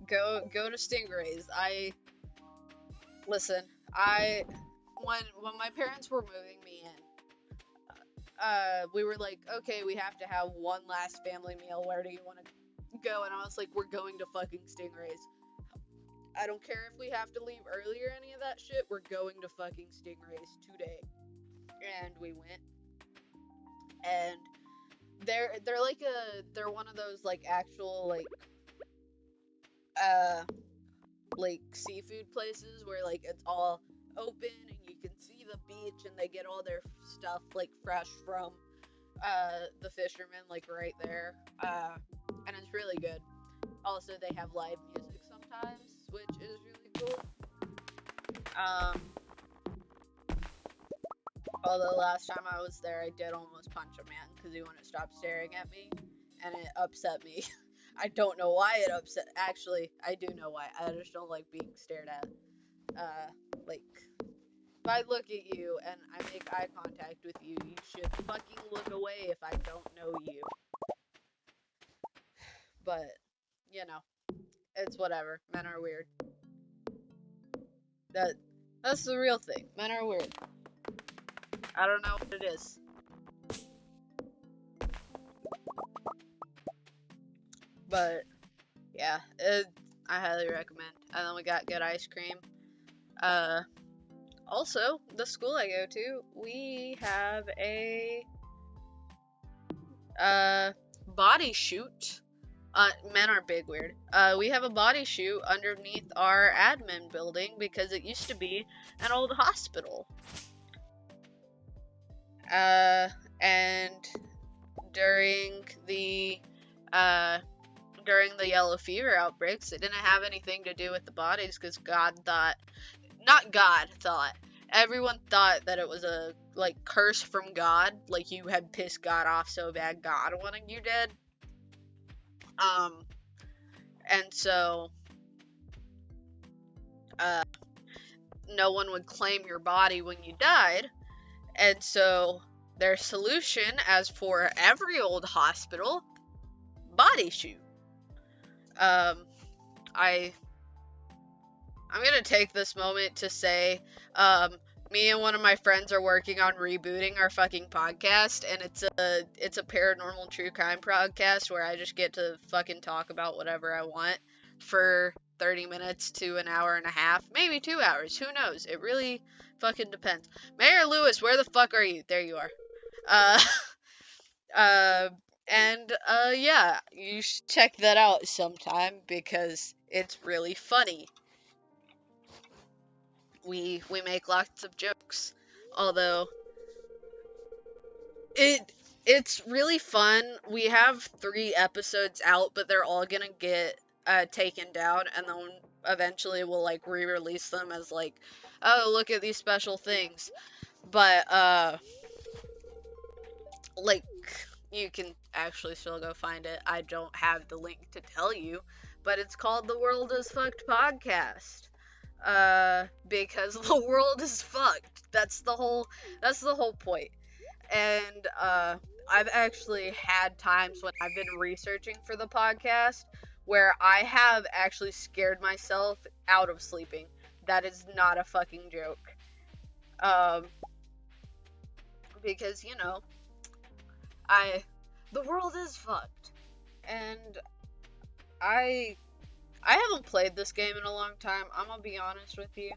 go to Stingray's. Listen, when my parents were moving me in, we were like, okay, we have to have one last family meal. Where do you want to go? And I was like, we're going to fucking Stingray's. I don't care if we have to leave early or any of that shit. We're going to fucking Stingray's today. And we went. And they're one of those, like, actual, like seafood places where, like, it's all open and you can see the beach and they get all their stuff, like, fresh from the fishermen, like, right there. And it's really good. Also, they have live music sometimes, which is really cool. Although last time I was there, I did almost punch a man because he wouldn't stop staring at me, and it upset me. I don't know why it upset. Actually, I do know why. I just don't like being stared at. Like, if I look at you and I make eye contact with you, you should fucking look away if I don't know you. But, you know, it's whatever. Men are weird. That's the real thing. Men are weird. I don't know what it is. But, yeah, I highly recommend. And then we got good ice cream. Also, the school I go to, we have a body shoot. Men are big weird. We have a body shoot underneath our admin building because it used to be an old hospital. And during the yellow fever outbreaks, it didn't have anything to do with the bodies because everyone thought that it was a, like, curse from God, like you had pissed God off so bad God wanted you dead. And so, no one would claim your body when you died, and so their solution, as for every old hospital, body shoot. I'm gonna take this moment to say, me and one of my friends are working on rebooting our fucking podcast, and it's a paranormal true crime podcast where I just get to fucking talk about whatever I want for 30 minutes to an hour and a half, maybe 2 hours, who knows, it really fucking depends. Mayor Lewis, where the fuck are you? There you are. Yeah, you should check that out sometime because it's really funny. We make lots of jokes, although it's really fun. We have 3 episodes out, but they're all gonna get taken down, and then eventually we'll, like, re-release them as, like, oh, look at these special things. But like, you can actually still go find it. I don't have the link to tell you, but it's called The World is Fucked Podcast. Because the world is fucked. That's the whole point. And I've actually had times when I've been researching for the podcast where I have actually scared myself out of sleeping. That is not a fucking joke. Because, you know, the world is fucked. And I I haven't played this game in a long time. I'm gonna be honest with you,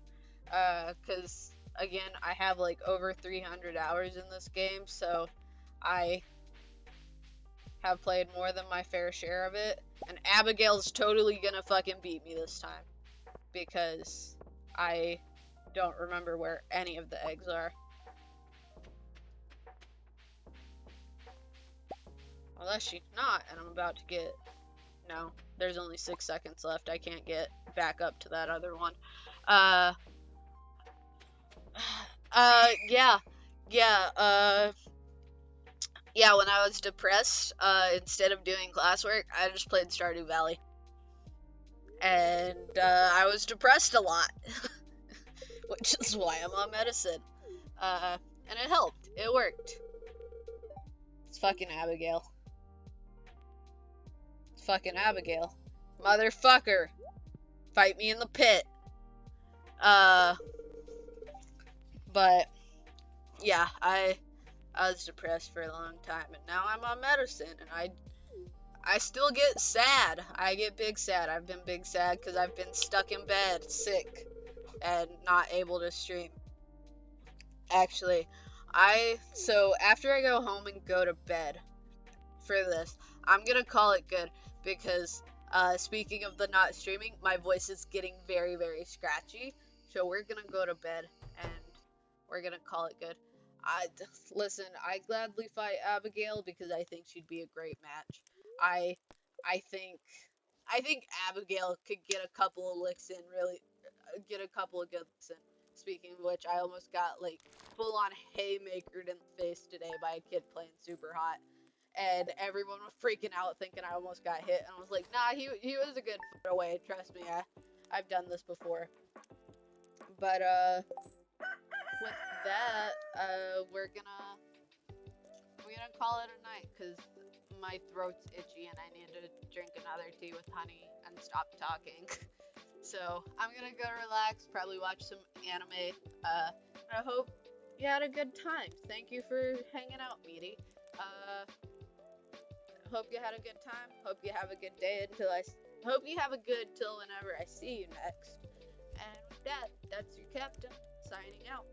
because again, I have like over 300 hours in this game, so I have played more than my fair share of it. And Abigail's totally gonna fucking beat me this time because I don't remember where any of the eggs are. Unless she's not, and I'm about to get... No, there's only 6 seconds left. I can't get back up to that other one. Yeah. Yeah, when I was depressed, instead of doing classwork, I just played Stardew Valley. And, I was depressed a lot. Which is why I'm on medicine. And it helped. It worked. It's fucking Abigail. It's fucking Abigail. Motherfucker. Fight me in the pit. But, yeah, I was depressed for a long time, and now I'm on medicine, and I still get sad. I get big sad. I've been big sad because I've been stuck in bed, sick, and not able to stream. Actually, so after I go home and go to bed for this, I'm gonna call it good because, speaking of the not streaming, my voice is getting very, very scratchy. So we're gonna go to bed and we're gonna call it good. Listen, I gladly fight Abigail because I think she'd be a great match. I think Abigail could get a couple of licks in, really, get a couple of good licks in. Speaking of which, I almost got like full-on haymakered in the face today by a kid playing super hot, and everyone was freaking out thinking I almost got hit, and I was like, nah, he was a good foot away. Trust me, I've done this before. But with that, we're gonna call it a night because my throat's itchy and I need to drink another tea with honey and stop talking. So I'm gonna go relax, probably watch some anime. I hope you had a good time. Thank you for hanging out, Meaty. Hope you had a good time. Hope you have a good day hope you have a good till whenever I see you next. And with that, that's your captain signing out.